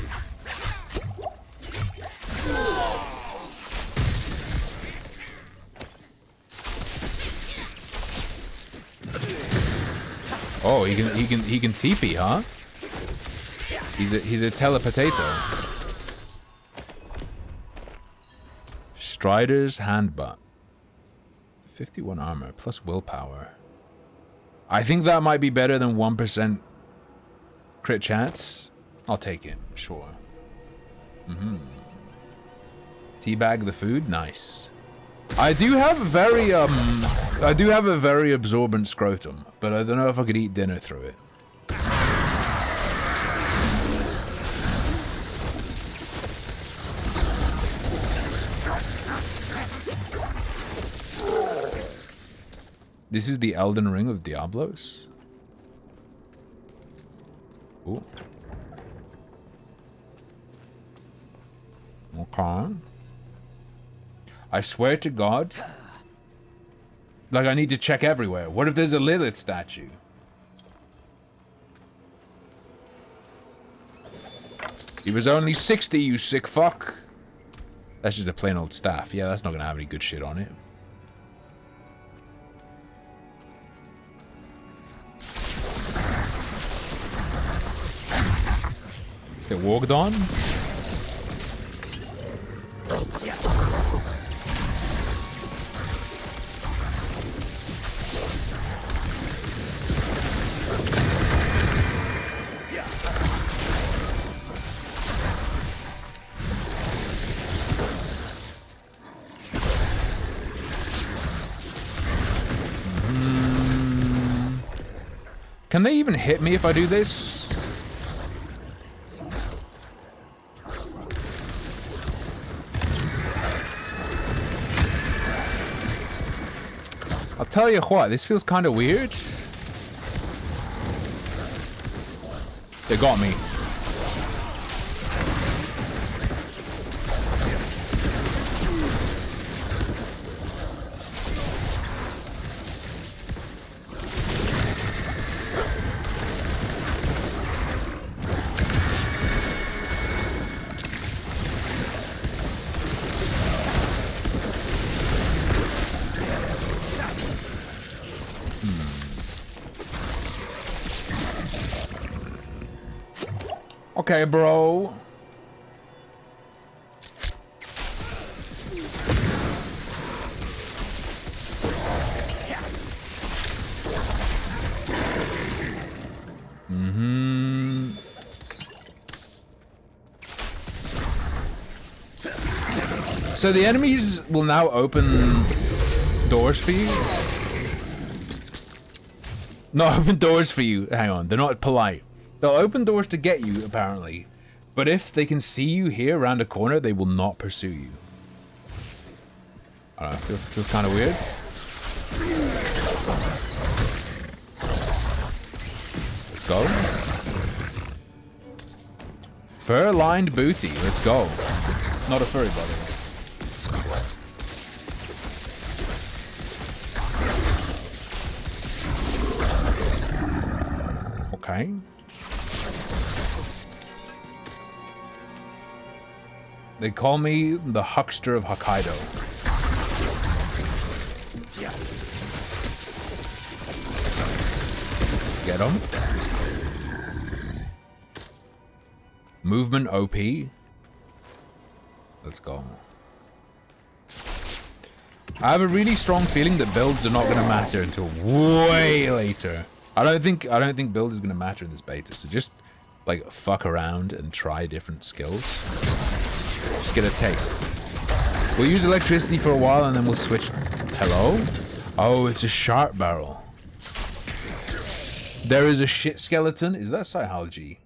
[SPEAKER 1] Oh, he can TP, huh? He's a telepotato. Strider's handbutt. 51 armor plus willpower. I think that might be better than 1% crit chance. I'll take it, sure. Teabag the food, nice. I do have a very absorbent scrotum, but I don't know if I could eat dinner through it. This is the Elden Ring of Diablos. Ooh. Okay. I swear to God. Like, I need to check everywhere. What if there's a Lilith statue? He was only 60, you sick fuck. That's just a plain old staff. Yeah, that's not gonna have any good shit on it. Get walked on. Can they even hit me if I do this? I'll tell you what, this feels kind of weird. They got me. Okay, bro. So the enemies will now open doors for you? Not open doors for you. Hang on, they're not polite. They'll open doors to get you, apparently. But if they can see you here around a corner, they will not pursue you. I don't know, feels kind of weird. Let's go. Fur-lined booty, let's go. Not a furry, by the way. Okay. They call me the Huckster of Hokkaido. Get him. Movement OP. Let's go. I have a really strong feeling that builds are not going to matter until way later. I don't think build is going to matter in this beta. So just like fuck around and try different skills. Just get a taste. We'll use electricity for a while and then we'll switch. Hello? Oh, it's a sharp barrel. There is a shit skeleton. Is that psychology?